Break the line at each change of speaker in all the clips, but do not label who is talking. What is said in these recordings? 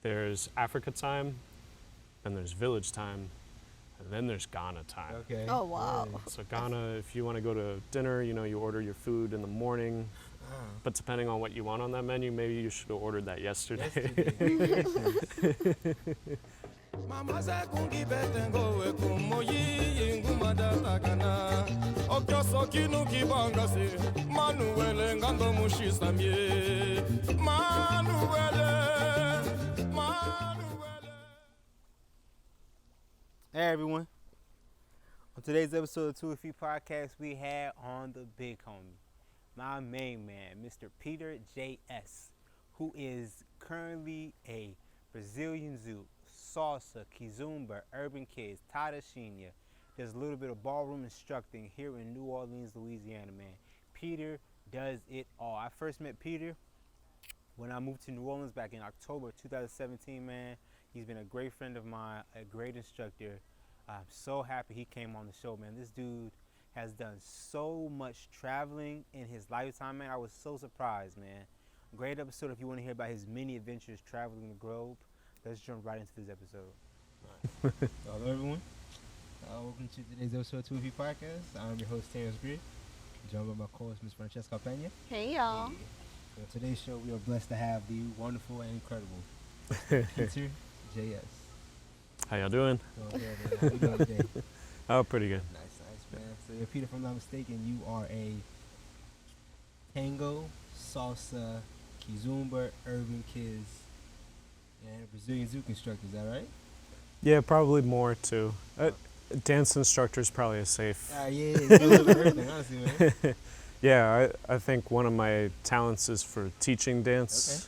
There's Africa time, then there's village time, and then there's Ghana time.
Okay.
Oh, wow.
So Ghana, if you want to go to dinner, you order your food in the morning. But depending on what you want on that menu, maybe you should have ordered that yesterday.
Hey everyone. On today's episode of 2 or 3 Podcast, we had on the big homie, my main man, Mr. PeterJS, who is currently a Brazilian Zouk, Salsa, Kizomba, Urbankiz, Tadashinya. There's a little bit of ballroom instructing here in New Orleans, Louisiana, man. Peter does it all. I first met Peter when I moved to New Orleans back in October 2017, man. He's been a great friend of mine, a great instructor. I'm so happy he came on the show, man. This dude has done so much traveling in his lifetime, man. I was so surprised, man. Great episode if you want to hear about his many adventures traveling the globe. Let's jump right into this episode. Hello, everyone. Welcome to today's episode of 2 or 3 Podcast. I'm your host, Terrence Greer, joined by my co-host, Ms. Francesca Pena.
Hey, y'all.
On today's show, we are blessed to have the wonderful and incredible PeterJS.
How y'all doing?
How you doing today?
Oh, pretty good.
Nice, man. So, Peter, if I'm not mistaken, you are a tango, salsa, kizomba, Urbankiz, and Brazilian Zouk instructor. Is that right?
Yeah, probably more too. Dance instructor is probably a safe.
Yeah, it's a little bit of everything, honestly, man.
Yeah, I think one of my talents is for teaching dance.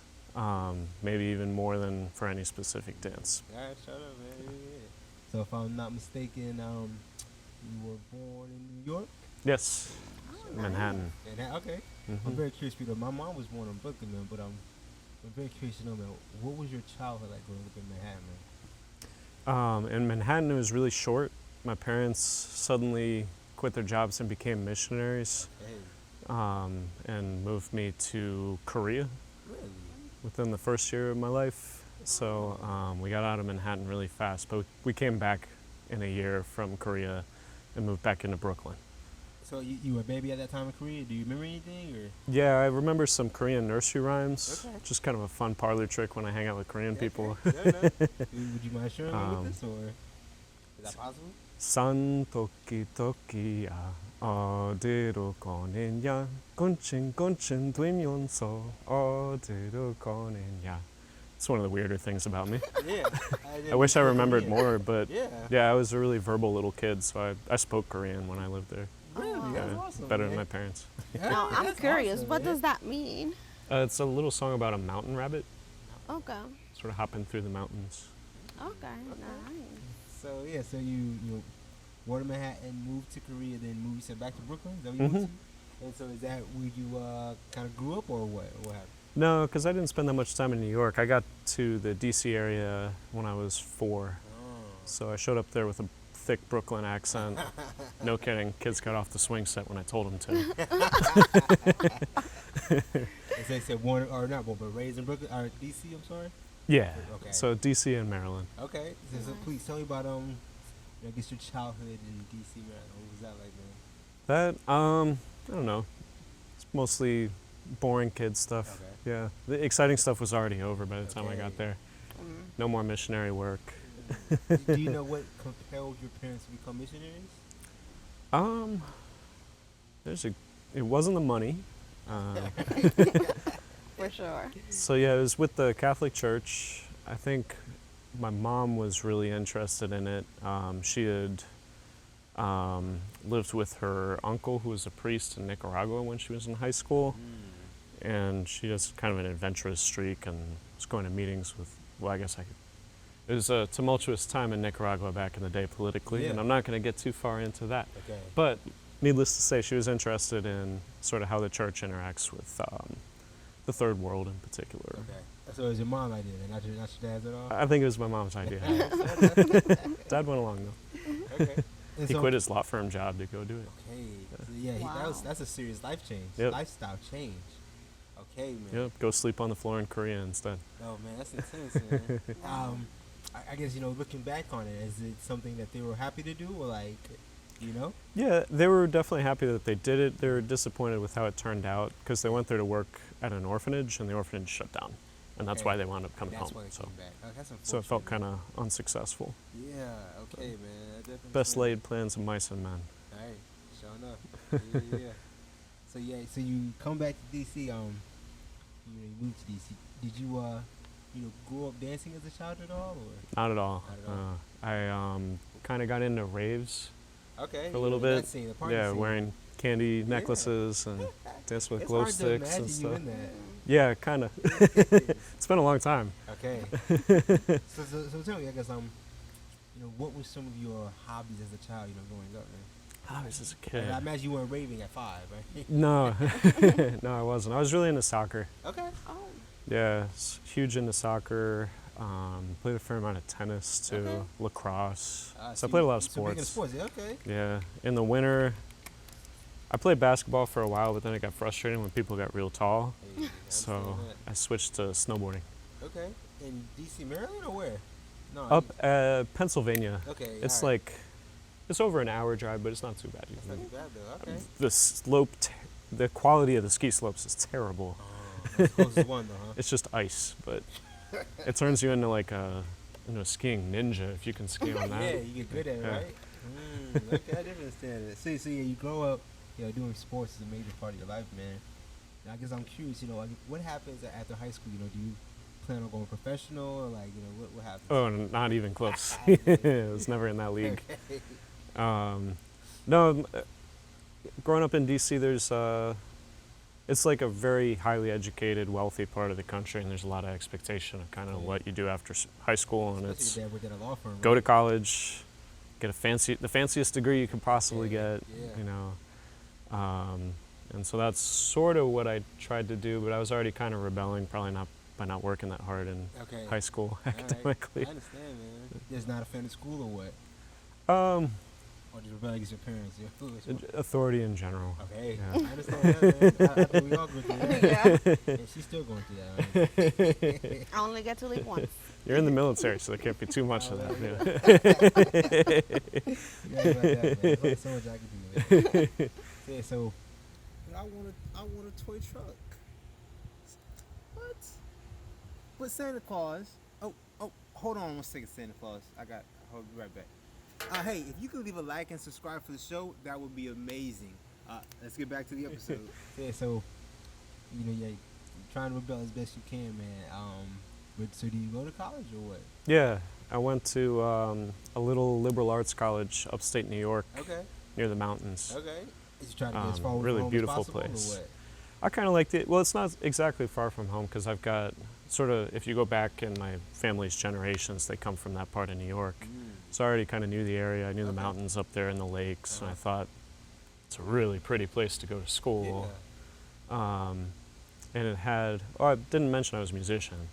Maybe even more than for any specific dance.
All right, shut up, man. Yeah. So if I'm not mistaken, you were born in New York?
Yes,
Oh,
Manhattan.
Okay. I'm very curious, Peter. My mom was born in Brooklyn, man, but I'm very curious to know, man, what was your childhood like growing up in Manhattan, man?
In Manhattan, it was really short. My parents suddenly quit their jobs and became missionaries, and moved me to Korea.
Really?
Within the first year of my life. So we got out of Manhattan really fast, but we came back in a year from Korea and moved back into Brooklyn.
So you were a baby at that time in Korea? Do you remember anything? Or?
Yeah, I remember some Korean nursery rhymes.
Okay.
Just kind of a fun parlor trick when I hang out with Korean people.
Yeah, man. Would you mind sharing with us, or is that possible?
San toki toki ya 어디로 꺼내냐 곤칭곤칭 되면서 어디로 꺼내냐. It's one of the weirder things about me.
Yeah.
I wish I remembered more, but
yeah,
I was a really verbal little kid, so I spoke Korean when I lived there.
Really?
Yeah,
That's awesome,
better
man.
than my parents.
Now, I'm
That's
curious,
awesome,
what
man.
does that mean?
It's a little song about a mountain rabbit,
Okay.
sort of hopping through the mountains.
Okay. Nice.
So you born in Manhattan, moved to Korea, then moved back to Brooklyn. Is that what you went to? And so is that where you kind of grew up, or what? What happened?
No, because I didn't spend that much time in New York. I got to the D.C. area when I was 4. So I showed up there with a thick Brooklyn accent. No kidding. Kids got off the swing set when I told them to.
As they said, born or not born, but raised in Brooklyn or D.C. I'm sorry.
Yeah.
Okay.
So D.C. and Maryland.
Okay. So please tell me about I guess your childhood in D.C. Maryland. What was that like, man?
That I don't know. It's mostly boring kid stuff.
Okay.
Yeah. The exciting stuff was already over by the time I got
Okay.
there. No more missionary work.
Do you know what compelled your parents to become missionaries?
It wasn't the money.
For sure.
So yeah, it was with the Catholic Church. I think my mom was really interested in it. She had lived with her uncle, who was a priest in Nicaragua when she was in high school. And she has kind of an adventurous streak and was going to meetings with, it was a tumultuous time in Nicaragua back in the day politically, and I'm not going to get too far into that.
Okay.
But needless to say, she was interested in sort of how the church interacts with the third world in particular.
Okay. So it was your mom idea, not your dad's at all?
I think it was my mom's idea. Dad went along though.
Okay.
He quit his law firm job to go do it.
Okay. So yeah,
Wow.
that's a serious life change.
Yep.
Lifestyle change. Okay, man.
Yep, go sleep on the floor in Korea instead.
Oh man, that's intense, man. I guess looking back on it, is it something that they were happy to do, or like, you know?
Yeah, they were definitely happy that they did it. They were disappointed with how it turned out because they went there to work at an orphanage, and the orphanage shut down, and that's
Okay.
why they wound up coming
That's
home.
why they
So,
came back. Oh, that's
so it felt
unfortunate,
kind of unsuccessful.
man. Yeah. Okay, man. That definitely
Best
sounds-
laid plans of mice and men.
All right. Sure enough. Yeah. So yeah. So you come back to DC. You moved to DC. Did you grow up dancing as a child at all, or?
Not at all.
Not at all.
I kind of got into raves
Okay.
for a little
you were in
bit.
that scene, the party
Yeah,
scene.
wearing candy necklaces and dancing with
It's
glow
hard to
sticks and
imagine you
stuff.
in that.
Yeah, kind of. It's been a long time.
Okay. so tell me, I guess what were some of your hobbies as a child? Growing up, man.
I was as a
Like,
kid.
I imagine you weren't raving at 5, right?
No, no, I wasn't. I was really into soccer.
Okay.
Oh.
Yeah, huge into soccer. Played a fair amount of tennis too,
Okay.
lacrosse.
Ah,
So I played a lot of
so big into
sports.
sports, yeah, okay.
Yeah, in the winter, I played basketball for a while, but then it got frustrating when people got real tall.
Hey, I
So
understand
I switched to snowboarding.
that. Okay. In D.C., Maryland, or where? No.
Up Pennsylvania.
Okay.
It's
all right.
like, it's over an hour drive, but it's not too bad. You
That's not
can-
too bad though. Okay.
The slope, the quality of the ski slopes is terrible.
Oh, that's the closest one though, huh?
It's just ice, but it turns you into like a skiing ninja if you can ski on that.
Yeah, you get good at it,
Yeah.
right? Okay, I didn't understand it. So yeah, you grow up, doing sports is a major part of your life, man. And I guess I'm curious, like, what happens after high school? Do you plan on going professional, or like, what happens?
Oh, not even close. It was never in that league.
Okay.
No, growing up in DC, there's it's like a very highly educated, wealthy part of the country, and there's a lot of expectation of kind of
Yeah.
what you do after high school, and
Especially
it's
your dad worked at a law firm.
go to
right?
college, get the fanciest degree you could possibly
Yeah,
get,
yeah.
and so that's sort of what I tried to do, but I was already kind of rebelling, probably not by not working that hard in
Okay.
high school
All right.
academically.
I understand, man. There's not a fan of school or what? Or just rebel against your parents? Yeah. Which one?
Authority in general.
Okay.
Yeah.
I understand that, man. I think we all go through that.
Yeah.
And she's still going through that. Right?
I only get to leave once.
You're in the military, so there can't be too much of that.
Yeah.
Yeah.
You guys like that, man. There's so much I can do. Man. Yeah, so
I want a toy truck. What?
but Santa Claus. Oh, hold on one second, Santa Claus. Hold you right back. Hey, if you could leave a like and subscribe for the show, that would be amazing. Let's get back to the episode. Yeah, so you're trying to rebel as best you can, man. But so do you go to college or what?
Yeah, I went to a little liberal arts college upstate New York
Okay.
near the mountains.
Okay. Is you trying to get as far away
really
from home
beautiful
as possible,
place.
or what?
I kind of liked it. Well, it's not exactly far from home because I've got sort of, if you go back in my family's generations, they come from that part of New York. So I already kind of knew the area. I knew the
Okay.
mountains up there and the lakes, and I
Uh-huh.
thought it's a really pretty place to go to school. And it had, I didn't mention I was a musician.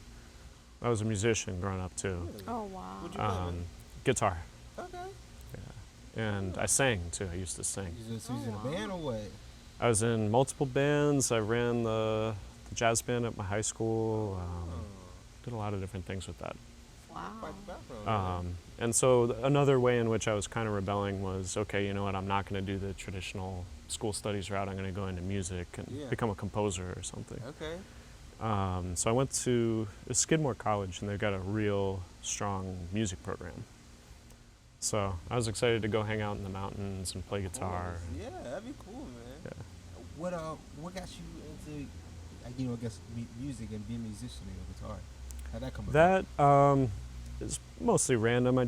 I was a musician growing up too.
Really?
Oh, wow.
What'd you play, man?
Guitar.
Okay.
And I sang too. I used to sing.
You was in a band or what?
I was in multiple bands. I ran the jazz band at my high school. Did a lot of different things with that.
Wow.
Quite the background.
And so another way in which I was kind of rebelling was, okay, you know what, I'm not going to do the traditional school studies route. I'm going to go into music and
Yeah.
become a composer or something.
Okay.
So I went to Skidmore College, and they've got a real strong music program. So I was excited to go hang out in the mountains and play guitar.
Yeah, that'd be cool, man.
Yeah.
What got you into, I guess music and being a musician and guitar? How'd that come
That is mostly random. I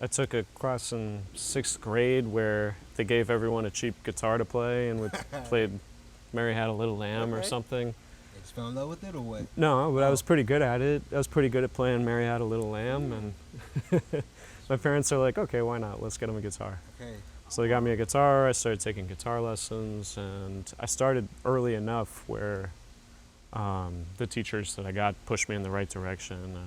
took a class in 6th grade where they gave everyone a cheap guitar to play, and we played Mary Had a Little Lamb or
Okay.
something.
They just fell in love with it or what?
No, but I
Oh.
was pretty good at it. I was pretty good at playing Mary Had a Little Lamb, and my parents are like, okay, why not? Let's get him a guitar.
Okay.
So they got me a guitar. I started taking guitar lessons, and I started early enough where the teachers that I got pushed me in the right direction, and I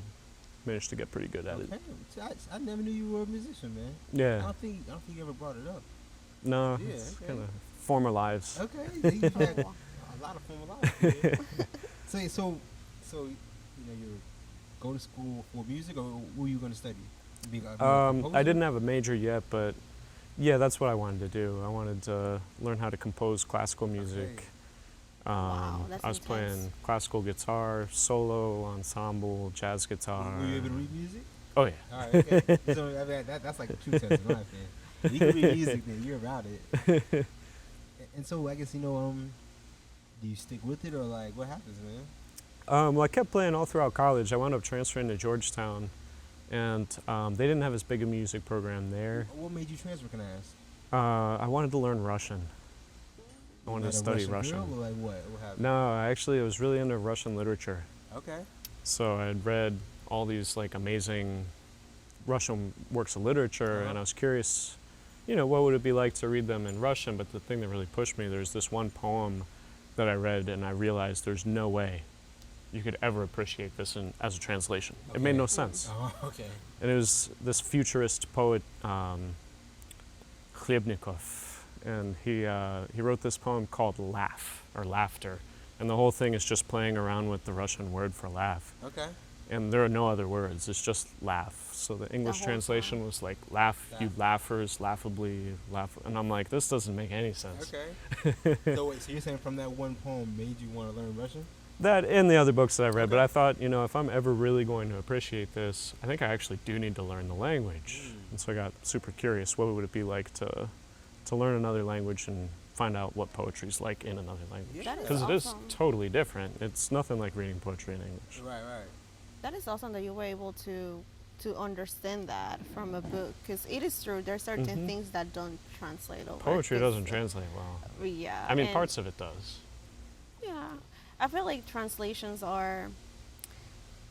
managed to get pretty good at it.
Okay. See, I never knew you were a musician, man. I
Yeah.
don't think you ever brought it up.
No,
Yeah,
it's
okay.
kind of former lives.
Okay. You've had a lot of fun with life. So you go to school for music, or what were you going to study? Be a
I
composer?
didn't have a major yet, but yeah, that's what I wanted to do. I wanted to learn how to compose classical music.
Okay.
Wow, that's
I was
intense.
playing classical guitar, solo, ensemble, jazz guitar.
Were you able to read music?
Oh yeah.
All right, okay. So I mean, that's like a true test in my opinion. If you can read music, then you're about it. And so I guess do you stick with it, or like what happens, man?
Well, I kept playing all throughout college. I wound up transferring to Georgetown, and they didn't have as big a music program there.
What made you transfer? Can I ask?
I wanted to learn Russian. I wanted to study Russian.
Girl, or like what? What happened?
No, I was really into Russian literature.
Okay.
So I had read all these like amazing Russian works of literature, and I was curious, what would it be like to read them in Russian? But the thing that really pushed me, there's this one poem that I read, and I realized there's no way you could ever appreciate this as a translation. It made no sense.
Oh, okay.
And it was this futurist poet, Khlebnikov, and he wrote this poem called Laugh, or Laughter, and the whole thing is just playing around with the Russian word for laugh.
Okay.
And there are no other words, it's just laugh. So the English
whole
translation was like, laugh, you laughers, laughably, laugh. And I'm like, this doesn't make any sense.
Okay. So wait, so you're saying from that one poem made you want to learn Russian?
That and the other books that I read, but I thought, if I'm ever really going to appreciate this, I think I actually do need to learn the language. And so I got super curious, what would it be like to learn another language and find out what poetry's like in another language?
That is
Because it is
awesome.
totally different. It's nothing like reading poetry in English.
Right, right.
That is awesome that you were able to understand that from a book, because it is true. There are certain things that don't translate over.
Poetry
'cause,
doesn't translate well.
Yeah.
I mean,
and-
parts of it does.
Yeah, I feel like translations are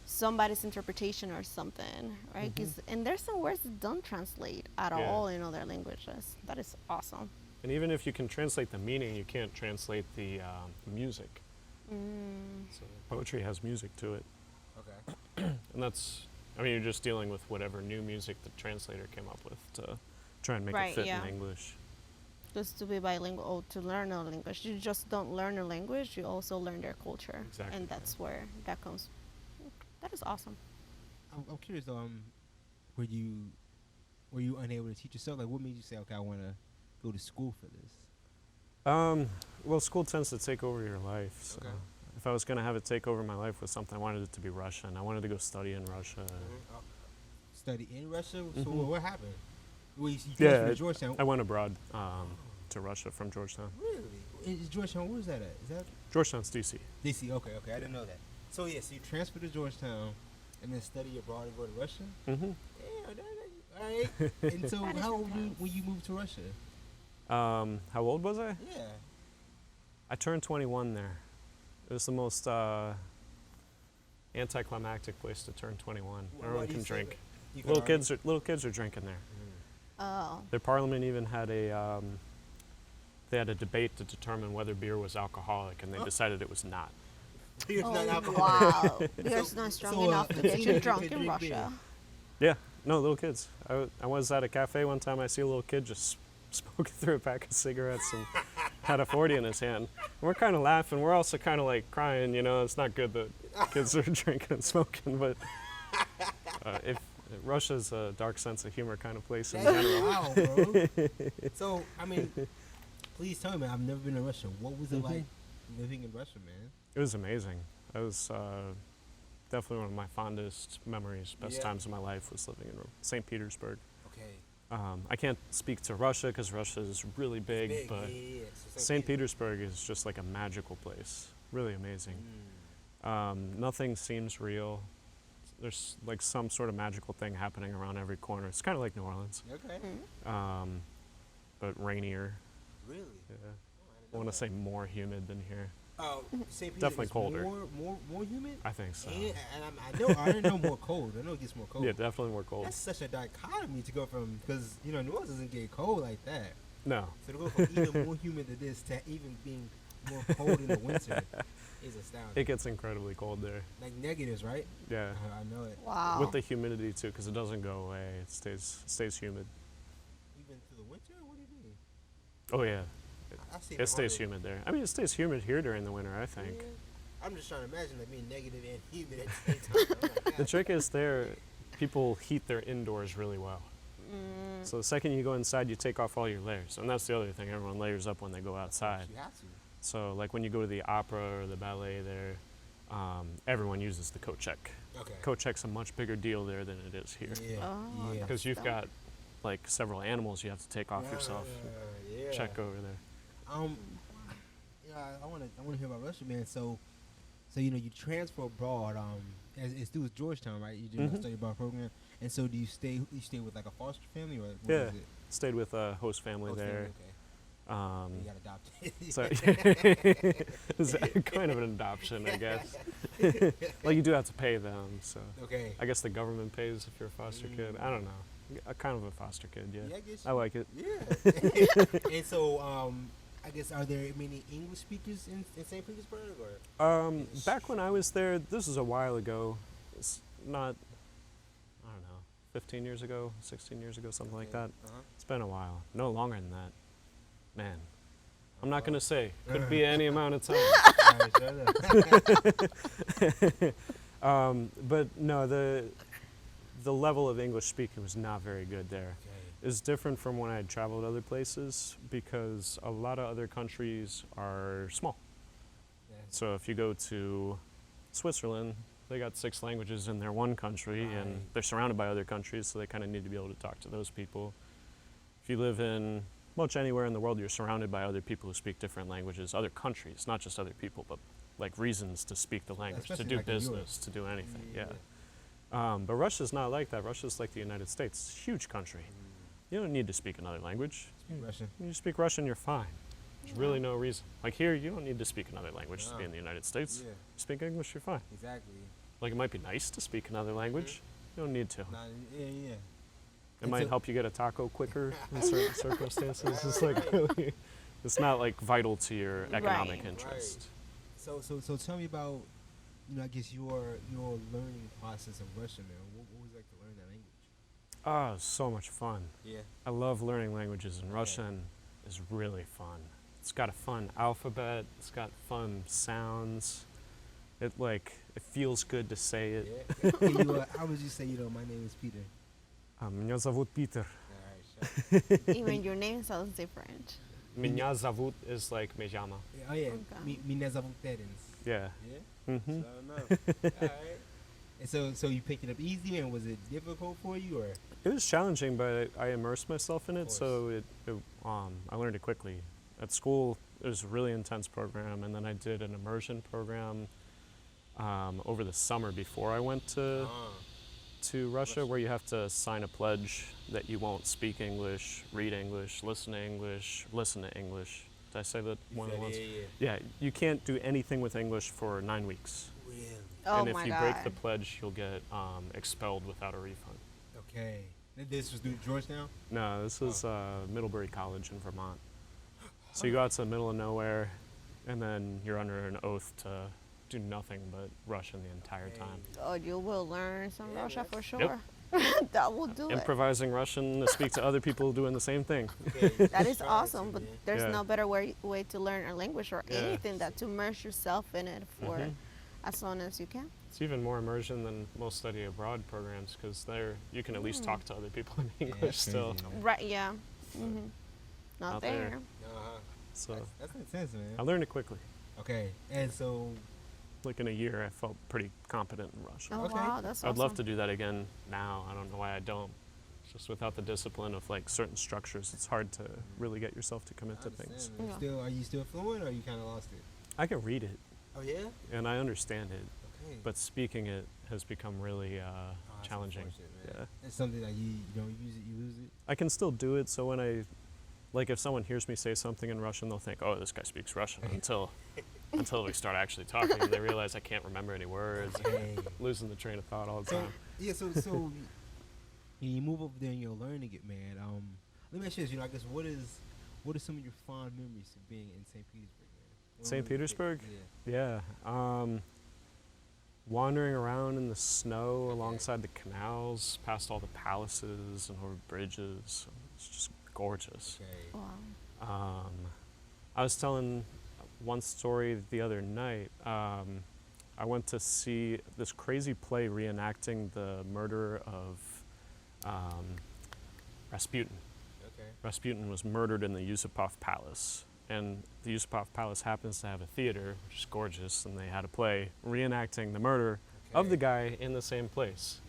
somebody's interpretation or something, right? And there's some words that don't translate at
Yeah.
all in other languages. That is awesome.
And even if you can translate the meaning, you can't translate the music. So poetry has music to it.
Okay.
And you're just dealing with whatever new music the translator came up with to try and make
Right,
it fit
yeah.
in English.
Just to be bilingual, or to learn a language, you just don't learn a language, you also learn their culture.
Exactly.
And that's where that comes. That is awesome.
I'm curious though. Were you unable to teach yourself? Like, what made you say, okay, I want to go to school for this?
Well, school tends to take over your life. So
Okay.
if I was going to have it take over my life with something, I wanted it to be Russian. I wanted to go study in Russia.
Study in Russia. So
Mhm.
what happened? Well, you
Yeah,
transferred to Georgetown.
I went abroad to Russia from Georgetown.
Really? Is Georgetown? Where's that at? Is that
Georgetown's DC.
DC? Okay, I didn't know that. So yeah, so you transferred to Georgetown, and then study abroad and go to Russia.
Mm-hmm.
Yeah, all right. And so,
That is
how old were you
intense.
when you moved to Russia?
How old was I?
Yeah.
I turned 21 there. It was the most anticlimactic place to turn 21.
Why
Everyone
do you
can
say
drink.
that? You can
Little kids are drinking there.
Oh.
Their parliament even had they had a debate to determine whether beer was alcoholic, and they decided it was not.
Beer's not alcoholic.
Wow. Beer's not strong
so,
enough to
so
get
you
you
could
drunk in
drink beer.
Russia.
Yeah, no, little kids. I was at a cafe one time. I see a little kid just smoking through a pack of cigarettes and had a 40 in his hand. And we're kind of laughing. We're also kind of like crying. It's not good that kids are drinking and smoking, but if Russia's a dark sense of humor kind of place in
That's
general.
wow, bro. So, I mean, please tell me, man, I've never been to Russia. What was it like living in Russia, man?
It was amazing. It was definitely one of my fondest memories, best
Yeah.
times of my life was living in St. Petersburg.
Okay.
I can't speak to Russia because Russia is really big, but
yeah. So
St. Petersburg is just like a magical place. Really amazing. Nothing seems real. There's like some sort of magical thing happening around every corner. It's kind of like New Orleans,
Okay.
but rainier.
Really?
Yeah. I want to say more humid than here.
Oh, St. Peter
Definitely
is
colder.
More humid?
I think so.
And I didn't know more cold. I know it gets more cold.
Yeah, definitely more cold.
That's such a dichotomy to go from, because, New Orleans doesn't get cold like that.
No.
So to go from even more humid to this to even being more cold in the winter is astounding.
It gets incredibly cold there.
Like negatives, right?
Yeah.
I know it.
Wow.
With the humidity too, because it doesn't go away. It stays humid.
Even through the winter? What do you mean?
Oh yeah,
I see
it stays humid there. I mean, it stays humid here during the winter, I think.
Yeah. I'm just trying to imagine like being negative and humid at the same time. Oh my
The
God.
trick is people heat their indoors really well. So the second you go inside, you take off all your layers. And that's the other thing, everyone layers up when they go outside.
You have to.
So like when you go to the opera or the ballet there, everyone uses the coat check.
Okay.
Coat check's a much bigger deal there than it is here.
Yeah.
Oh,
yeah.
Because you've
Dope.
got like several animals you have to take off yourself.
Yeah.
Check over there.
Yeah, I wanna hear about Russia, man. So you know you transfer abroad. It's through Georgetown, right? You do a study abroad program, and so do you stay with like a foster family or what
Yeah.
is it?
Stayed with a host family
Host
there.
family, okay. You got adopted.
So it's kind of an adoption, I guess. Like you do have to pay them, so
Okay.
I guess the government pays if you're a foster kid. I don't know. Kind of a foster kid, yeah.
Yeah, I guess.
I like it.
Yeah. And so, I guess, are there many English speakers in St. Petersburg, or?
Back when I was there, this is a while ago. It's not, I don't know, 15 years ago, 16 years ago, something like that.
Uh-huh.
It's been a while. No longer than that. Man, I'm not going to say. Could be any amount of time.
All right, shut up.
But no, the level of English speaking was not very good there.
Okay.
It's different from when I had traveled other places because a lot of other countries are small.
Yeah.
So if you go to Switzerland, they got 6 languages in their one country,
Right.
and they're surrounded by other countries, so they kind of need to be able to talk to those people. If you live in much anywhere in the world, you're surrounded by other people who speak different languages, other countries, not just other people, but like reasons to speak the language,
Especially
to do
like in Europe.
business, to do anything.
Yeah.
But Russia's not like that. Russia's like the United States. It's a huge country. You don't need to speak another language.
Speak Russian.
You speak Russian, you're fine. There's really no reason. Like here, you don't need to speak another language to be
No.
in the United States.
Yeah.
You speak English, you're fine.
Exactly.
Like it might be nice to speak another language. You don't need to.
Not, yeah.
It
And
might
so-
help you get a taco quicker in certain circumstances. It's like really, it's not like vital to your economic
Right.
interest.
So tell me about, you know, I guess your learning process of Russian, man. What was it like to learn that language?
Oh, so much fun.
Yeah.
I love learning languages, and Russian is really fun. It's got a fun alphabet. It's got fun sounds. It feels good to say it.
Yeah. Hey, how would you say, you know, my name is Peter?
Меня зовут Peter.
All right, shut
Even your name sounds different.
Меня зовут is like me llama.
Oh yeah,
Okay.
Меня зовут Terence.
Yeah.
Yeah.
Mm-hmm.
So I don't know. All right. And so you picked it up easy, and was it difficult for you, or?
It was challenging, but I immersed myself in it,
course.
so I learned it quickly. At school, it was a really intense program, and then I did an immersion program over the summer before I went to Russia, where you have to sign a pledge that you won't speak English, read English, listen to English, listen to English. Did I say that one of the ones?
Yeah.
Yeah, you can't do anything with English for 9 weeks.
Really?
Oh
and if
my
you
God.
break the pledge, you'll get expelled without a refund.
Okay. This was through Georgetown?
No, this is Middlebury College in Vermont. So you go out to the middle of nowhere, and then you're under an oath to do nothing but Russian the entire time.
Oh, you will learn some
Yeah,
Russia for
that's-
sure. That will do it.
Improvising Russian to speak to other people doing the same thing.
Okay.
That is
Try
awesome,
to,
but
man.
there's
Yeah.
no better way to learn a language or
Yeah.
anything that to immerse yourself in it for
Mhm.
as long as you can.
It's even more immersion than most study abroad programs because there you can at least talk to other people in
Yeah,
English
that's
still.
crazy, man.
Right, yeah. Not
Out there.
there.
Uh-huh.
So
That's intense, man.
I learned it quickly.
Okay. And so,
Like in a year, I felt pretty competent in Russian.
Oh,
Okay.
wow, that's awesome.
I'd love to do that again now. I don't know why I don't. It's just without the discipline of like certain structures, it's hard to really get yourself to commit to things.
man.
Yeah.
Are you still fluent, or you kind of lost it?
I can read it
Oh yeah.
and I understand it,
Okay.
but speaking it has become really
Oh, that's
challenging.
unfortunate, man.
Yeah.
It's something that you don't use it, you lose it.
I can still do it, so when if someone hears me say something in Russian, they'll think, oh, this guy speaks Russian, until we start actually talking and they realize I can't remember any words,
Okay.
losing the train of thought all the
So
time.
yeah, so you move over there and you're learning it, man. Let me ask you this. You know, I guess what are some of your fond memories of being in St. Petersburg, man? What
St.
was it?
Petersburg?
Yeah.
Yeah. Wandering around in the snow alongside the canals, past all the palaces and over bridges. It's just gorgeous.
Okay.
Wow.
I was telling one story the other night. I went to see this crazy play reenacting the murder of Rasputin.
Okay.
Rasputin was murdered in the Yusupov Palace. And the Yusupov Palace happens to have a theater, which is gorgeous, and they had a play reenacting the murder of the guy in the same place.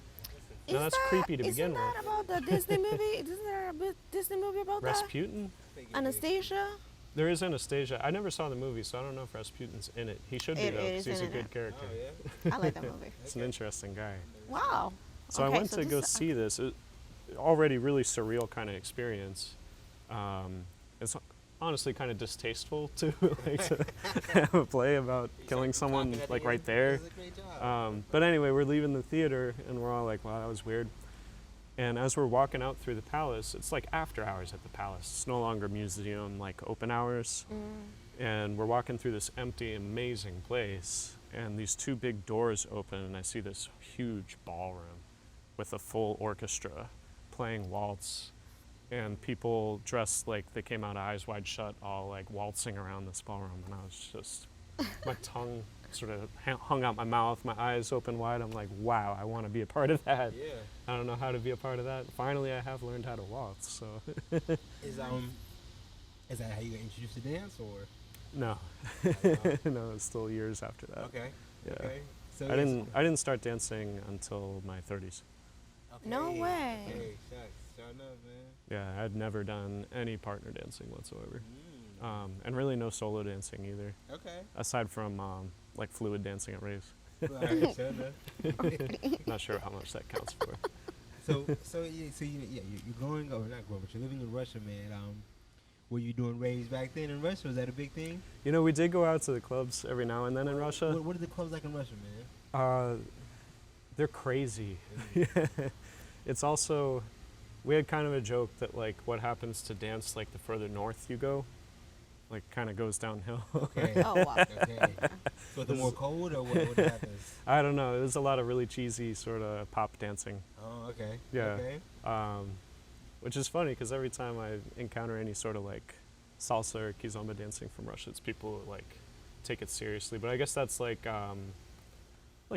Now that's creepy to begin with.
Isn't that about the Disney movie? Isn't there a Disney movie about
Rasputin?
Anastasia?
There is Anastasia. I never saw the movie, so I don't know if Rasputin's in it. He should be,
It
though,
is
because he's a
in
good
it.
character.
Oh, yeah?
I like that movie.
It's an interesting guy.
Wow.
So I
Okay,
went
so
to go
this-
see this. Already really surreal kind of experience. It's honestly kind of distasteful to have a play about killing someone like right there.
Does a great job.
But anyway, we're leaving the theater and we're all like, wow, that was weird. And as we're walking out through the palace, it's like after hours at the palace. It's no longer museum, like open hours. And we're walking through this empty, amazing place. And these two big doors open and I see this huge ballroom with a full orchestra playing waltz. And people dressed like they came out of Eyes Wide Shut, all like waltzing around this ballroom. And I was just, my tongue sort of hung out my mouth, my eyes open wide. I'm like, wow, I want to be a part of that.
Yeah.
I don't know how to be a part of that. Finally, I have learned how to waltz. So
Is that how you got introduced to dance, or?
no, no, it's still years after that.
Okay.
Yeah.
Okay. So
I didn't start dancing until my 30s.
No way.
Hey, shucks. Sure enough, man.
Yeah, I'd never done any partner dancing whatsoever,
Mm.
and really no solo dancing either,
Okay.
aside from like fluid dancing at raves.
Right, sure enough.
Not sure how much that counts for.
You're growing up, or not growing, but you're living in Russia, man. Were you doing raves back then in Russia? Was that a big thing?
You know, we did go out to the clubs every now and then in Russia.
What are the clubs like in Russia, man?
They're crazy. It's also, we had kind of a joke that like what happens to dance like the further north you go, like kind of goes downhill.
Okay.
Oh, wow.
Okay. So the more cold, or what happens?
I don't know. There's a lot of really cheesy sort of pop dancing.
Oh, okay.
Yeah.
Okay.
Which is funny because every time I encounter any sort of like salsa or Kizomba dancing from Russia, it's people who, like take it seriously. But I guess that's like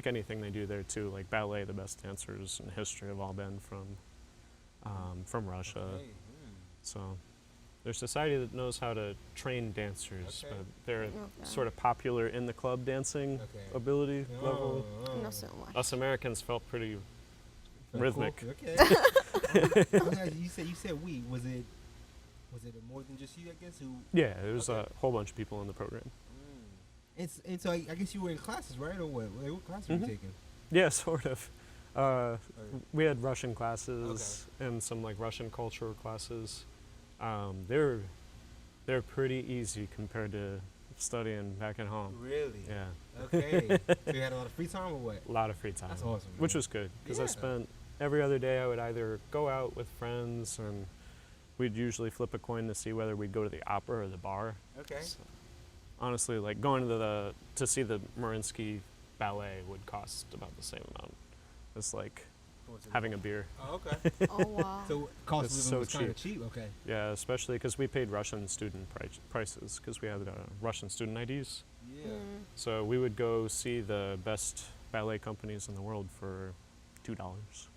anything they do there too. Like ballet, the best dancers in history have all been from Russia.
Okay.
So there's a society that knows how to train dancers,
Okay.
but they're
Okay.
sort of popular in the club dancing
Okay.
ability level.
Not so much.
Us Americans felt pretty
Very
rhythmic.
cool. Okay. Okay, you said we. Was it more than just you? I guess who.
Yeah, there's
Okay.
a whole bunch of people in the program.
And so I guess you were in classes, right, or what? What classes were you
Mhm.
taking?
Yeah, sort of. We had Russian classes and some like Russian culture classes. They're pretty easy compared to studying back at home.
Really?
Yeah,
Okay. So you had a lot of free time, or what?
a lot of free time.
That's awesome.
Which
man.
was good because I
Yeah.
spent every other day I would either go out with friends and we'd usually flip a coin to see whether we'd go to the opera or the bar.
Okay.
So, honestly, like going to see the Mariinsky ballet would cost about the same amount as like having a beer.
Oh, okay.
Oh, wow.
So cost of
It's
living
so
was kind of cheap. Okay.
Yeah, especially because we paid Russian student prices because we had Russian student IDs.
Yeah.
So we would go see the best ballet companies in the world for $2.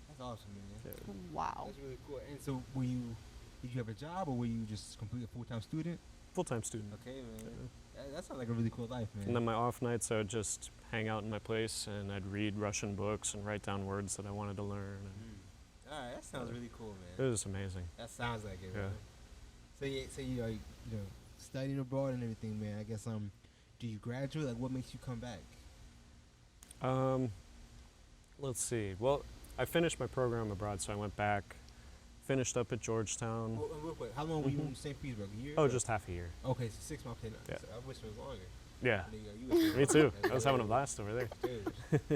That's awesome, man.
Yeah.
Wow.
That's really cool. And so did you have a job, or were you just completely a full-time student?
Full-time student.
Okay, man. That sounds like a really cool life, man.
And then my off nights, I would just hang out in my place and I'd read Russian books and write down words that I wanted to learn. And
All right, that sounds really cool,
it
man.
was amazing.
That sounds like it,
Yeah.
man. So you are, studying abroad and everything, man. I guess do you graduate? Like, what makes you come back?
Let's see. Well, I finished my program abroad, so I went back, finished up at Georgetown.
Well, real quick, how long were you in St. Petersburg? A year?
Oh, just half a year.
Okay, so 6 months. Okay,
Yeah.
so I wish it was longer.
Yeah.
You
Me too. I was having a blast over there.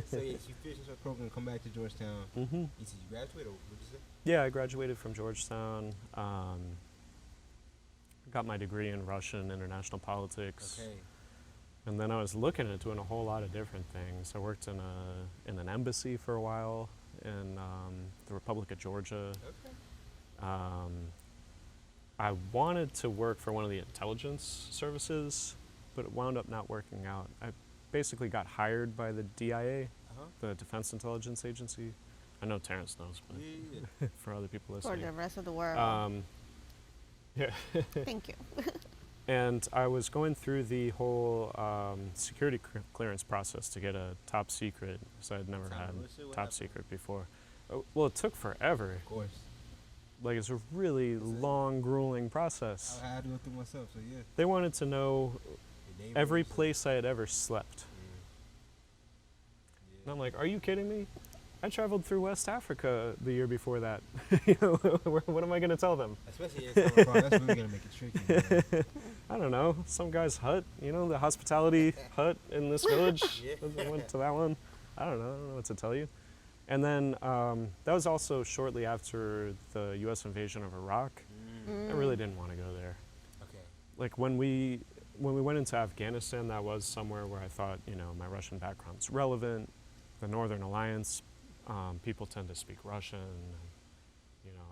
So you finished your program, come back to Georgetown.
Mm-hmm.
You said you graduated, or what did you say?
Yeah, I graduated from Georgetown. Got my degree in Russian international politics.
Okay.
And then I was looking at doing a whole lot of different things. I worked in an embassy for a while in the Republic of Georgia.
Okay.
I wanted to work for one of the intelligence services, but it wound up not working out. I basically got hired by the DIA,
Uh-huh.
the Defense Intelligence Agency. I know Terrence knows, but
Yeah.
for other people
For
listening.
the rest of the world.
Yeah.
Thank you.
And I was going through the whole security clearance process to get a top secret, because I had never
Tell me,
had
what shit- what
top
happened?
secret before. Well, it took forever.
Of course.
Like, it's a really
Is it?
long, grueling process.
I had to go through myself, so yeah.
They wanted to know
Your
every
neighbors.
place I had ever slept.
Yeah.
And I'm like, are you kidding me? I traveled through West Africa the year before that. You know, what am I going to tell them?
Especially in summer car, that's really gonna make it tricky. Man.
I don't know, some guy's hut, you know, the hospitality hut in this village.
Yeah.
I went to that one. I don't know what to tell you. And then that was also shortly after the U.S. invasion of Iraq. I really didn't want to go there.
Okay.
Like when we went into Afghanistan, that was somewhere where I thought, you know, my Russian background's relevant. The Northern Alliance, people tend to speak Russian. And, you know,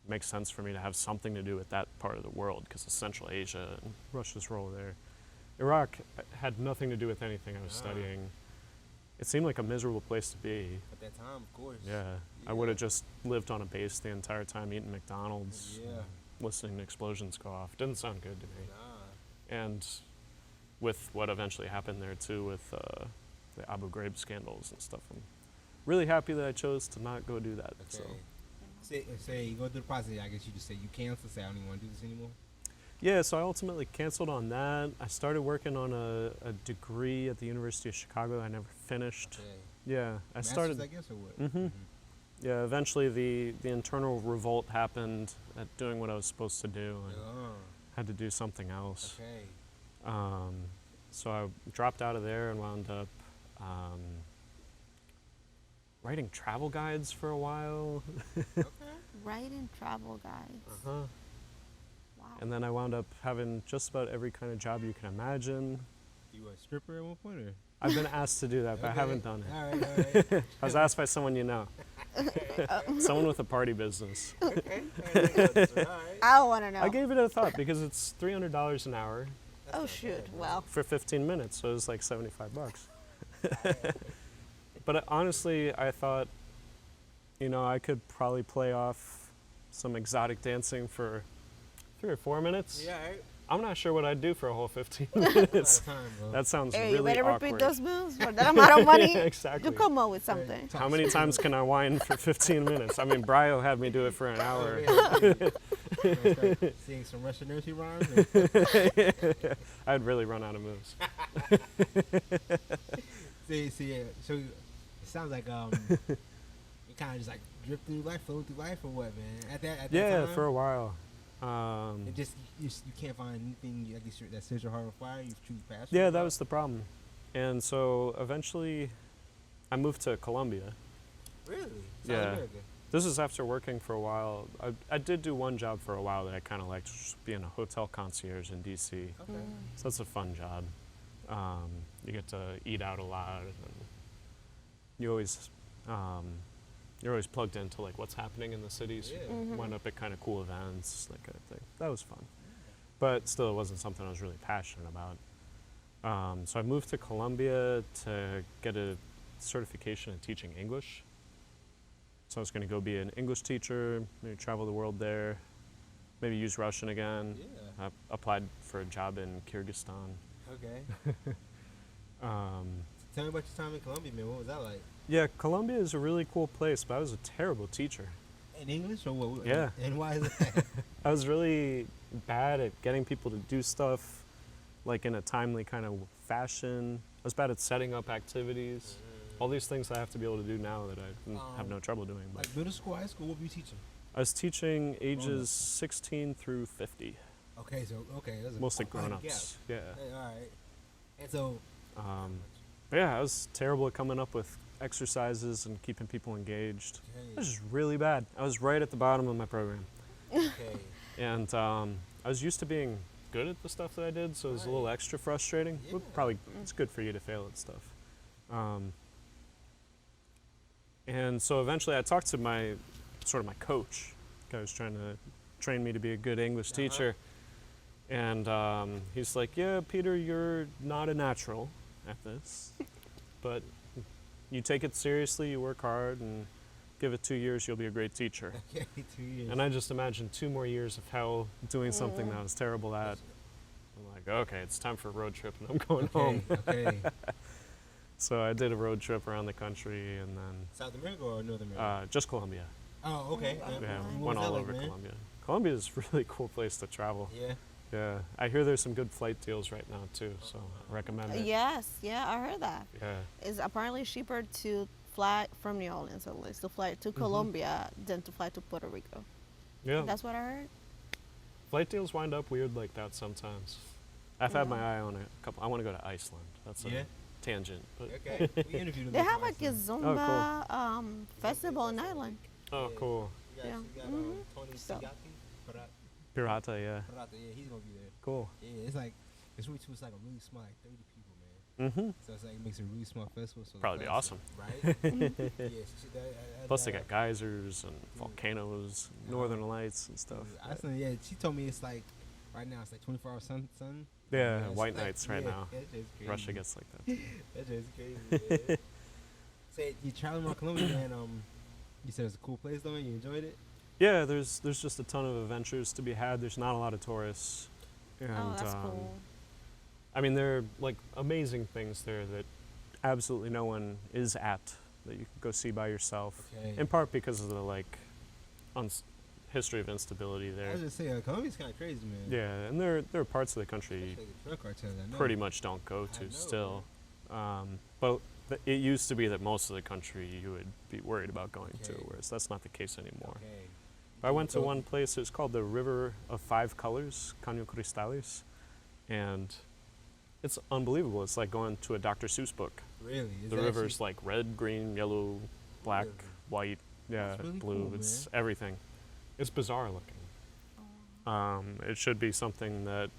it makes sense for me to have something to do with that part of the world because of Central Asia and Russia's role there. Iraq had nothing to do with anything I was studying. It seemed like a miserable place to be.
At that time, of course.
Yeah, I would have just lived on a base the entire time, eating McDonald's,
Yeah.
listening to explosions go off. Didn't sound good to me.
Nah.
And with what eventually happened there too, with the Abu Ghraib scandals and stuff, I'm really happy that I chose to not go do that. So.
Okay. Say you go through the process. I guess you just say you cancel. Say I don't even want to do this anymore.
Yeah, so I ultimately canceled on that. I started working on a degree at the University of Chicago I never finished.
Okay.
Yeah, I
Masters,
started.
I guess, or what?
Mhm. Yeah, eventually the internal revolt happened at doing what I was supposed to do and had to do something else.
Okay.
So I dropped out of there and wound up writing travel guides for a while.
Okay.
Writing travel guides.
Uh-huh.
Wow.
And then I wound up having just about every kind of job you can imagine.
You were a stripper at one point, or?
I've been asked to do that, but I
Okay.
haven't done it.
All right. All right.
I was asked by someone you know. Someone with a party business.
Okay. All right.
I want to know.
I gave it a thought because it's $300 an hour
Oh shoot! Well,
for 15 minutes, so it was like $75. But honestly, I thought, you know, I could probably play off some exotic dancing for 3 or 4 minutes.
Yeah. All right.
I'm not sure what I'd do for a whole 15
Out
minutes.
of time, bro.
That sounds
hey, you
really
better
awkward.
repeat those moves for that amount of money.
Yeah, exactly.
You come up with something.
How many times can I whine for 15 minutes? I mean, Brio had me do it for an hour.
Start seeing some Russian nursery rhymes. Or?
I'd really run out of moves.
See, yeah. So it sounds like you kind of just like drift through life, flow through life, or what, man? At that
Yeah,
time,
for a while.
it just you can't find anything like that sets your heart on fire. You choose passion.
Yeah, that was the problem. And so eventually I moved to Colombia.
Really. South
Yeah.
America.
This is after working for a while. I did do one job for a while that I kind of liked, just being a hotel concierge in D.C.
Okay.
So that's a fun job. You get to eat out a lot, and you're always plugged into like what's happening in the cities.
Yeah.
You wind up at kind of cool events, that kind of thing. That was fun, but still, it wasn't something I was really passionate about. So I moved to Colombia to get a certification in teaching English. So I was going to go be an English teacher, maybe travel the world there, maybe use Russian again.
Yeah.
I applied for a job in Kyrgyzstan.
Okay. Tell me about your time in Colombia, man. What was that like?
Yeah, Colombia is a really cool place, but I was a terrible teacher.
In English or what?
Yeah.
And why is that?
I was really bad at getting people to do stuff like in a timely kind of fashion. I was bad at setting up activities. All these things I have to be able to do now that I have no trouble doing. But
Like middle school, high school, what were you teaching?
I was teaching ages 16 through 50,
Okay, so that's
mostly
quite a gap.
grown-ups. Yeah.
Hey, all right. And so,
But yeah, I was terrible at coming up with exercises and keeping people engaged. I
okay,
was just really bad. I was right at the bottom of my program.
okay.
And I was used to being good at the stuff that I did, so it was a little extra frustrating.
Yeah.
Probably it's good for you to fail at stuff. And so eventually I talked to my coach, guy who's trying to train me to be a good English teacher. And he's like, yeah, Peter, you're not a natural. at this. But you take it seriously, you work hard, and give it 2 years, you'll be a great teacher.
Okay, 2 years.
And I just imagined 2 more years of hell doing something that I was terrible at. I'm like, okay, it's time for a road trip, and I'm going home.
Okay.
So I did a road trip around the country, and then
South America or North America?
just Colombia.
Oh, okay.
Yeah,
What
went
was
all
that
over
like, man?
Colombia. Colombia is a really cool place to travel.
Yeah.
Yeah, I hear there's some good flight deals right now too, so I recommend it.
Yes, yeah, I heard that.
Yeah.
It's apparently cheaper to fly from New Orleans, at least, to fly to Colombia than to fly to Puerto Rico.
Yeah.
That's what I heard.
Flight deals wind up weird like that sometimes. I've had my eye on a couple. I want to go to Iceland. That's a tangent. But
Okay. We interviewed him.
They have
before,
a Kizomba festival in
That's
Iceland.
oh, cool.
You
Yeah.
got Tony
So-
Sigaki.
Pirata, yeah.
Yeah, he's gonna be there.
Cool.
Yeah, it's like it's really It's like a really small, like 30 people, man.
Mm-hmm.
So it's like it makes a really small festival. So the
Probably be
flights
awesome.
are- right? Yeah.
Plus they got geysers and volcanoes, northern lights and stuff.
Iceland, yeah. She told me it's like right now it's like 24-hour sun.
Yeah,
it's
white
like-
nights right
yeah,
now.
That shit's crazy.
Russia gets like that too.
That shit's crazy. Man. Say you traveling around Colombia, man. You said it's a cool place, though. Man. You enjoyed it.
Yeah, there's just a ton of adventures to be had. There's not a lot of tourists. And,
Oh, that's cool.
I mean, there are like amazing things there that absolutely no one is at that you can go see by yourself.
Okay.
In part because of the like history of instability
I
there.
was just saying, Colombia's kind of crazy, man.
Yeah, and there are parts of the country
Especially the drug cartels, I know.
pretty much don't go
I
to
know,
still. But it used to be that most of the country you would be worried about going to,
Okay.
whereas that's not the case anymore.
Okay.
I went to
So-
one place, it's called the River of Five Colors, Caño Cristales, and it's unbelievable. It's like going to a Dr. Seuss book.
Really? Is
The
it
river's
actually-
like red, green, yellow, black,
Really?
white, yeah,
That's really
blue.
cool,
It's
man.
everything. It's bizarre looking. It should be something that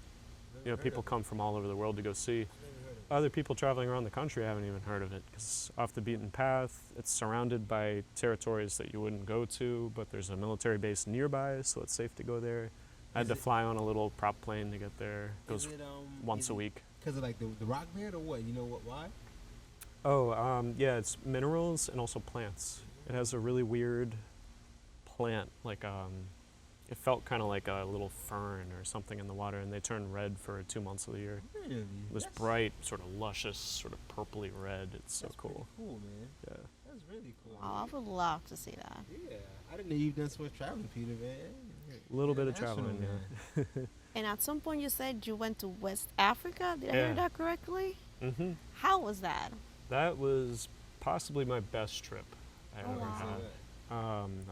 Never heard
people
of it.
come from all over the world to go see.
Never heard of it.
Other people traveling around the country haven't even heard of it because off the beaten path. It's surrounded by territories that you wouldn't go to, but there's a military base nearby, so it's safe to go there. I had
Is
to
it-
fly on a little prop plane to get there. Goes
Is it,
once
is
a
it
week.
Because of like the rock bed or what? You know what? Why?
Oh, yeah, it's minerals and also plants. It has a really weird plant, like it felt kind of like a little fern or something in the water, and they turn red for 2 months of the year.
Really?
It was
That's-
bright, sort of luscious, sort of purpley red. It's so
That's pretty
cool.
cool, man.
Yeah.
That's really cool.
Oh, I would love to see that.
Yeah, I didn't know you've done so much traveling, Peter, man.
A little bit of
International,
traveling, yeah.
And at some point you said you went to West Africa. Did I
Yeah.
hear that correctly?
Mm-hmm.
How was that?
That was possibly my best trip I
Oh,
ever
wow.
had.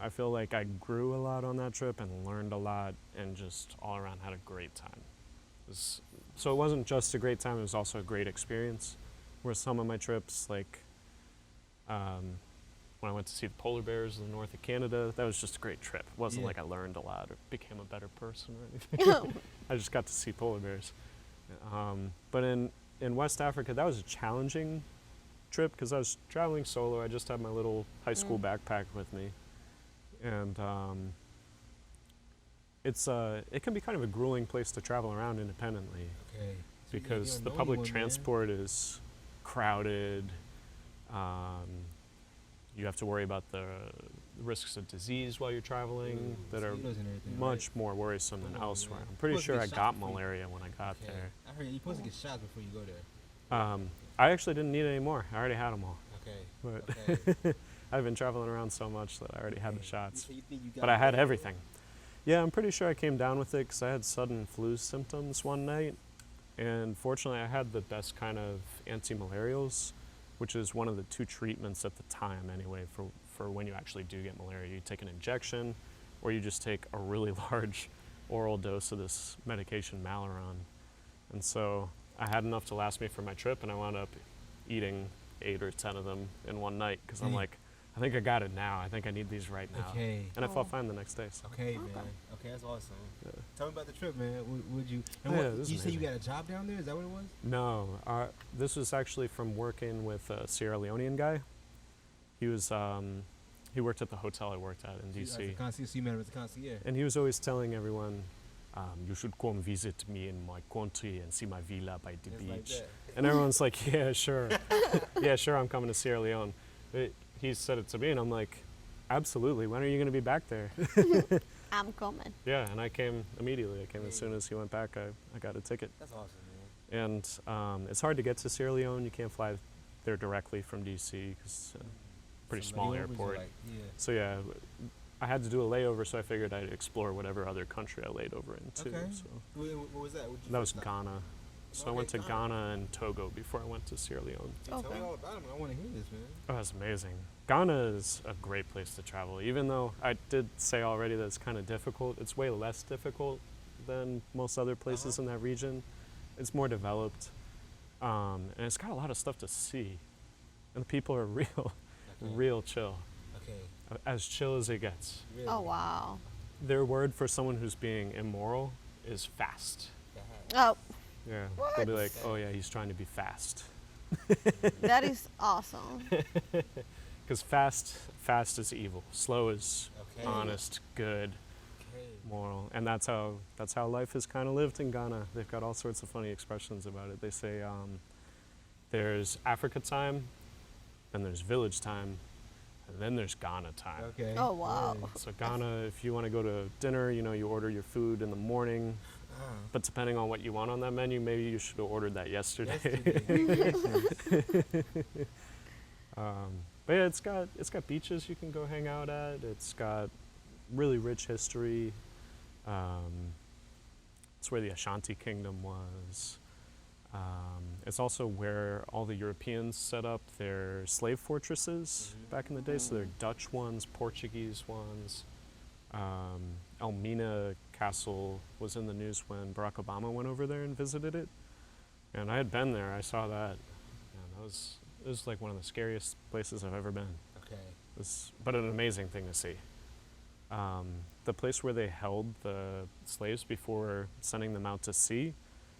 I feel like I grew a lot on that trip and learned a lot and just all around had a great time. So it wasn't just a great time, it was also a great experience. Where some of my trips, like when I went to see the polar bears in the north of Canada, that was just a great trip. It wasn't
Yeah.
like I learned a lot or became a better person or anything. I just got to see polar bears. But in West Africa, that was a challenging trip because I was traveling solo. I just had my little high school backpack with me, and it can be kind of a grueling place to travel around independently
Okay. So
because
you
the
don't know
public
anyone, man.
transport is crowded. You have to worry about the risks of disease while you're traveling that are
Mosquitoes and everything,
much more worrisome than
Come on,
elsewhere.
man.
I'm pretty
Plus
sure
get
I
shot
got
before you-
malaria when I got
Okay.
there.
I heard you're supposed to get shots before you go there.
I actually didn't need any more. I already had them all.
Okay.
But
Okay.
I've been traveling around so much that I already had the
Okay.
shots.
So you think you got
But I had
it?
everything. Yeah, I'm pretty sure I came down with it because I had sudden flu symptoms one night. And fortunately, I had the best kind of anti-malarials, which is one of the 2 treatments at the time anyway for when you actually do get malaria. You take an injection or you just take a really large oral dose of this medication, Malaron. And so I had enough to last me for my trip, and I wound up eating 8 or 10 of them in one night because I'm
Dang.
like, I think I got it now. I think I need these right now.
Okay.
And I felt
Oh.
fine the next day. So.
Okay,
Okay.
man. Okay, that's awesome.
Yeah.
Tell me about the trip, man. Would you? And
Yeah,
what,
this
you
is
say you
amazing.
got a job down there? Is that what it was?
No, this was actually from working with a Sierra Leonean guy. He was he worked at the hotel I worked at in
So
DC,
you met him as a concierge.
and he was always telling everyone, you should come visit me in my country and see my villa by the
It's like
beach.
that.
And everyone's like, yeah, sure. Yeah, sure, I'm coming to Sierra Leone. But he said it to me, and I'm like, absolutely. When are you going to be back there?
I'm coming.
Yeah, and I came immediately. I came as soon as he went back. I got a ticket.
That's awesome, man.
And it's hard to get to Sierra Leone. You can't fly there directly from D.C. because pretty
Some
small
layovers are
airport.
Like, yeah.
So yeah, I had to do a layover, so I figured I'd explore whatever other country I laid over in too.
Okay.
So
What was that? What'd you
that was
first stop?
Ghana. So I
Okay,
went to
Ghana.
Ghana and Togo before I went to Sierra Leone.
Dude, tell me
Okay.
all about it. I want to hear this, man.
Oh, that's amazing. Ghana is a great place to travel. Even though I did say already that it's kind of difficult, it's way less difficult than most other places in that region. It's more developed, and it's got a lot of stuff to see. And the people are real,
Okay.
real chill.
Okay.
As chill as it gets.
Really?
Oh wow.
Their word for someone who's being immoral is fast.
Oh,
Yeah. They'll be
What?
like, oh yeah, he's trying to be fast.
that is awesome.
Because fast is evil. Slow is
Okay.
honest, good,
Okay.
moral. And that's how life is kind of lived in Ghana. They've got all sorts of funny expressions about it. They say there's Africa time, then there's village time, and then there's Ghana time.
Okay.
Oh wow.
So Ghana, if you want to go to dinner, you order your food in the morning. But depending on what you want on that menu, maybe you should have ordered that yesterday. But yeah, it's got beaches you can go hang out at. It's got really rich history. It's where the Ashanti Kingdom was. It's also where all the Europeans set up their slave fortresses back in the day. So they're Dutch ones, Portuguese ones. Elmina Castle was in the news when Barack Obama went over there and visited it. And I had been there. I saw that. And it was like one of the scariest places I've ever been.
Okay.
But an amazing thing to see. The place where they held the slaves before sending them out to sea,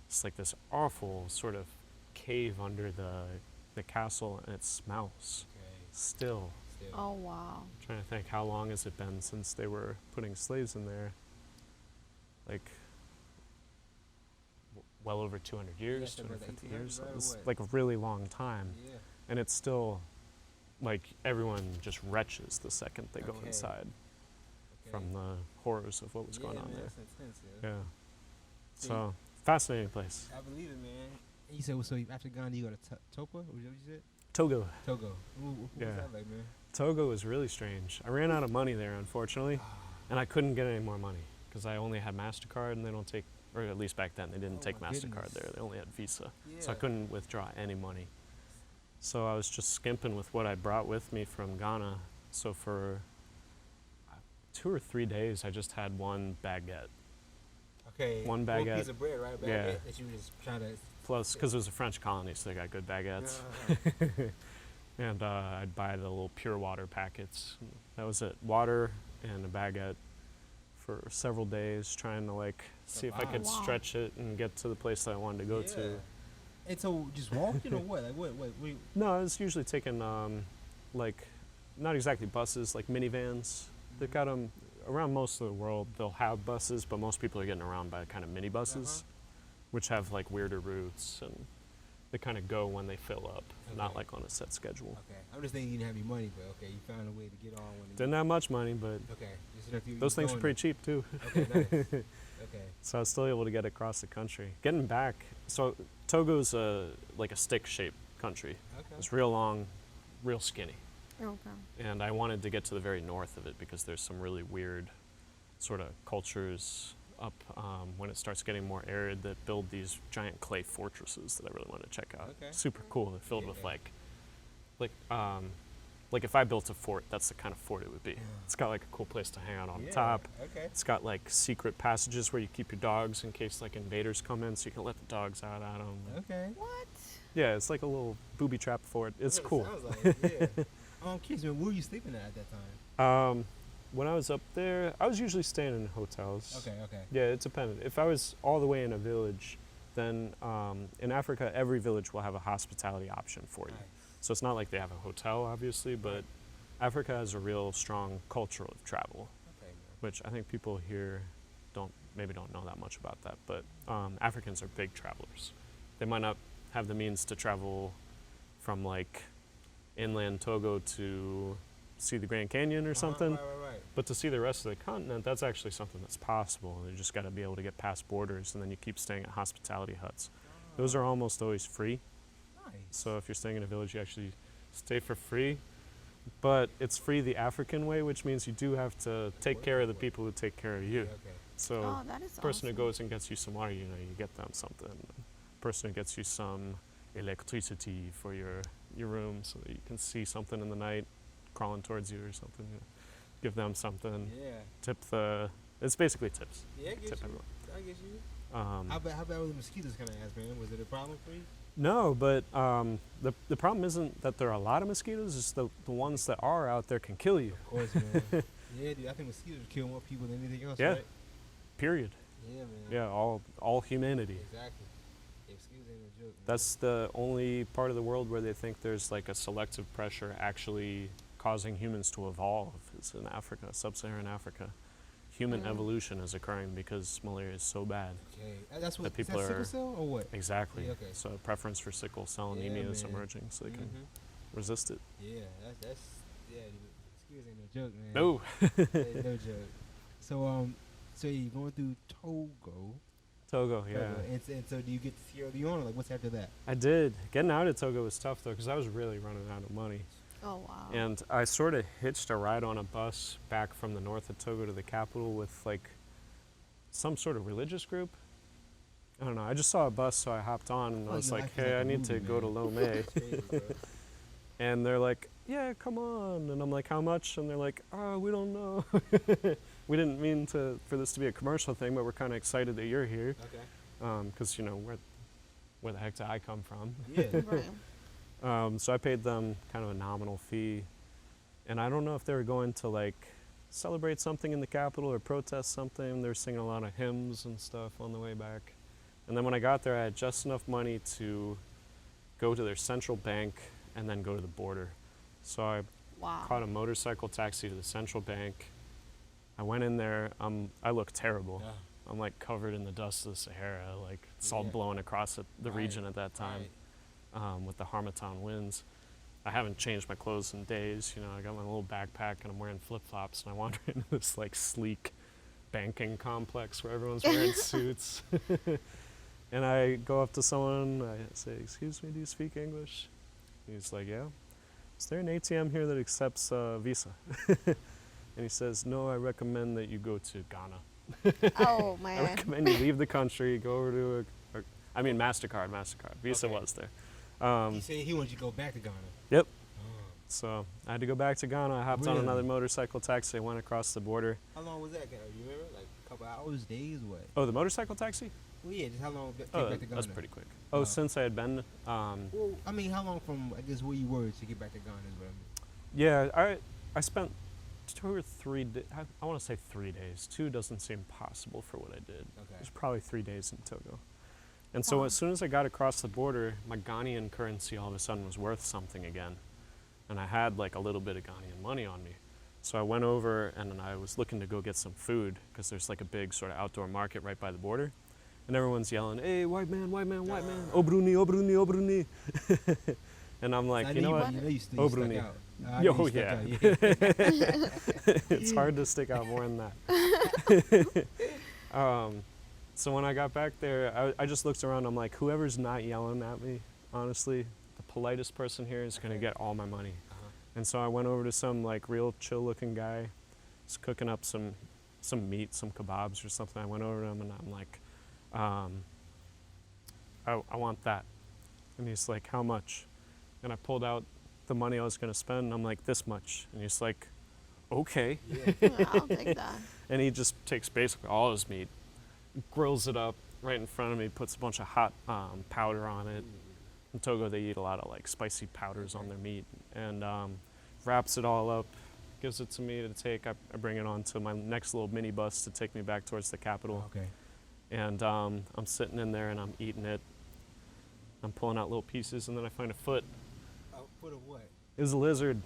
it's like this awful sort of cave under the castle, and it smells
Okay.
still.
Still.
Oh wow.
I'm trying to think, how long has it been since they were putting slaves in there? Like well over 200 years,
Yeah, something like
250
that,
years.
1800s, right, or
It's
what?
like a really long time.
Yeah.
And it's still like everyone just retches the second they go
Okay.
inside
Okay.
from the horrors of what was going
Yeah,
on
man,
there.
That's intense, yeah.
Yeah.
See-
So fascinating place.
I believe it, man. You said, so after Ghana, you go to Topa? Was that what you said?
Togo.
Togo. What
Yeah.
was that like, man?
Togo is really strange. I ran out of money there, unfortunately,
Ah.
and I couldn't get any more money because I only had MasterCard, and they don't take, or at least back then, they didn't
Oh
take
my
MasterCard
goodness.
there. They only had Visa. So I
Yeah.
couldn't withdraw any money. So I was just skimping with what I brought with me from Ghana. So for 2 or 3 days, I just had one baguette.
Okay.
One
One
baguette.
piece of bread, right? Baguette
Yeah.
that you were just trying to.
Plus, because it was a French colony, so they got good baguettes. And I'd buy the little pure water packets. That was it. Water and a baguette for several days, trying to like see if I could
Wow.
stretch it and get to the place that I wanted to go to.
Yeah. And so just walking or what? Like what?
No, I was usually taking like not exactly buses, like minivans. They've got them around most of the world. They'll have buses, but most people are getting around by kind of minibuses, which have like weirder routes, and they kind of go when they fill up, not
Okay.
like on a set schedule.
Okay. I'm just thinking you didn't have any money, but okay, you found a way to get on when.
Didn't have much money, but
Okay. Just enough you
those things are
going.
pretty cheap too.
Okay. Nice. Okay.
So I was still able to get across the country. Getting back, so Togo's like a stick-shaped country.
Okay.
It's real long, real skinny.
Okay.
And I wanted to get to the very north of it because there's some really weird sort of cultures up when it starts getting more arid that build these giant clay fortresses that I really want to check out.
Okay.
Super cool. They're filled with
Yeah.
like if I built a fort, that's the kind of fort it would be. It's got like a cool place to hang out on
Yeah.
the top.
Okay.
It's got like secret passages where you keep your dogs in case like invaders come in, so you can let the dogs out at them.
Okay.
What?
Yeah, it's like a little booby trap fort. It's
That's what
cool.
it sounds like. Yeah. I'm curious, man. Where were you sleeping at that time?
When I was up there, I was usually staying in hotels.
Okay. Okay.
Yeah, it depended. If I was all the way in a village, then in Africa, every village will have a hospitality option for you.
Nice.
So it's not like they have a hotel, obviously, but Africa has a real strong culture of travel,
Okay, man.
which I think people here maybe don't know that much about that, but Africans are big travelers. They might not have the means to travel from like inland Togo to see the Grand Canyon or something,
Right.
but to see the rest of the continent, that's actually something that's possible. You just got to be able to get past borders, and then you keep staying at hospitality huts. Those are almost always free.
Nice.
So if you're staying in a village, you actually stay for free. But it's free the African way, which means you do have to take care of the people who take care of you.
Okay.
So
Oh, that is
the person
awesome.
who goes and gets you some water, you get them something. The person who gets you some electricity for your room so that you can see something in the night crawling towards you or something. Give them something.
Yeah.
It's basically tips.
Yeah, I get
Tip
you.
everyone.
I get you.
Um,
How bad were the mosquitoes, kind of ask, man? Was it a problem for you?
No, but the problem isn't that there are a lot of mosquitoes, it's the ones that are out there can kill you,
Of course, man. Yeah, dude. I think mosquitoes kill more people than anything else,
Yeah.
right?
period.
Yeah, man.
Yeah, all humanity.
Exactly. Yeah, mosquitoes ain't no joke, man.
That's the only part of the world where they think there's like a selective pressure actually causing humans to evolve. It's in Africa, sub-Saharan Africa. Human evolution is occurring because malaria is so bad.
Okay. That's what
that people
is that
are-
sickle cell or what?
Exactly.
Yeah, okay.
So preference for sickle cell
Yeah,
anemia is
man.
emerging so they can
Mhm.
resist it.
Yeah, that's yeah. Dude, mosquitoes ain't no joke, man.
No.
Ain't no joke. So you're going through Togo.
Togo, yeah.
Togo, and so do you get to Sierra Leone? Or like, what's after that?
I did. Getting out of Togo was tough though because I was really running out of money.
Oh wow.
And I sort of hitched a ride on a bus back from the north of Togo to the capital with like some sort of religious group. I don't know. I just saw a bus, so I hopped on and I
Oh,
was
your
like,
life is
hey,
like
I
a
need to
movie,
go to
man.
Lomé.
That's crazy, bro.
And they're like, yeah, come on. And I'm like, how much? And they're like, oh, we don't know. We didn't mean for this to be a commercial thing, but we're kind of excited that you're here.
Okay.
Because, where the heck did I come from?
Yeah.
Right.
So I paid them kind of a nominal fee. And I don't know if they were going to like celebrate something in the capital or protest something. They were singing a lot of hymns and stuff on the way back. And then when I got there, I had just enough money to go to their central bank and then go to the border. So I
Wow.
caught a motorcycle taxi to the central bank. I went in there. I look terrible.
Yeah.
I'm like covered in the dust of the Sahara. Like it's all
Yeah.
blowing across the
Right,
region at that time with the Harmattan winds. I haven't changed my clothes in days. I got my little backpack and I'm wearing flip-flops and I wander into this like sleek banking complex where everyone's wearing suits. And I go up to someone, I say, excuse me, do you speak English? He's like, yeah. Is there an ATM here that accepts Visa? And he says, no, I recommend that you go to Ghana.
Oh
I
man.
recommend you leave the country, go over to MasterCard. Visa
Okay.
was there.
He said he wanted you to go back to Ghana.
Yep.
Oh.
So I had to go back to Ghana. I hopped on
Really?
another motorcycle taxi. I went across the border.
How long was that? You remember? Like a couple hours, days, what?
Oh, the motorcycle taxi?
Well, yeah. Just how long did it take
Oh,
back to Ghana?
that's pretty quick. Oh,
Oh.
since I had been,
Well, I mean, how long from I guess where you were to get back to Ghana is what I mean.
yeah, I spent 2 or 3 days. I want to say 3 days. 2 doesn't seem possible for what I did. It
Okay.
was probably 3 days in Togo. And so
Wow.
as soon as I got across the border, my Ghanaian currency all of a sudden was worth something again. And I had like a little bit of Ghanaian money on me. So I went over and I was looking to go get some food because there's like a big sort of outdoor market right by the border. And everyone's yelling, hey, white man, white man, white man, Obruni, Obruni, Obruni. And I'm like, you know what?
You know you stuck
Obruni.
out. I
Yo,
knew you stuck
yeah.
out, yeah.
It's hard to stick out more than that. So when I got back there, I just looked around. I'm like, whoever's not yelling at me, honestly, the politest person here is going to
Okay.
get all my money.
Uh-huh.
And so I went over to some like real chill looking guy. He's cooking up some meat, some kebabs or something. I went over to him and I'm like, I want that. And he's like, how much? And I pulled out the money I was going to spend. And I'm like, this much. And he's like, okay.
Yeah.
I'll take that.
And he just takes basically all his meat, grills it up right in front of me, puts a bunch of hot powder on it. In Togo, they eat a lot of like spicy powders on their meat, and wraps it all up, gives it to me to take. I bring it on to my next little mini bus to take me back towards the capital.
Okay.
And I'm sitting in there and I'm eating it. I'm pulling out little pieces, and then I find a foot.
Foot of what?
It was a lizard.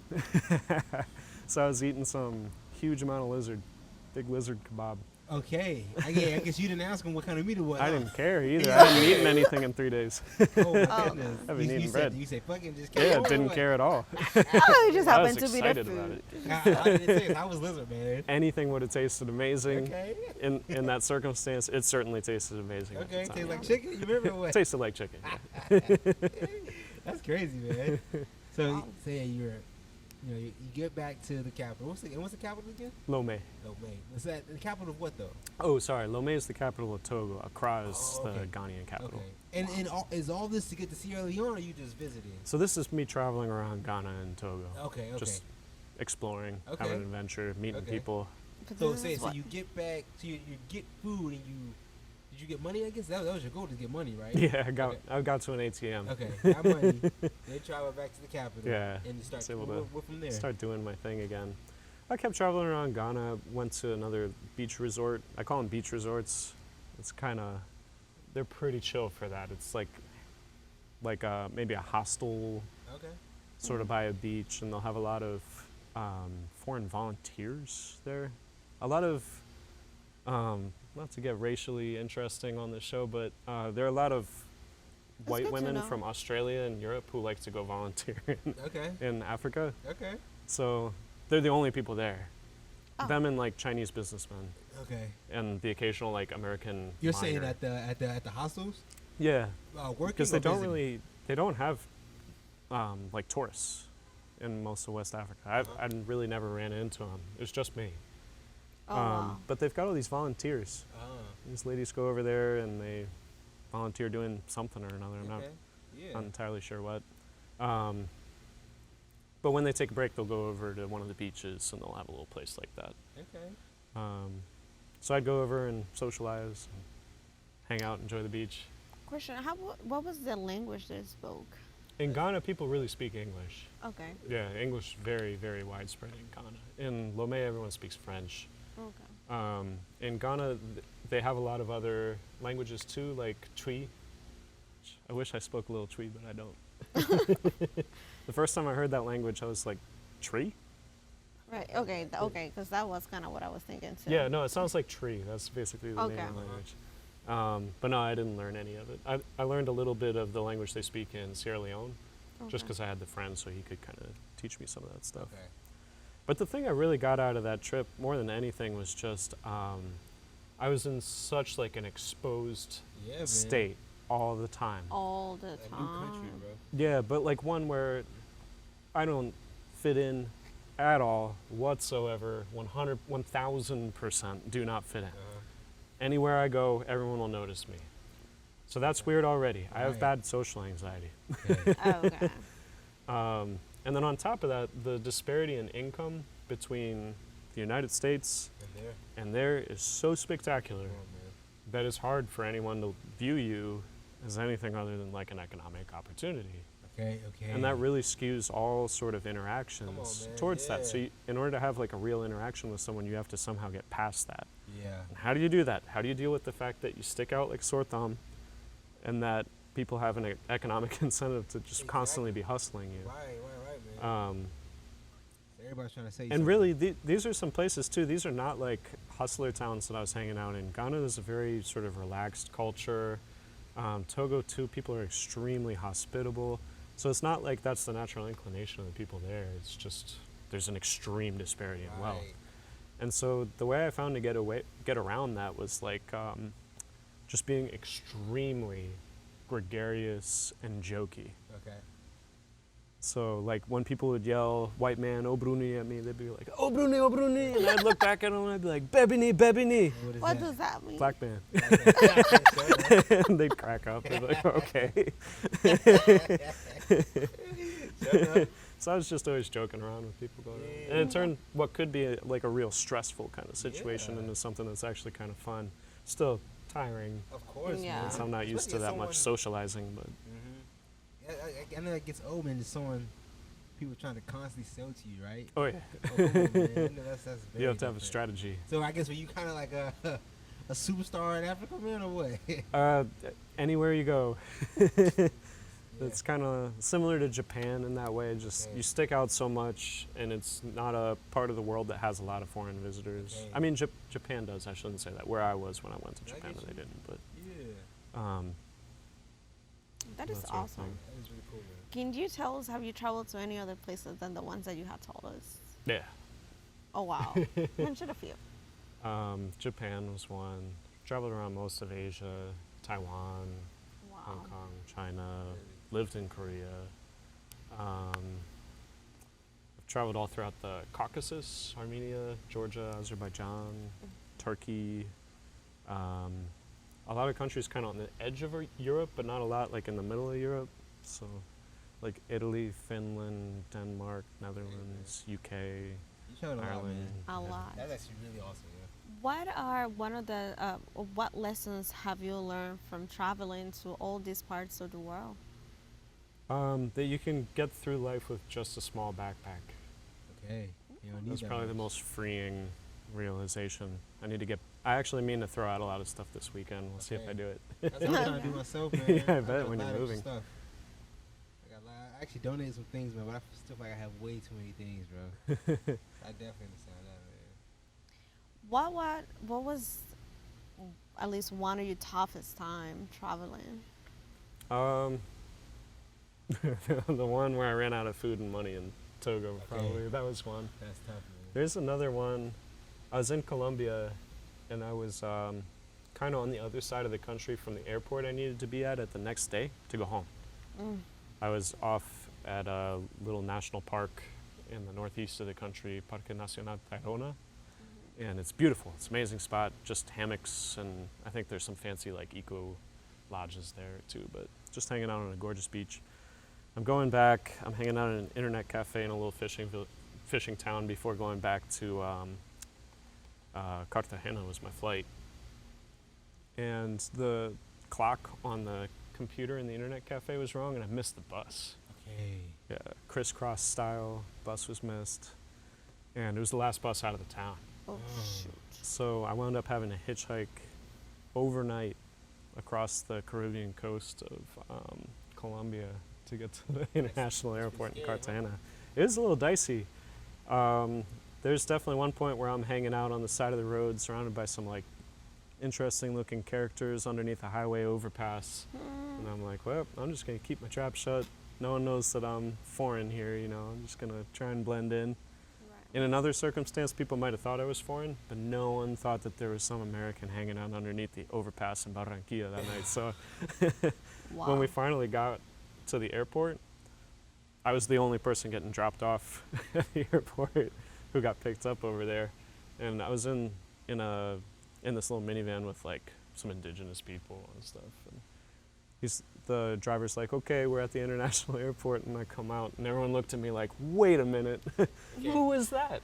So I was eating some huge amount of lizard, big lizard kebab.
Okay. I guess you didn't ask him what kind of meat it was.
I
huh?
didn't care either. I hadn't eaten anything in 3 days.
Oh my
Oh.
goodness.
Haven't
you
eaten
said,
bread.
You say fucking just keep
Yeah,
going,
didn't
what?
care at all.
Oh, it just
I was
happened to be the
excited about
food.
it.
I didn't taste. I was lizard, man.
Anything would have tasted amazing.
Okay.
In that circumstance, it certainly tasted amazing. at the
Okay.
time.
Tastes like chicken. You remember what?
Tasted like chicken. Yeah.
That's crazy, man. So,
Wow.
say you get back to the capital. What's the capital again?
Lomé.
Lomé. What's that? The capital of what though?
Oh, sorry. Lomé is the capital of Togo. Accra is
Oh, okay.
the Ghanaian capital.
Okay. And is all this to get to Sierra Leone, or you just visiting?
So this is me traveling around Ghana and Togo.
Okay. Okay.
Just exploring,
Okay.
having an adventure, meeting
Okay.
people.
But
so
this
say
is
so
what-
you get back. So you get food and did you get money? I guess that was your goal to get money, right?
Yeah,
Okay.
I got to an ATM.
Okay. Got money. Then travel back to the capital.
Yeah,
And you start.
was able to
What from there?
Start doing my thing again. I kept traveling around Ghana, went to another beach resort. I call them beach resorts. It's kind of, they're pretty chill for that. It's like maybe a hostel
Okay.
sort of by a beach, and they'll have a lot of foreign volunteers there. A lot of, not to get racially interesting on the show, but there are a lot of
That's
white
good to
women
know.
from Australia and Europe who like to go volunteer
Okay.
in Africa.
Okay.
So they're the only people there.
Oh.
Them and like Chinese businessmen
Okay.
and the occasional like American.
You're saying
miner.
at the hostels,
Yeah,
working
because
or
they
visiting?
don't have like tourists in most of West Africa. I really never ran into them. It was just me.
Oh, wow.
But they've got all these volunteers. These ladies go over there and they volunteer doing something or another. I'm
Okay. Yeah.
not entirely sure what. But when they take a break, they'll go over to one of the beaches and they'll have a little place like that.
Okay.
So I'd go over and socialize, and hang out, enjoy the beach.
Question: what was the language they spoke?
In Ghana, people really speak English.
Okay.
Yeah, English very, very widespread in Ghana. In Lomé, everyone speaks French.
Okay.
In Ghana, they have a lot of other languages too, like Twi. I wish I spoke a little Twi, but I don't. The first time I heard that language, I was like, tree?
Right. Okay. Okay. Because that was kind of what I was thinking too.
Yeah, no, it sounds like tree. That's basically the
Okay.
name of the language. But no, I didn't learn any of it. I learned a little bit of the language they speak in Sierra Leone, just
Okay.
because I had the friend, so he could kind of teach me some of that stuff.
Okay.
But the thing I really got out of that trip, more than anything, was just I was in such like an exposed
Yeah, man.
state all the time.
All the
A
time.
new country, bro.
Yeah, but like one where I don't fit in at all whatsoever. 1000% do not fit in. Anywhere I go, everyone will notice me. So that's weird already. I have
Right.
bad social anxiety.
Okay.
Oh, okay.
And then on top of that, the disparity in income between the United States
And there.
and there is so spectacular
Come on, man.
that it's hard for anyone to view you as anything other than like an economic opportunity.
Okay. Okay.
And that really skews all sort of interactions
man,
towards that. So
yeah.
in order to have like a real interaction with someone, you have to somehow get past that.
Yeah.
And how do you do that? How do you deal with the fact that you stick out like a sore thumb and that people have an economic incentive to just constantly be hustling you?
Right, man. Everybody's trying to say.
And
something.
really, these are some places too. These are not like hustler towns that I was hanging out in. Ghana is a very sort of relaxed culture. Togo too, people are extremely hospitable. So it's not like that's the natural inclination of the people there. It's just there's an extreme disparity in wealth.
Right.
And so the way I found to get around that was like just being extremely gregarious and jokey.
Okay.
So like when people would yell "white man, oh Bruni" at me, they'd be like "oh Bruni, oh Bruni," and I'd look back at them and I'd be like "Bebini, Bebini,"
What does that mean?
black man,
that?
and they'd crack up. They'd be like, "Okay." So I was just always joking around with people going, and it turned what could be like a real stressful kind of situation
Yeah.
into something that's actually kind of fun. Still tiring,
Of course.
Yeah.
Man.
so I'm not used to
Especially
that much socializing. But
Yeah, I know that gets old, man. Just someone, people trying to constantly sell to you, right?
oh yeah,
Oh, come on, man. I know that's very
you have to have a
different.
strategy.
So I guess were you kind of like a superstar in Africa, man, or what?
Anywhere you go. It's kind of similar to Japan in that way. Just
Okay.
you stick out so much, and it's not a part of the world that has a lot of foreign visitors.
Okay.
I mean, Japan does. I shouldn't say that. Where I was when I went to
I
Japan,
get
and they
you.
didn't. But
Yeah.
That is
That's sort of
awesome.
thing.
That is really cool, man.
Can you tell us, have you traveled to any other places than the ones that you had told us?
yeah,
Oh, wow. Mention a few.
Japan was one. Traveled around most of Asia, Taiwan, Hong
Wow.
Kong, China. Lived in Korea. I've traveled all throughout the Caucasus, Armenia, Georgia, Azerbaijan, Turkey. A lot of countries kind of on the edge of Europe, but not a lot like in the middle of Europe. So like Italy, Finland, Denmark, Netherlands, UK,
You showed a lot,
Ireland.
man.
A lot.
That's actually really awesome, yeah.
What are one of the, what lessons have you learned from traveling to all these parts of the world?
That you can get through life with just a small backpack.
Okay. You don't need
That's
that
probably the
much.
most freeing realization. I actually mean to throw out a lot of stuff this weekend. We'll see if I
Okay.
do it.
That's what I'm trying to do myself, man.
Yeah, I
got
bet
a
when you're
lot of
moving.
Stuff. I actually donated some things, man, but I still feel like I have way too many things, bro. I definitely understand that, man.
What was at least one of your toughest time traveling?
The one where I ran out of food and money in Togo, probably. That was one.
That's tough, man.
There's another one. I was in Colombia, and I was kind of on the other side of the country from the airport I needed to be at the next day to go home. I was off at a little national park in the northeast of the country, Parque Nacional Tayrona, and it's beautiful. It's an amazing spot, just hammocks, and I think there's some fancy like eco lodges there too, but just hanging out on a gorgeous beach. I'm going back. I'm hanging out at an internet cafe in a little fishing town before going back to Cartagena was my flight. And the clock on the computer in the internet cafe was wrong, and I missed the bus.
Okay.
Yeah, crisscross style bus was missed, and it was the last bus out of the town.
Oh, shoot.
So I wound up having to hitchhike overnight across the Caribbean coast of Colombia to get to the international airport in
scary, huh?
Cartagena. It is a little dicey. There's definitely one point where I'm hanging out on the side of the road surrounded by some like interesting looking characters underneath a highway overpass. And I'm like, well, I'm just gonna keep my trap shut. No one knows that I'm foreign here, you know, I'm just gonna try and blend in. In another circumstance, people might have thought I was foreign, but no one thought that there was some American hanging out underneath the overpass in Barranquilla that night. So
Wow.
when we finally got to the airport, I was the only person getting dropped off at the airport who got picked up over there. And I was in this little minivan with like some indigenous people and stuff. And the driver's like, okay, we're at the international airport, and I come out, and everyone looked at me like, wait a minute, who was that?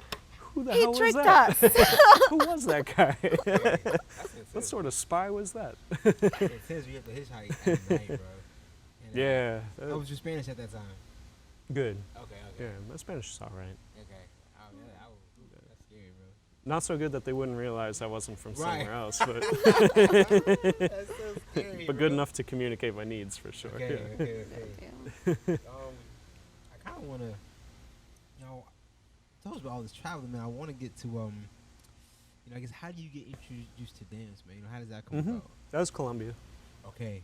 Who the
He
hell was
tricked
that?
us.
Who was that guy?
That's
What
intense.
sort of spy was that?
It's intense. You have to hitchhike at night, bro. And,
Yeah,
How was your Spanish at that time?
good.
Okay.
Yeah, my Spanish is all right.
Okay. That's scary, bro.
Not so good that they wouldn't realize I wasn't from
Right.
somewhere else, but
That's so scary.
but good enough to communicate my needs for sure.
Okay.
Yeah.
I kind of want to, tell us about all this traveling, man. I want to get to, I guess, how do you get introduced to dance, man? How does that come
Mhm.
about?
That was Colombia.
Okay.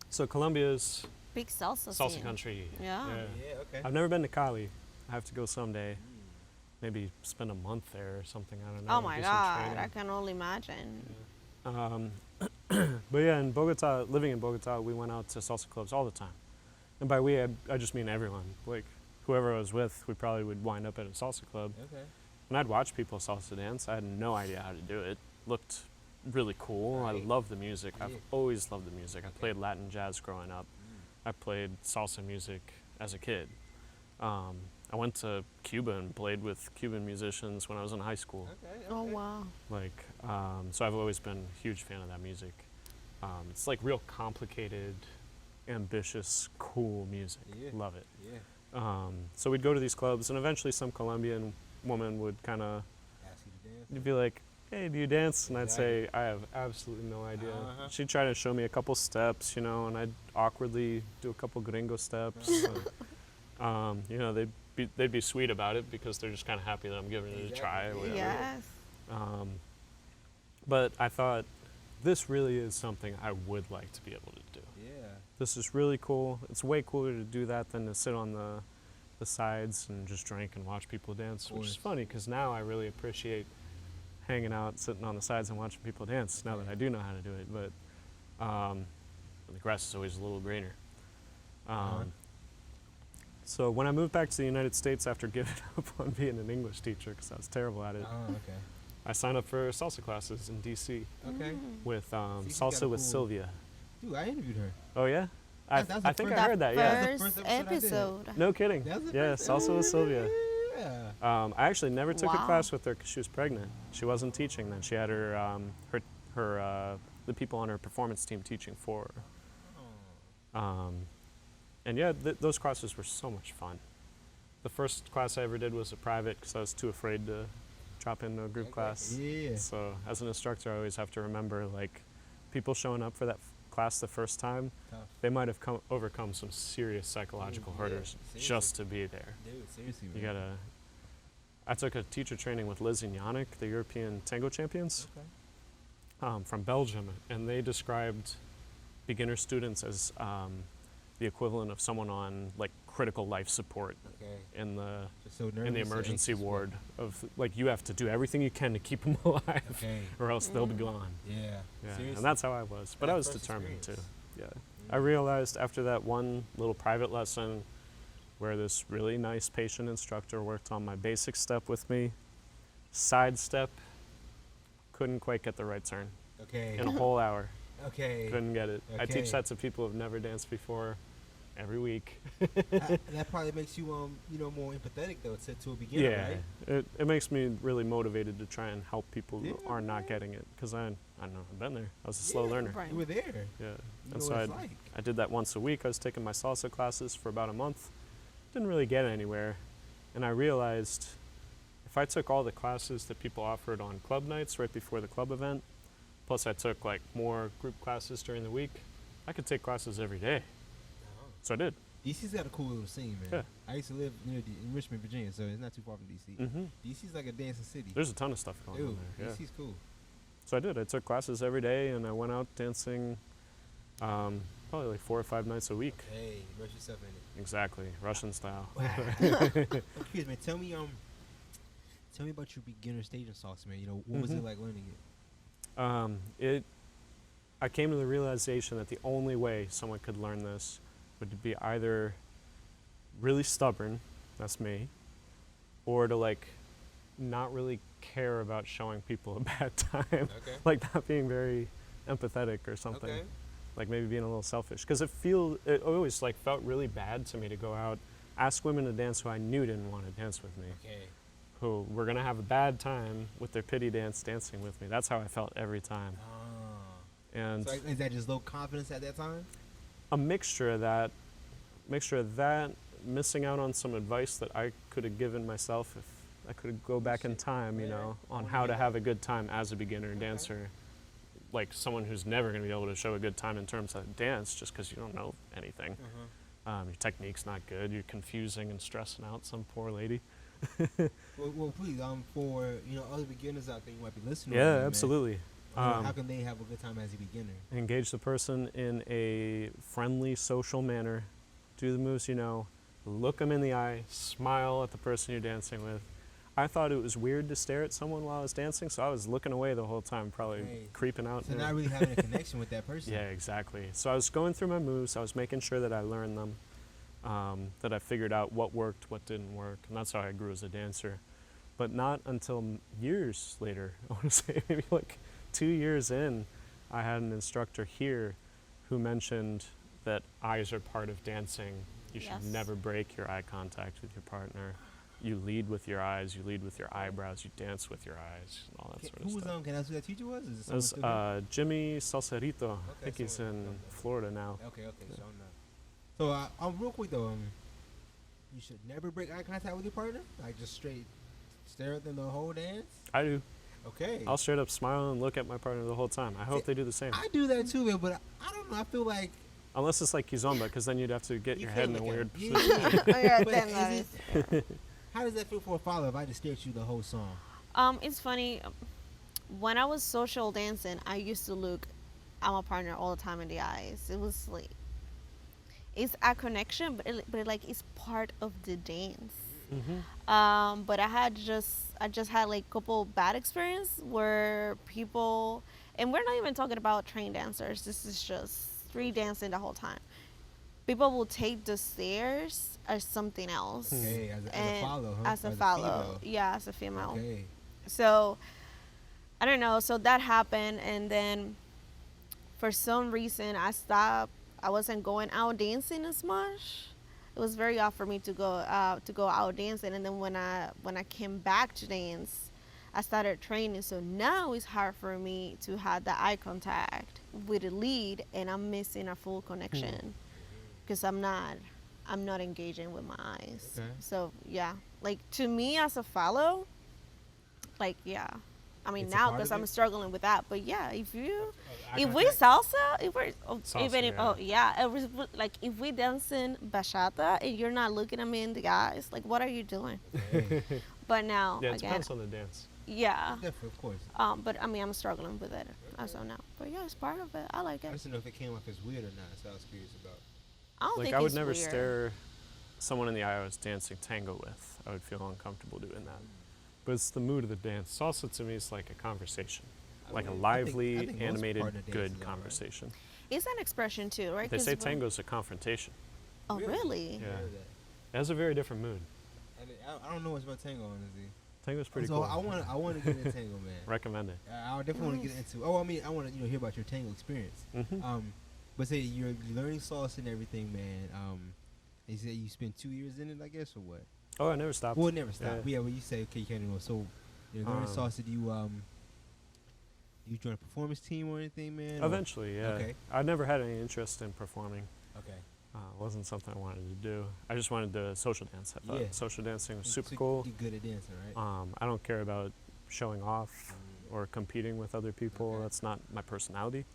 So Colombia's
Big salsa
salsa
scene.
country.
Yeah.
Yeah. Okay.
I've never been to Cali. I have to go someday. Maybe spend a month there or something. I don't know.
Oh my
do some
God,
training.
I can only imagine.
But yeah, in Bogota, living in Bogota, we went out to salsa clubs all the time. And by we, I just mean everyone. Like, whoever I was with, we probably would wind up at a salsa club.
Okay.
And I'd watch people salsa dance. I had no idea how to do it. Looked really cool.
Right.
I love the music.
Yeah.
I've always loved the music. I
Okay.
played Latin jazz growing up. I played salsa music as a kid. I went to Cuba and played with Cuban musicians when I was in high school.
Okay.
Oh wow.
Like, so I've always been a huge fan of that music. It's like real complicated, ambitious, cool music.
Yeah.
Love it.
Yeah.
So we'd go to these clubs, and eventually some Colombian woman would kind of
Ask you to dance.
be like, hey, do you dance? And I'd
Exactly.
say, I have absolutely no idea.
Uh-huh.
She'd try to show me a couple steps, you know, and I'd awkwardly do a couple gringo steps. You know, they'd be sweet about it because they're just kind of happy that I'm giving it a try or whatever.
Yes.
But I thought, this really is something I would like to be able to do.
Yeah.
This is really cool. It's way cooler to do that than to sit on the sides and just drink and watch people dance, which is funny because now I really appreciate hanging out, sitting on the sides and watching people dance now that I do know how to do it. But the grass is always a little greener. So when I moved back to the United States after giving up on being an English teacher because I was terrible at it,
Oh, okay.
I signed up for salsa classes in DC
Okay.
with
she's got
Salsa
a
with
cool-
Silvia.
Dude, I interviewed her.
Oh yeah, I
That was the
think
first-
I heard that. Yeah,
That was the
First
first episode
episode.
no kidding.
That was the
Yeah,
first
Salsa with Silvia.
Yeah.
I actually never took a
Wow.
class with her because she was pregnant. She wasn't teaching then. She had the people on her performance team teaching for her. And yeah, those classes were so much fun. The first class I ever did was a private because I was too afraid to drop into a group class.
Yeah.
So as an instructor, I always have to remember, like, people showing up for that class the first time,
Tough.
they might have overcome some serious psychological
yeah,
hurdles
seriously.
just to be there.
Dude, seriously,
You
man.
gotta. I took a teacher training with Liz and Yannick, the European tango champions, from Belgium, and they described beginner students as the equivalent of someone on like critical life support
Okay.
in the
Just so
in the
nervous or
emergency
anxious,
ward. Of like you have to do everything you can to keep them alive,
Okay.
or else they'll be gone.
Yeah.
Yeah,
Seriously.
and that's how I was. But
That
I was
first
determined too.
experience.
Yeah. I realized after that one little private lesson where this really nice patient instructor worked on my basic step with me, side step, couldn't quite get the right turn
Okay.
in a whole hour.
Okay.
Couldn't get it. I
Okay.
teach that to people who've never danced before every week.
That probably makes you more empathetic though to a beginner,
Yeah,
right?
it makes me really motivated to try and help people who
Yeah,
are not
man.
getting it because I don't know, I've been there. I was a slow
Yeah.
learner.
Right.
You were there.
Yeah,
You
and
know
so
what
I
it's like.
I did that once a week. I was taking my salsa classes for about a month. Didn't really get anywhere. And I realized if I took all the classes that people offered on club nights right before the club event, plus I took like more group classes during the week, I could take classes every day. So I did.
DC's got a cool little scene, man.
Yeah.
I used to live in Richmond, Virginia, so it's not too far from DC.
hmm
DC's like a dancing city.
There's a ton of stuff going on
Dude,
there. Yeah.
DC's cool.
So I did. I took classes every day and I went out dancing probably like 4 or 5 nights a week.
Hey, immerse yourself in it.
Exactly. Russian style.
I'm curious, man. Tell me about your beginner stage in salsa, man. You know, what was it
Mhm.
like learning it?
I came to the realization that the only way someone could learn this would be either really stubborn, that's me, or to like not really care about showing people a bad time,
Okay.
like not being very empathetic or something,
Okay.
like maybe being a little selfish. Because it always like felt really bad to me to go out, ask women to dance who I knew didn't want to dance with me,
Okay.
who were gonna have a bad time with their pity dance dancing with me. That's how I felt every time. And
So is that just low confidence at that time?
a mixture of that, missing out on some advice that I could have given myself if I could go back in time, you know, on how to have a good time as a beginner dancer. Like someone who's never going to be able to show a good time in terms of dance just because you don't know anything. Your technique's not good. You're confusing and stressing out some poor lady.
Well, please, for other beginners out there, you might be listening.
Yeah,
right now,
absolutely.
Man, how can they have a good time as a beginner?
Engage the person in a friendly, social manner. Do the moves you know. Look them in the eye. Smile at the person you're dancing with. I thought it was weird to stare at someone while I was dancing, so I was looking away the whole time, probably
Okay.
creeping out.
So
there.
not really having a connection with that person.
Yeah, exactly. So I was going through my moves. I was making sure that I learned them, that I figured out what worked, what didn't work, and that's how I grew as a dancer. But not until years later, I want to say maybe like 2 years in, I had an instructor here who mentioned that eyes are part of dancing. You should
Yes.
never break your eye contact with your partner. You lead with your eyes, you lead with your eyebrows, you dance with your eyes, and all that sort of
Who was
stuff.
can I ask who that teacher was? Is it
That
someone
was
still there?
Jimmy Salcerito. I
Okay,
think he's
someone-
in
okay.
Florida now.
Okay, so I'm not. So I'm real quick though. You should never break eye contact with your partner. Like just straight stare at them the whole dance.
I do.
Okay.
I'll straight up smile and look at my partner the whole time. I hope they do the same.
I do that too, man, but I don't know. I feel like
Unless it's like Kizomba, because then you'd have to get
you
your head in
can't
a
look at
weird
it.
position.
Oh, yeah,
But
then
is
that
it-
is.
how does that feel for a follow if I just stare at you the whole song?
It's funny. When I was social dancing, I used to look at my partner all the time in the eyes. It was like, it's a connection, but like it's part of the dance. But I just had like a couple bad experience where people, and we're not even talking about trained dancers. This is just street dancing the whole time. People will take the stairs as something else.
Okay, as a
And
follow, huh?
As a follow,
female.
yeah, as a female.
Okay.
So I don't know. So that happened, and then for some reason I stopped. I wasn't going out dancing as much. It was very odd for me to go out dancing, and then when I came back to dance, I started training. So now it's hard for me to have the eye contact with the lead, and I'm missing a full connection because I'm not engaging with my eyes.
Okay.
So yeah, like to me as a follow, like yeah. I mean
It's a
now
part
because
of
I'm
it?
struggling with that, but yeah, if we
contact?
salsa,
Salsa,
even if
yeah.
it was like if we dancing bachata and you're not looking at me in the eyes, like what are you doing?
Hey,
But now
Yeah, it
again,
depends on the dance.
yeah.
definitely, of course.
But I mean I'm struggling with it as of now. But yeah, it's part of it. I like
I
it.
just don't know if it came off as weird or not. So I was curious about.
I don't
Like
think
I would
it's
never
weird.
stare someone in the eye I was dancing tango with. I would feel uncomfortable doing that. But it's the mood of the dance. Salsa to me is like a conversation, like a
I think
lively,
most
animated,
partner dances
good
are, right?
conversation.
It's an expression too, right?
They
'Cause
say
when-
tango's a confrontation.
Oh really?
Yeah.
I heard that.
It has a very different mood.
I don't know much about tango, honestly.
Tango's pretty
so
cool.
I want to get into tango, man.
Recommend it.
I definitely want to get into. Oh, I mean, I want to hear about your tango experience.
Mhm.
But say you're learning salsa and everything, man. You say you spent 2 years in it, I guess, or what?
Oh, I never stopped.
Well, it never stopped.
Yeah.
Yeah, when you say okay, you can't anymore. So you're learning
Um,
salsa. Do you join a performance team or anything, man? Or-
Eventually, yeah.
Okay.
I never had any interest in performing.
Okay.
It wasn't something I wanted to do. I just wanted to social dance. I thought
Yeah.
social dancing was super
So
cool.
You're good at dancing, right?
I don't care about showing off or competing with other people.
Okay.
That's not my personality.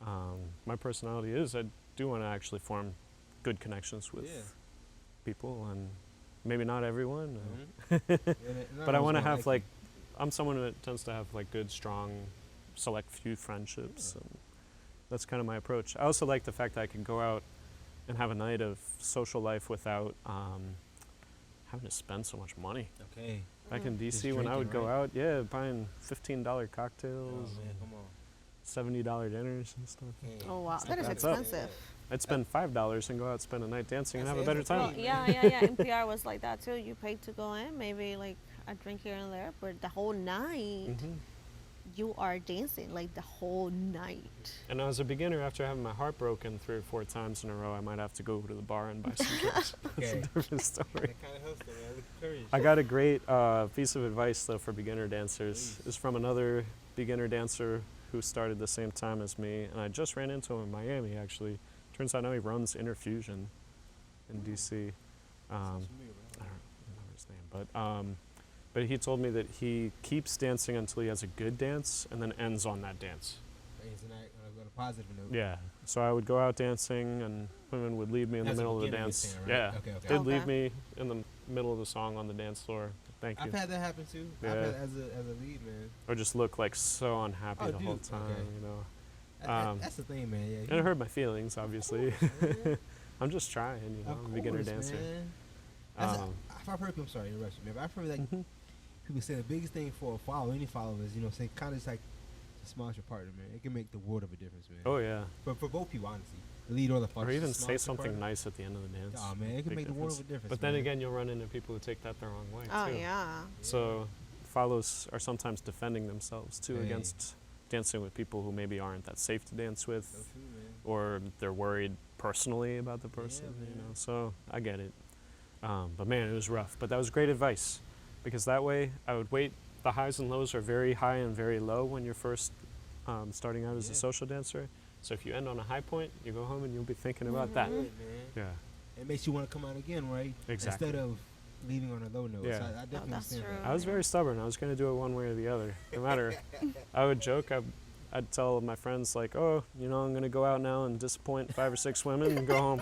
My personality is I do want to actually form good connections with
Yeah.
people, and maybe not everyone.
But
But I want to have like, I'm someone that tends to have like good, strong, select few friendships, and that's kind of my approach. I also like the fact that I can go out and have a night of social life without having to spend so much money.
Okay.
Back in
Just
DC, when I would
drinking,
go
right?
out, yeah, buying $15
Oh
cocktails,
man, come on.
$70 dinners and stuff.
Oh wow, that is
That's up.
expensive.
I'd spend $5 and go out, spend a night dancing, and have a
That's
better
it.
time.
Yeah. NPR was like that too. You paid to go in, maybe like a drink here and there, but the whole night
Mhm.
you are dancing like the whole night.
And as a beginner, after having my heart broken 3 or 4 times in a row, I might have to go to the bar and buy some drinks. That's
Okay.
a different story.
That kind of helps, though, man. Look at courage.
I got a great piece of advice though for beginner dancers. It's from another beginner dancer who started the same time as me, and I just ran into him in Miami actually. Turns out now he runs Interfusion in DC. I don't remember his name, but he told me that he keeps dancing until he has a good dance and then ends on that dance.
On a positive note.
Yeah. So I would go out dancing and women would leave me in the
As a
middle of the
beginner, you're
dance.
saying, right?
Yeah.
Okay, okay.
They'd leave
Okay.
me in the middle of the song on the dance floor. Thank you.
I've had that happen too.
Yeah.
I've had as a lead, man.
Or just look like so unhappy
Oh,
the whole
dude,
time,
okay.
you know.
That's the thing, man. Yeah.
And it hurt my feelings, obviously. I'm just trying, you know,
Of
I'm a beginner
course,
dancer.
man. That's
Um,
I've heard. I'm sorry, to interrupt you, man. But I've heard like
Mhm.
people say the biggest thing for a follow, any follower, is say kind of just like smile at your partner, man. It can make the world of a difference, man.
Oh yeah.
For both people, honestly, the lead or the follower.
Or even
just smile
say
at your
something
partner.
nice at the end of the dance.
Oh man, it can
Big
make the world
difference.
of a difference.
But then
man.
again, you'll run into people who take that the wrong way
Oh
too.
yeah.
So follows are sometimes defending themselves too
Hey.
against dancing with people who maybe aren't that safe to dance with,
So true, man.
or they're worried personally about the person. You
man.
know, so I get it. But man, it was rough. But that was great advice, because that way I would wait. The highs and lows are very high and very low when you're first starting out as a
Yeah.
social dancer. So if you end on a high point, you go home and you'll be thinking about that.
Good, man.
Yeah.
It makes you want to come out again, right?
Exactly.
Instead of leaving on a low note.
Yeah.
So I definitely
that's
understand
true.
that.
I was very stubborn. I was going to do it one way or the other. No matter. I would joke. I'd tell my friends, like, oh, I'm going to go out now and disappoint 5 or 6 women and go home.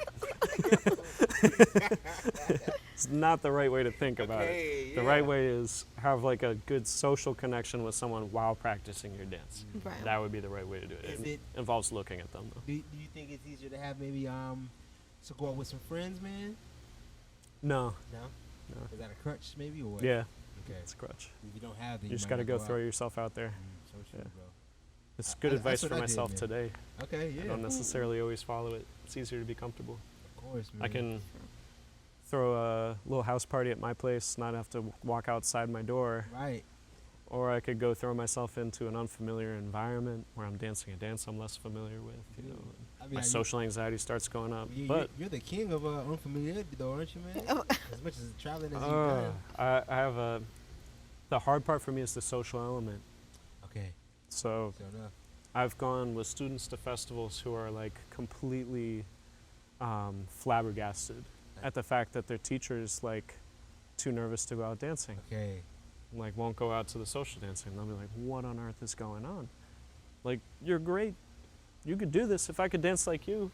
It's not the right way to think about it. The right way is have like a good social connection with someone while practicing your dance.
Right.
That would be the right way to do it.
Is
It
it-
involves looking at them, though.
Do you think it's easier to have maybe to go out with some friends, man?
No.
No.
No.
Is that a crutch maybe or what?
Yeah,
Okay.
it's a crutch.
If you don't have, then
You just
might
got to
not
go
out.
throw yourself out there.
So true,
Yeah.
bro.
It's good
that's
advice
what
for
I did,
myself
man.
today.
Okay, yeah.
I don't necessarily always follow it. It's easier to be comfortable.
Of course, man.
I can throw a little house party at my place, not have to walk outside my door,
Right.
or I could go throw myself into an unfamiliar environment where I'm dancing a dance I'm less familiar with. And
I mean,
my social anxiety starts going up.
You're the king of unfamiliarity, though, aren't you, man? As much as traveling as you've done.
I have the hard part for me is the social element.
Okay.
So
Fair enough.
I've gone with students to festivals who are like completely flabbergasted at the fact that their teacher's like too nervous to go out dancing.
Okay.
Like won't go out to the social dancing. And they'll be like, what on earth is going on? Like, you're great. You could do this. If I could dance like you,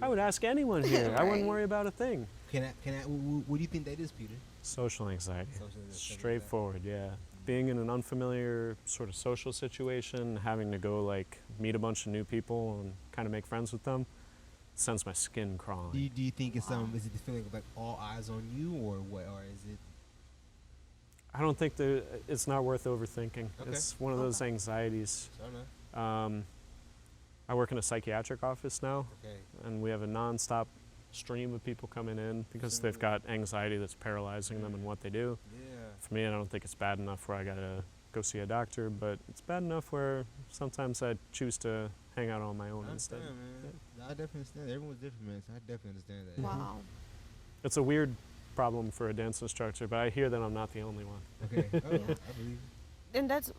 I would ask anyone here. I wouldn't
Right.
worry about a thing.
What do you think that is, Peter?
Social anxiety.
Social anxiety.
Straightforward, yeah. Being in an unfamiliar sort of social situation, having to go like meet a bunch of new people and kind of make friends with them, sends my skin crawling.
Do you think it's is it the feeling of like all eyes on you or what, or is it?
I don't think it's not worth overthinking.
Okay.
It's one of those anxieties.
I don't know.
I work in a psychiatric office now,
Okay.
and we have a nonstop stream of people coming in because they've got anxiety that's paralyzing them in what they do.
Yeah.
For me, I don't think it's bad enough where I gotta go see a doctor, but it's bad enough where sometimes I choose to hang out on my own
I
instead.
understand, man. No, I definitely understand. Everyone's different, man. So I definitely understand that.
Wow.
It's a weird problem for a dance instructor, but I hear that I'm not the only one.
Okay. Oh,
Yeah.
I believe.
And that's,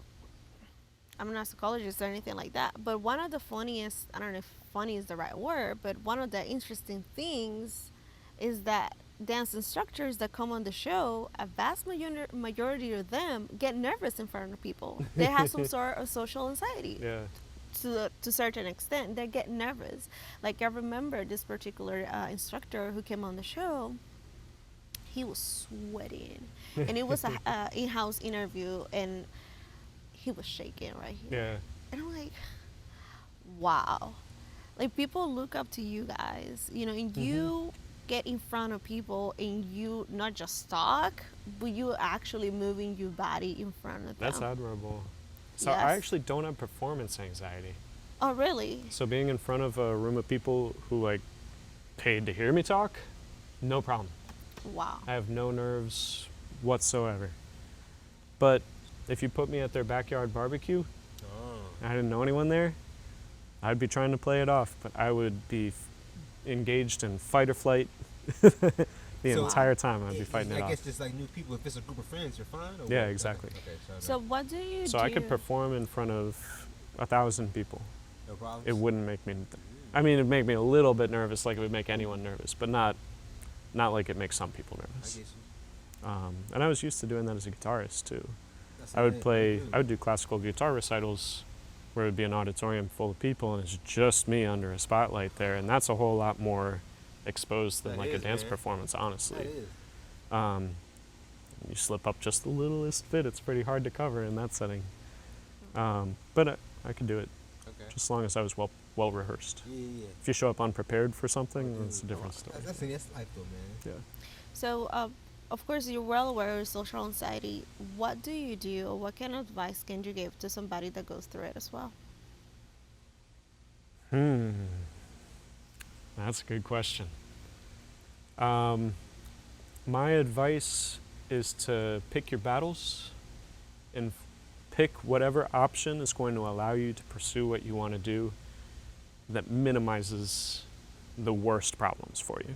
I'm not a psychologist or anything like that, but one of the funniest, I don't know if funny is the right word, but one of the interesting things is that dance instructors that come on the show, a vast majority of them get nervous in front of people. They have some sort of social anxiety.
Yeah.
To a certain extent, they get nervous. Like I remember this particular instructor who came on the show. He was sweating, and it was a in-house interview, and he was shaking right here.
Yeah.
And I'm like, wow, like people look up to you guys, and you get in front of people, and you not just talk, but you actually moving your body in front of them.
That's admirable. So
Yes.
I actually don't have performance anxiety.
Oh, really?
So being in front of a room of people who like paid to hear me talk, no problem.
Wow.
I have no nerves whatsoever. But if you put me at their backyard barbecue, I didn't know anyone there, I'd be trying to play it off, but I would be engaged in fight or flight the
So-
entire time. I'd be fighting it
I guess
off.
just like new people. If it's a group of friends, you're fine. Or
Yeah,
what?
exactly.
Okay.
So what do you do?
So I could perform in front of 1,000 people.
No problems.
It wouldn't make me. I mean, it'd make me a little bit nervous, like it would make anyone nervous, but not like it makes some people
I
nervous.
get you.
And I was used to doing that as a guitarist too.
That's
I would
amazing.
play.
Good.
I would do classical guitar recitals, where it would be an auditorium full of people, and it's just me under a spotlight there, and that's a whole lot more exposed than
That
like a
is,
dance
man.
performance,
That
honestly.
is.
You slip up just the littlest bit, it's pretty hard to cover in that setting. But I could do it,
Okay.
just as long as I was well rehearsed.
Yeah.
If you show up unprepared for something,
Dude,
that's a different story.
That's life though, man.
Yeah.
So, of course, you're well aware of social anxiety. What do you do, or what kind of advice can you give to somebody that goes through it as well?
That's a good question. My advice is to pick your battles and pick whatever option is going to allow you to pursue what you want to do that minimizes the worst problems for you.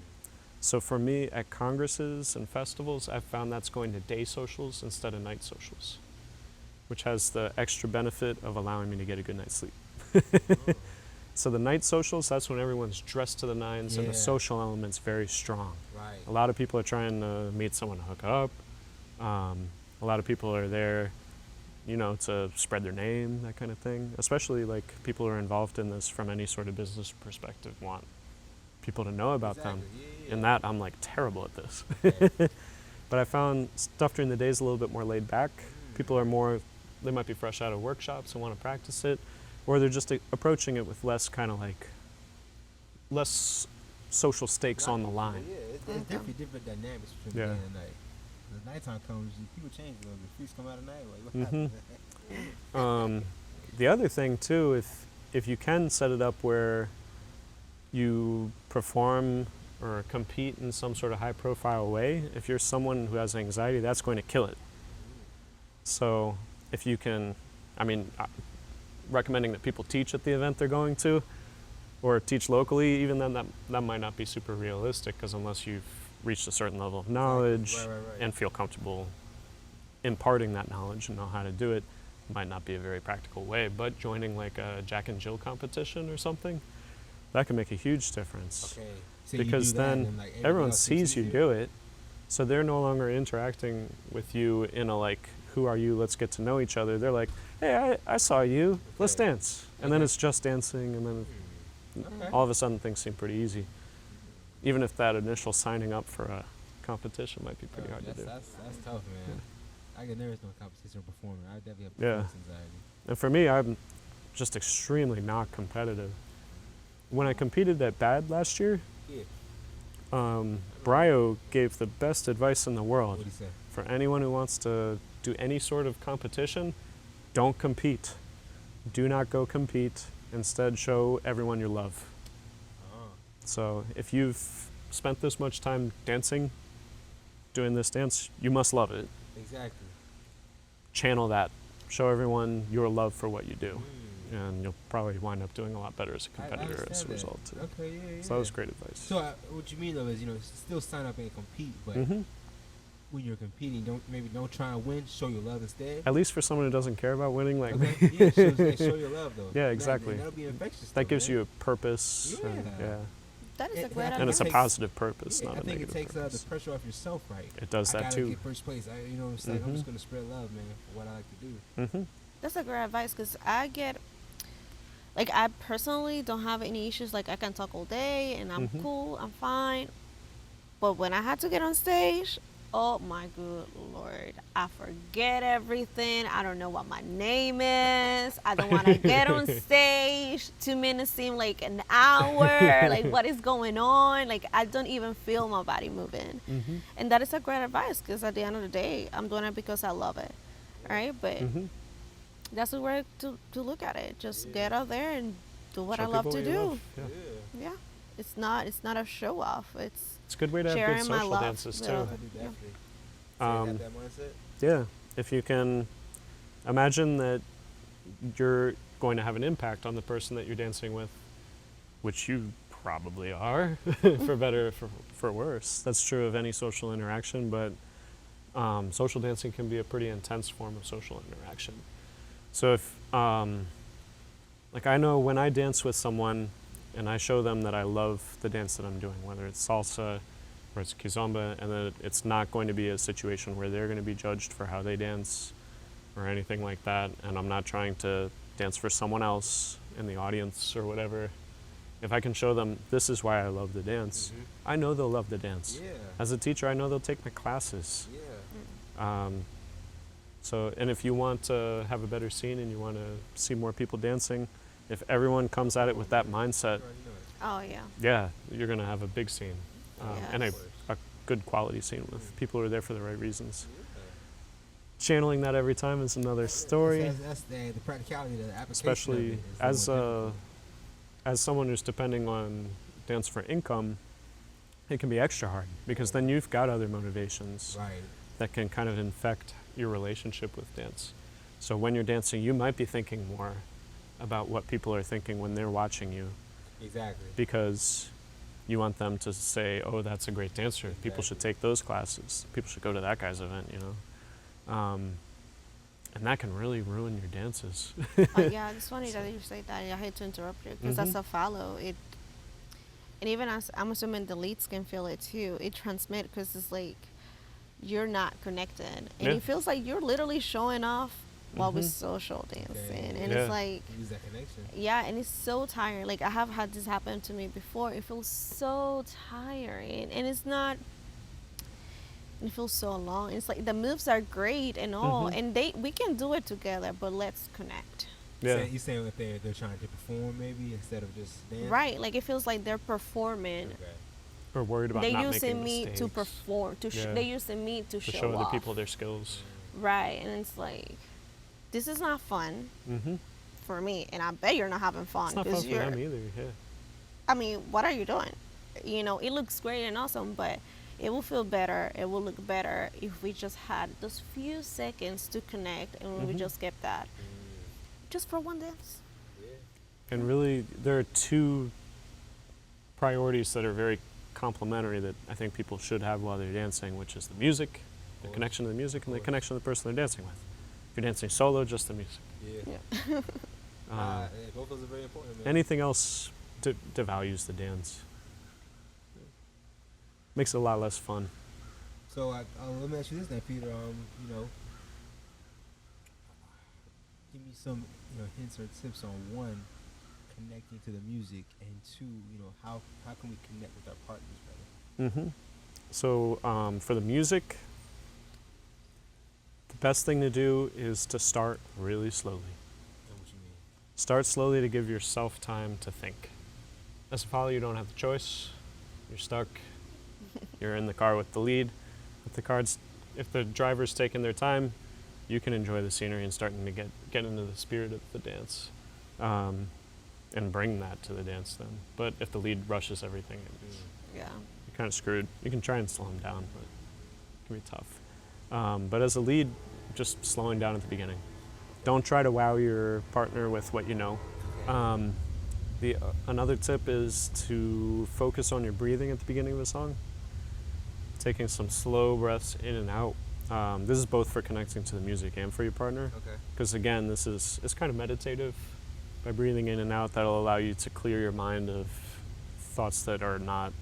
So for me, at congresses and festivals, I've found that's going to day socials instead of night socials, which has the extra benefit of allowing me to get a good night's sleep. So the night socials, that's when everyone's dressed to the nines and the
Yeah.
social element's very strong.
Right. Right.
A lot of people are trying to meet someone to hook up. A lot of people are there, to spread their name, that kind of thing. Especially like people who are involved in this from any sort of business perspective want people to know about them.
Exactly.
In that, I'm like terrible at this.
Yeah.
But I found stuff during the day is a little bit more laid back. People are more, they might be fresh out of workshops and want to practice it, or they're just approaching it with less kind of like, less social stakes on the line.
Yeah, it's definitely different dynamics between
Yeah.
day and night. The nighttime comes, people change a little bit. Freaks come out at night. Like, what
Mhm.
happened?
The other thing too, if you can set it up where you perform or compete in some sort of high profile way, if you're someone who has anxiety, that's going to kill it. So if you can, recommending that people teach at the event they're going to, or teach locally, even then that might not be super realistic, because unless you've reached a certain level of knowledge
Right.
and feel comfortable imparting that knowledge and know how to do it, might not be a very practical way. But joining like a Jack and Jill competition or something, that can make a huge difference.
Okay. So you
Because
do that
then
and, like,
everyone
else
sees you
it.
do it, so they're no longer interacting with you in a like, who are you, let's get to know each other. They're like, hey, I saw you, let's
Okay.
dance. And then
Okay.
it's just dancing, and then
Okay.
all of a sudden things seem pretty easy. Even if that initial signing up for a competition might be pretty hard to do.
That's tough, man. I get nervous doing competition or performing. I definitely have
Yeah.
performance anxiety.
And for me, I'm just extremely not competitive. When I competed at BAD last year,
Yeah.
Bryo gave the best advice in the world.
What'd he say?
For anyone who wants to do any sort of competition, don't compete. Do not go compete. Instead, show everyone your love.
Oh.
So if you've spent this much time dancing, doing this dance, you must love it.
Exactly.
Channel that. Show everyone your love for what you do.
Mm.
And you'll probably wind up doing a lot better as a
I
competitor as
understand
a
that.
result, too.
Okay, yeah.
So that was great advice.
So what you mean though is, still sign up and compete, but
Mhm.
when you're competing, don't try and win. Show your love instead.
At least for someone who doesn't care about winning, like me.
Okay. Yeah, show your love though.
Yeah, exactly.
That'll be infectious.
That gives you a purpose.
Yeah.
And, yeah.
That is a
And-
great
and
And it's a
advice.
positive purpose,
Yeah,
not
I
a
think it
negative
takes the
purpose.
pressure off yourself, right?
It does
I
that
gotta
too.
get first place. You know what I'm saying? I'm just gonna spread love, man, for what I like to do.
Hmm.
That's a great advice, because I personally don't have any issues. Like, I can talk all day and I'm
Mhm.
cool, I'm fine. But when I had to get on stage, oh my good Lord, I forget everything. I don't know what my name is. I don't want to get on stage. 2 minutes seem like an hour. Like, what is going on? Like, I don't even feel my body moving.
Hmm.
And that is a great advice, because at the end of the day, I'm doing it because I love it. Right? But
Hmm.
that's the way to look at it. Just
Yeah.
get out there and do what
Show
I love
people
to
what you
do.
love. Yeah.
Yeah. It's not a show off. It's
It's a good way to have good
sharing my
social
love
dances
with
too.
other-
I do definitely.
Um,
So you got that mindset?
Yeah, if you can imagine that you're going to have an impact on the person that you're dancing with, which you probably are, for better or for worse. That's true of any social interaction, but social dancing can be a pretty intense form of social interaction. So if, like I know when I dance with someone and I show them that I love the dance that I'm doing, whether it's salsa or it's Kizomba, and that it's not going to be a situation where they're going to be judged for how they dance or anything like that, and I'm not trying to dance for someone else in the audience or whatever. If I can show them this is why I love the dance, I know they'll love the dance.
Yeah.
As a teacher, I know they'll take my classes.
Yeah.
So, and if you want to have a better scene and you want to see more people dancing, if everyone comes at it with that mindset,
oh yeah.
yeah, you're going to have a big scene. And
Yes.
a good quality scene with people who are there for the right reasons. Channeling that every time is another story,
That's the practicality, the application.
especially as someone who's depending on dance for income. It can be extra hard because then you've got other motivations
right.
that can kind of infect your relationship with dance. So when you're dancing, you might be thinking more about what people are thinking when they're watching you,
Exactly.
because you want them to say, oh, that's a great dancer. People should take those classes. People should go to that guy's event, you know. And that can really ruin your dances.
Yeah, it's funny that you say that. I hate to interrupt you, because as
Mhm.
a follow, And even as I'm assuming the leads can feel it too. It transmits because it's like you're not connected, and
Yeah.
it feels like you're literally showing off while we're
Mhm.
social dancing,
Okay.
and
Yeah.
it's like
Use that connection.
yeah, and it's so tiring. Like I have had this happen to me before. It feels so tiring, and it's not. It feels so long. It's like the moves are great and all,
Mhm.
and we can do it together, but let's connect.
Yeah.
You saying that they're trying to perform maybe instead of just dance?
Right, like it feels like they're performing.
Okay.
Or worried about
They're
not
using
making
me
mistakes.
to perform.
Yeah.
They're using me to
To
show
show other
off.
people their skills.
Right, and it's like, this is not fun
Mm-hmm.
for me, and I bet you're not having fun.
It's not
'cause
fun for them either. Yeah.
I mean, what are you doing? You know, it looks great and awesome, but it will feel better. It will look better if we just had those few seconds to connect, and we
Mhm.
just get that, just for one dance.
And really, there are two priorities that are very complementary that I think people should have while they're dancing, which is the music, the
course.
connection to the music, and the
course.
connection to the person they're dancing with. If you're dancing solo, just the music.
Yeah.
Yeah.
Um,
Both those are very important, man.
anything else devalues the dance. Makes it a lot less fun.
So let me ask you this then, Peter. You know, give me some hints or tips on one, connecting to the music, and two, how can we connect with our partners better?
Mm-hmm. So for the music, the best thing to do is to start really slowly.
Know what you mean?
Start slowly to give yourself time to think. As a follower, you don't have the choice. You're stuck. You're in the car with the lead. If the driver's taking their time, you can enjoy the scenery and starting to get into the spirit of the dance, and bring that to the dance then. But if the lead rushes everything,
Yeah.
you're kind of screwed. You can try and slow them down, but it can be tough. But as a lead, just slowing down at the beginning. Don't try to wow your partner with what you know. Another tip is to focus on your breathing at the beginning of a song. Taking some slow breaths in and out. This is both for connecting to the music and for your partner.
Okay.
Because again, it's kind of meditative. By breathing in and out, that'll allow you to clear your mind of thoughts that are not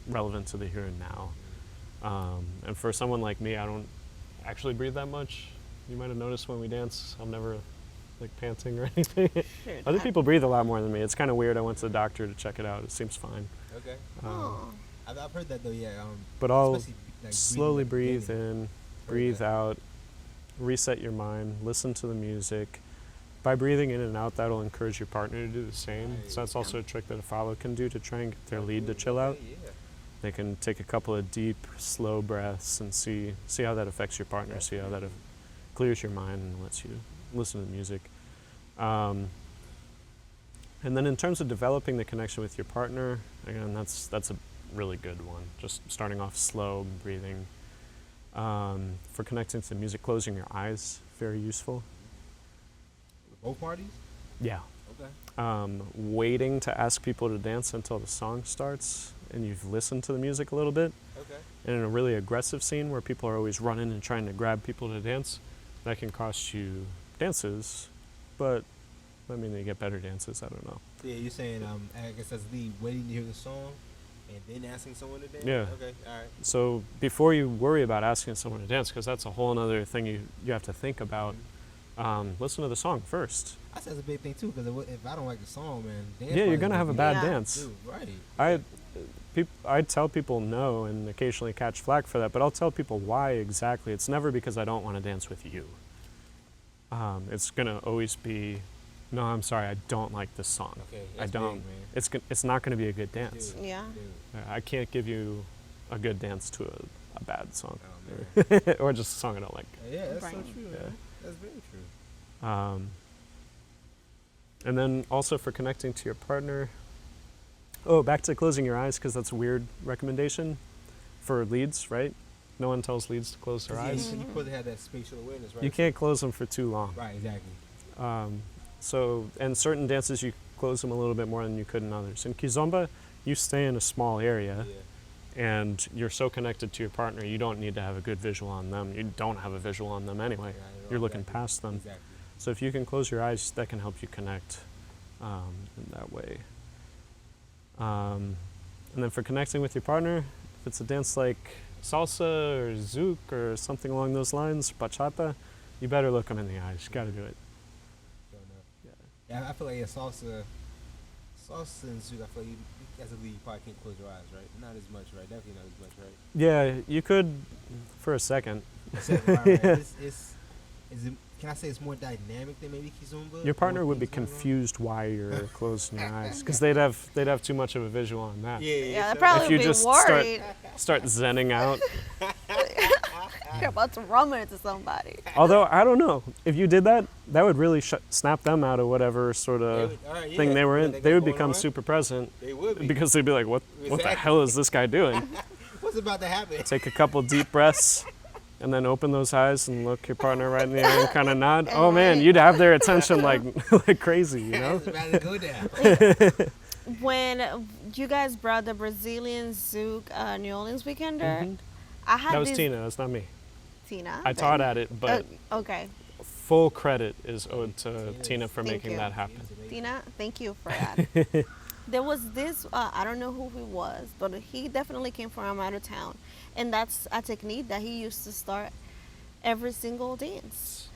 relevant to the here and now. And for someone like me, I don't actually breathe that much. You might have noticed when we dance, I'm never like panting or anything.
Sure,
Other
that-
people breathe a lot more than me. It's kind of weird. I went to the doctor to check it out. It seems fine.
Okay.
Oh.
I've heard that though. Yeah.
But I'll
especially, like,
slowly
breathing
breathe
at the beginning.
in, breathe
that.
out, reset your mind, listen to the music. By breathing in and out, that'll encourage your partner to do the same. So that's also a trick that a follow can do to try and get their lead to chill out.
Yeah.
They can take a couple of deep, slow breaths and see how that affects your partner, see how that clears your mind and lets you listen to the music. And then in terms of developing the connection with your partner, again, that's a really good one. Just starting off slow, breathing. For connecting to the music, closing your eyes, very useful.
Both parties.
Yeah.
Okay.
Waiting to ask people to dance until the song starts and you've listened to the music a little bit.
Okay.
And in a really aggressive scene where people are always running and trying to grab people to dance, that can cost you dances, but I mean, they get better dances, I don't know.
Yeah, you're saying I guess that's the waiting to hear the song and then asking someone to dance.
Yeah.
Okay. All right.
So before you worry about asking someone to dance, because that's a whole other thing you have to think about, listen to the song first.
I say that's a big thing too, because if I don't like the song, man, dance
Yeah, you're
probably
gonna have a
be-
bad
Yeah.
dance.
Dude, right.
I tell people no and occasionally catch flack for that, but I'll tell people why exactly. It's never because I don't want to dance with you. It's gonna always be, no, I'm sorry, I don't like this song.
Okay.
I
That's
don't.
Big, man.
It's not gonna be a good dance.
Dude,
Yeah.
dude.
I can't give you a good dance to a bad song,
Oh, man.
or just a song I don't like.
Yeah, that's so
Right.
true,
Yeah.
man. That's very true.
And then also for connecting to your partner. Oh, back to closing your eyes, because that's a weird recommendation for leads, right? No one tells leads to close their
'Cause, yeah,
eyes.
you supposed to have that spatial awareness, right?
You can't close them for too long.
Right, exactly.
So, and certain dances you close them a little bit more than you could in others. In Kizomba, you stay in a small area, and you're so connected to your partner, you don't need to have a good visual on them. You don't have a visual on them anyway.
Right,
You're looking
exactly.
past them.
Exactly.
So if you can close your eyes, that can help you connect in that way. And And then for connecting with your partner, if it's a dance like salsa or zouk or something along those lines, bachata, you better look them in the eyes. You got to do it.
Fair enough. Yeah, I feel like salsa and zouk, I feel like as a lead, you probably can't close your eyes, right? Not as much, right? Definitely not as much, right?
Yeah, you could for a second.
Right. Can I say it's more dynamic than maybe Kizomba?
Your partner
More
would be
things going on?
confused why you're closing your eyes because they'd have too much of a visual on that.
Yeah, they'd
If
probably
you
be
just
worried.
start zenning out.
You're about to rum into somebody.
Although I don't know, if you did that, that would really snap them out of whatever sort of thing they were in. They would become super present
They would be.
because they'd be like, "What the
Exactly.
hell is this guy doing?"
What's about to happen?
Take a couple deep breaths, and then open those eyes and look your partner right in the eye and kind of nod. Oh man, you'd have their attention like like crazy, you know?
It's about to go down.
When you guys brought the Brazilian Zouk New Orleans weekender,
Mhm.
I had
That was
this
Tina. That's not me.
Tina.
I taught at it, but
Okay,
full credit is owed to Tina for
Thank
making
you.
that happen.
Tina, thank you for that. There was this, I don't know who he was, but he definitely came from out of town. And that's a technique that he used to start every single dance,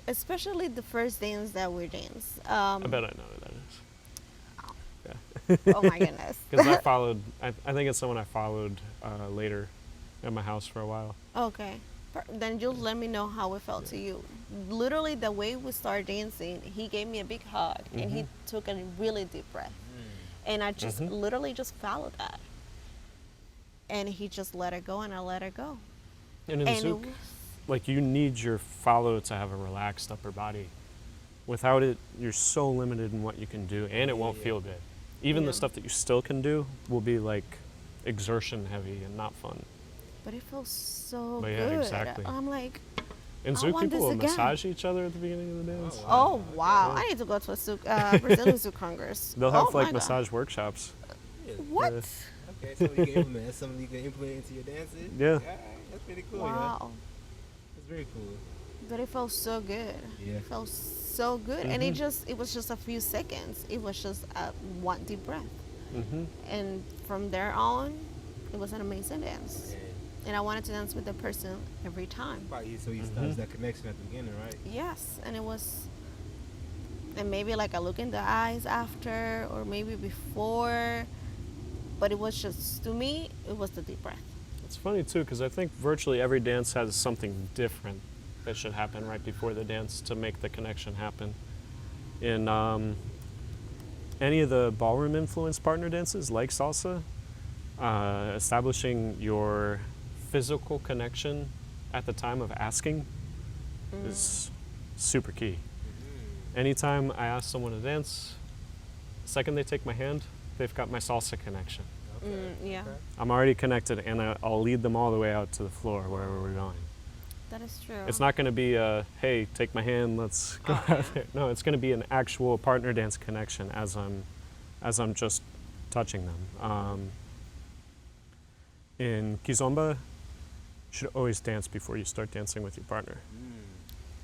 especially the first dance that we dance.
I bet I know who that is. Yeah.
Oh my goodness.
Because I followed, I think it's someone I followed later at my house for a while.
Okay. Then you'll let me know how it felt to you. Literally, the way we started dancing, he gave me a big hug and he took a really deep breath. And I just literally just followed that. And he just let it go and I let it go.
And in
And it
Zouk,
was-
like you need your follow to have a relaxed upper body. Without it, you're so limited in what you can do and it won't feel good. Even
Yeah.
the stuff that you still can do will be like exertion heavy and not fun.
But it feels so
But yeah,
good.
exactly.
I'm like,
In
I
Zouk,
want
people
this
will
again.
massage each other at the beginning of the dance.
oh wow, I need to go to a Zouk, Brazilian Zouk Congress.
They'll have
Oh my
like
God.
massage workshops.
What?
Yeah.
Okay, so you can implement. That's something you can implement into your dances.
Yeah.
Alright, that's pretty cool. Yeah.
Wow.
That's very cool.
But it felt so good.
Yeah.
It felt so good. And it was just a few seconds. It was just one deep breath.
hmm
And from there on, it was an amazing dance. And I wanted to dance with the person every time.
So you started that connection at the beginning, right?
Yes, and it was, and maybe like a look in the eyes after, or maybe before, but it was just, to me, it was the deep breath.
It's funny too, because I think virtually every dance has something different that should happen right before the dance to make the connection happen. In any of the ballroom influenced partner dances, like salsa, establishing your physical connection at the time of asking is super key. Anytime I ask someone to dance, the second they take my hand, they've got my salsa connection.
Yeah,
I'm already connected, and I'll lead them all the way out to the floor wherever we're going.
that is true.
It's not going to be a, hey, take my hand, let's go out there. No, it's going to be an actual partner dance connection as I'm just touching them. In Kizomba, you should always dance before you start dancing with your partner.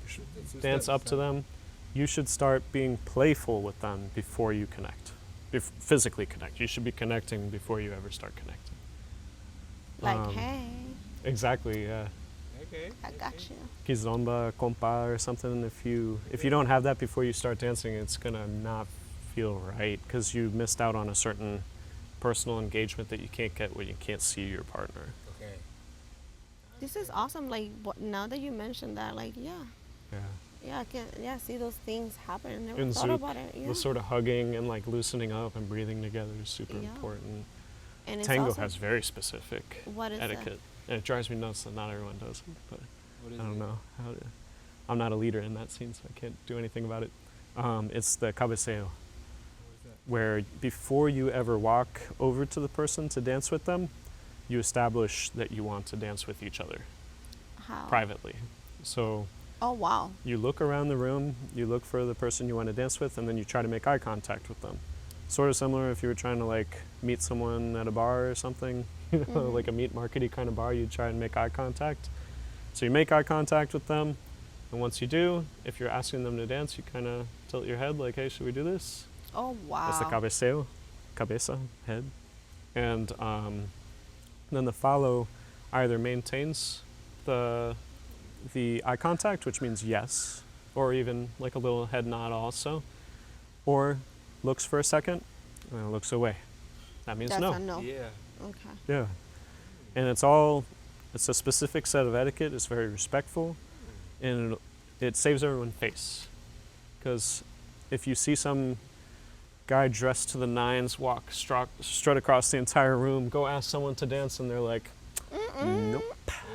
You should dance up to them. You should start being playful with them before you connect. Physically connect. You should be connecting before you ever start connecting.
Like, hey,
Exactly, yeah.
Okay.
I got you.
Kizomba, compa, or something. If you don't have that before you start dancing, it's gonna not feel right because you missed out on a certain personal engagement that you can't get when you can't see your partner.
Okay.
This is awesome. Like, now that you mentioned that, like, yeah, I can, see those things happen. I never
In
thought
Zouk,
about it. Yeah.
the sort of hugging and like loosening up and breathing together is super
Yeah.
important.
And it's
Tango
also,
has very specific
what is
etiquette, and it drives me nuts that not everyone does it. But
What is
I don't
it?
know how to. I'm not a leader in that scene, so I can't do anything about it. It's the cabeceo,
What is that?
where before you ever walk over to the person to dance with them, you establish that you want to dance with each other
How?
privately. So
Oh wow.
you look around the room, you look for the person you want to dance with, and then you try to make eye contact with them. Sort of similar if you were trying to like meet someone at a bar or something, you know, like a meet markety kind of bar, you'd try and make eye contact. So you make eye contact with them, and once you do, if you're asking them to dance, you kind of tilt your head like, hey, should we do this?
Oh wow.
That's the cabeceo, cabeza, head. And then the follow either maintains the eye contact, which means yes, or even like a little head nod also, or looks for a second and then looks away. That means
That's
no.
a no.
Yeah.
Okay.
Yeah. And it's a specific set of etiquette. It's very respectful, and it saves everyone face. Because if you see some guy dressed to the nines walk strut across the entire room, go ask someone to dance, and they're like, nope,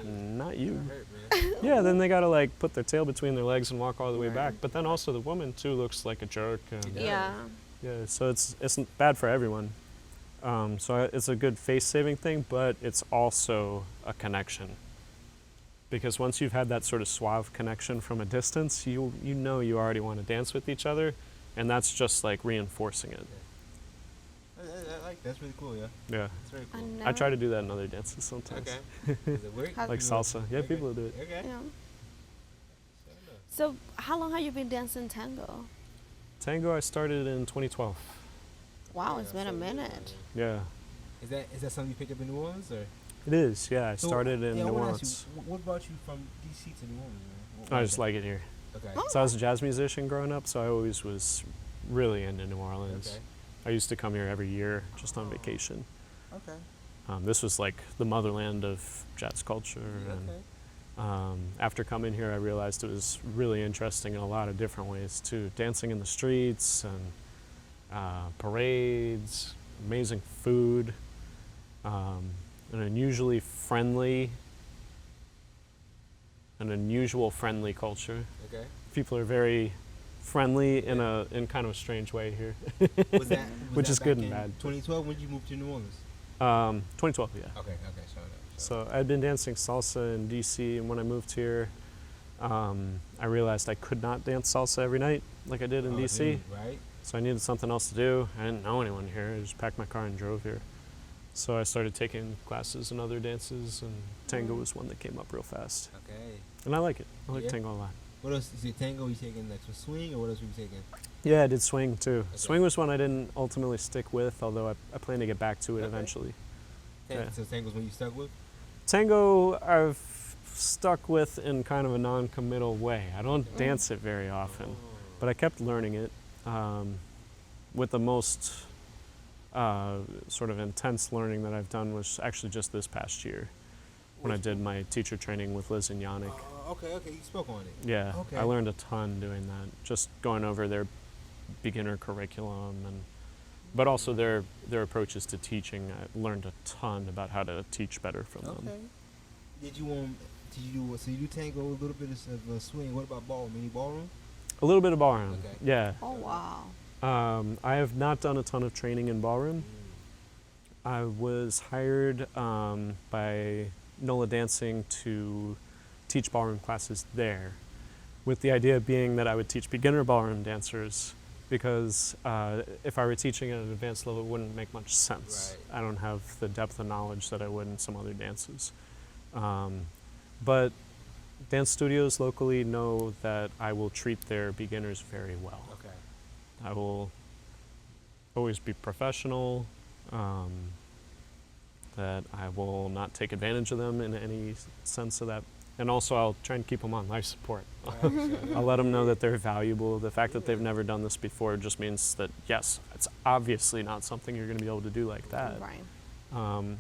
not you.
Hurt, man.
Yeah, then they gotta like put their tail between their legs and walk all the way
Right.
back. But then also the woman too looks like a jerk. And
Yeah.
yeah, so it's bad for everyone. It's a good face-saving thing, but it's also a connection. Because once you've had that sort of suave connection from a distance, you know you already want to dance with each other, and that's just like reinforcing it.
I like that's really cool. Yeah.
Yeah,
It's very
I
cool.
I try to do that in other dances sometimes.
Okay. Does it work?
How-
Like salsa. Yeah, people do it.
Okay.
Yeah. So how long have you been dancing tango?
Tango I started in 2012.
Wow, it's been a minute.
Yeah,
Is that something you picked up in New Orleans or?
it is. Yeah, I
So,
started in
yeah, I
New
wanna
Orleans.
ask you, what brought you from DC to New Orleans, man? What
I
was
just
that?
like it here.
Okay.
Oh.
So I was a jazz musician growing up, so I always was really into New Orleans.
Okay.
I used to come here every year just on vacation.
Okay.
This was like the motherland of jazz culture. And
Okay.
after coming here, I realized it was really interesting in a lot of different ways too. Dancing in the streets and parades, amazing food, an unusual friendly culture.
Okay.
People are very friendly in kind of a strange way here.
Was that
Which
that
is good
back
and
in
bad.
2012 when you moved to New Orleans.
2012, yeah.
Okay. Okay. Showing up.
So I'd been dancing salsa in DC, and when I moved here, I realized I could not dance salsa every night like I did in DC.
Dude, right.
So I needed something else to do. I didn't know anyone here. I just packed my car and drove here. So I started taking classes and other dances, and tango was one that came up real fast.
Okay.
And I like it. I like
Yeah?
tango a lot.
What else? Is it tango? You taking like some swing, or what else were you taking?
Yeah, I did swing too.
Okay.
Swing was one I didn't ultimately stick with, although I plan to get back to it
Okay.
eventually. Yeah.
So tango's when you stuck with.
Tango I've stuck with in kind of a non-committal way. I don't dance it very often, but I kept learning it. With the most sort of intense learning that I've done was actually just this past year when I did my teacher training with Liz and Yannick.
Okay. Okay. You spoke on it.
Yeah,
Okay.
I learned a ton doing that, just going over their beginner curriculum but also their approaches to teaching. I learned a ton about how to teach better from them.
Okay. Did you do so? You do tango, a little bit of swing. What about ballroom? Any ballroom?
A little bit of ballroom.
Okay.
Yeah.
Oh wow.
I have not done a ton of training in ballroom. I was hired by NOLA Dancing to teach ballroom classes there, with the idea being that I would teach beginner ballroom dancers, because if I were teaching at an advanced level, it wouldn't make much sense.
Right.
I don't have the depth of knowledge that I would in some other dances. But dance studios locally know that I will treat their beginners very well.
Okay.
I will always be professional, that I will not take advantage of them in any sense of that. And also I'll try and keep them on life support. I'll let them know that they're valuable. The fact that they've never done this before just means that, yes, it's obviously not something you're going to be able to do like that.
Right.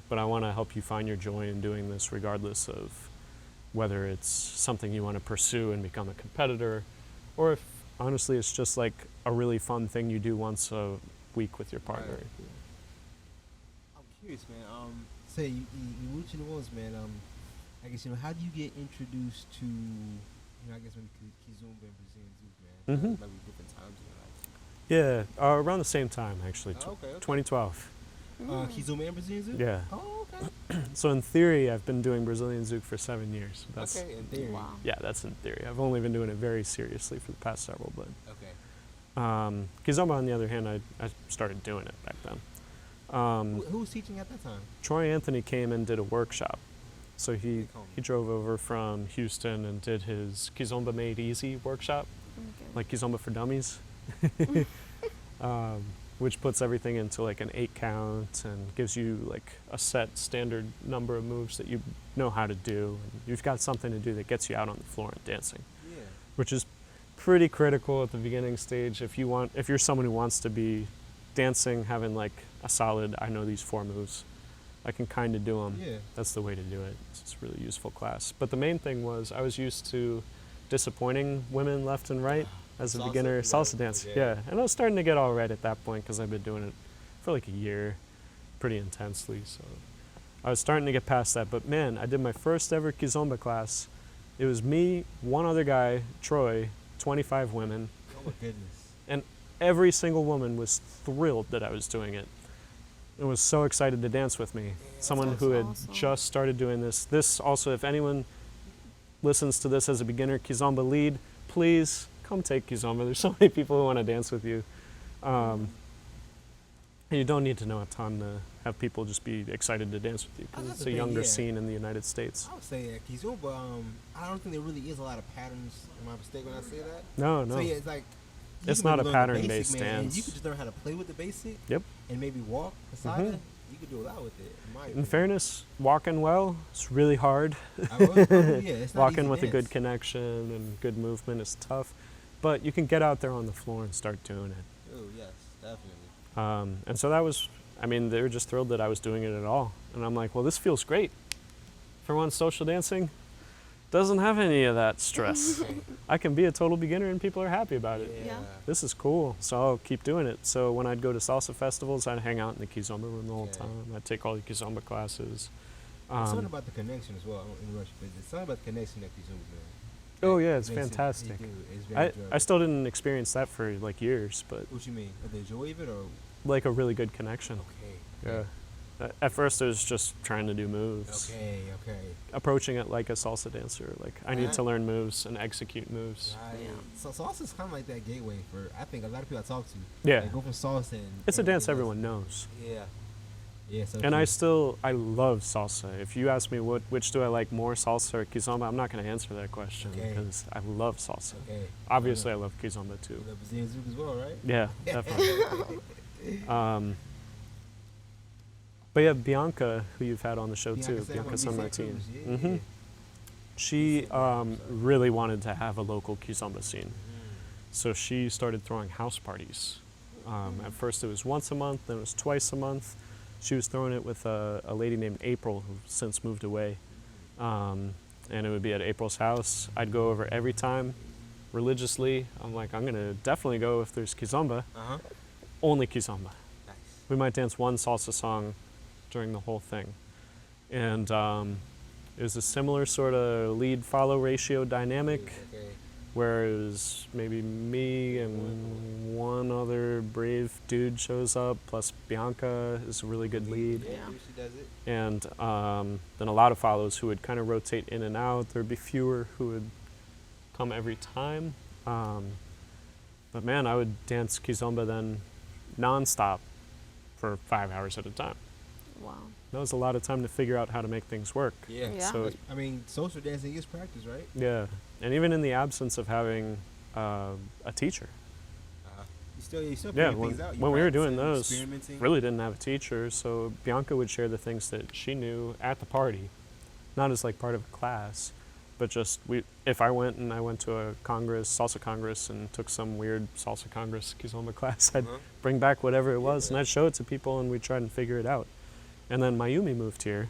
But I want to help you find your joy in doing this regardless of whether it's something you want to pursue and become a competitor, or if honestly it's just like a really fun thing you do once a week with your partner.
Right. I'm curious, man. Say you moved to New Orleans, man. I guess how do you get introduced to, I guess maybe Kizomba and Brazilian Zouk, man?
Mhm.
Maybe different times in your life.
Yeah, around the same time actually,
Oh, okay.
2012.
Kizomba and Brazilian Zouk.
Yeah.
Oh, okay.
So in theory, I've been doing Brazilian Zouk for 7 years. That's,
Okay. In theory.
Wow.
Yeah, that's in theory. I've only been doing it very seriously for the past several, but
Okay.
Kizomba, on the other hand, I started doing it back then.
Who was teaching at that time?
Troy Anthony came and did a workshop. So he
Big homie.
drove over from Houston and did his Kizomba Made Easy workshop,
Okay.
like Kizomba for Dummies. which puts everything into like an 8 count and gives you like a set standard number of moves that you know how to do. And you've got something to do that gets you out on the floor and dancing,
Yeah.
which is pretty critical at the beginning stage. If you're someone who wants to be dancing, having like a solid, I know these 4 moves, I can kind of do them.
Yeah.
That's the way to do it. It's a really useful class. But the main thing was I was used to disappointing women left and right as a
Salsa,
beginner
is that
salsa
what-
dance.
yeah.
Yeah, and I was starting to get all right at that point because I've been doing it for like a year, pretty intensely. So I was starting to get past that. But man, I did my first ever Kizomba class. It was me, one other guy, Troy, 25 women.
Oh my goodness.
And every single woman was thrilled that I was doing it and was so excited to dance with me. Someone who had
awesome.
just started doing this. This also, if anyone listens to this as a beginner Kizomba lead, please come take Kizomba. There's so many people who want to dance with you. And you don't need to know a ton to have people just be excited to dance with you because
That's
it's
the
a
thing,
younger
yeah.
scene in the United States.
I would say that Kizomba, I don't think there really is a lot of patterns. Am I mistaken when I say that?
No, no.
So yeah, it's like you
It's
can
not
maybe
a
learn the
pattern-based
basic, man, and
dance.
you could just learn how to play with the basic.
Yep.
And maybe walk beside
Mhm.
it. You could do a lot with it. In my
In
opinion.
fairness, walking well, it's really hard.
Yeah, it's not
Walking
easy
with a good
dance.
connection and good movement is tough, but you can get out there on the floor and start doing it.
Oh yes, definitely.
And so that was, I mean, they were just thrilled that I was doing it at all. And I'm like, well, this feels great. For one, social dancing doesn't have any of that stress. I can be a total beginner and people are happy about it.
Yeah.
This is cool, so I'll keep doing it. So when I'd go to salsa festivals, I'd hang out in the Kizomba room the whole
Okay.
time. I'd take all the Kizomba classes.
There's something about the connection as well. I don't interrupt you, but there's something about the connection that Kizomba, man.
Oh
It
yeah, it's
makes it-
fantastic.
it's very
I
enjoyable.
still didn't experience that for like years, but
What you mean? The joy of it, or
like a really good connection.
okay?
Yeah. At first, it was just trying to do moves,
Okay. Okay.
approaching it like a salsa dancer. Like I need to learn moves and execute moves.
Right.
Yeah.
So salsa is kind of like that gateway for I think a lot of people I talk to.
Yeah,
They go from salsa and
it's a dance
everything else.
everyone knows.
Yeah. Yeah. So
And
true.
I love salsa. If you ask me which do I like more, salsa or kizomba, I'm not going to answer that question
Okay.
because I love salsa.
Okay.
Obviously, I love kizomba
You
too.
love Brazilian Zouk as well, right?
Yeah, definitely. But yeah, Bianca, who you've had on the show too, Bianca San Martin.
Yeah.
hmm She really wanted to have a local kizomba scene. So she started throwing house parties. At first it was once a month, then it was twice a month. She was throwing it with a lady named April, who since moved away. And it would be at April's house. I'd go over every time religiously. I'm like, I'm gonna definitely go if there's kizomba.
Uh-huh.
Only kizomba.
Nice.
We might dance one salsa song during the whole thing. And it was a similar sort of lead-follow ratio dynamic,
Okay.
where it was maybe me and one other brave dude shows up, plus Bianca is a really good lead.
Yeah.
Yeah.
She does it.
And then a lot of follows who would kind of rotate in and out. There'd be fewer who would come every time. But man, I would dance kizomba then nonstop for 5 hours at a time.
Wow.
That was a lot of time to figure out how to make things work.
Yeah.
Yeah.
So
I mean, social dancing is practice, right?
yeah, and even in the absence of having a teacher,
You still
Yeah,
figure things out. You
when we were doing
practicing,
those,
experimenting.
really didn't have a teacher. So Bianca would share the things that she knew at the party, not as like part of a class, but just if I went to a congress, salsa congress, and took some weird salsa congress kizomba class, I'd
Uh-huh.
bring back whatever it was, and
Yeah.
I'd show it to people, and we'd try and figure it out. And then Mayumi moved here,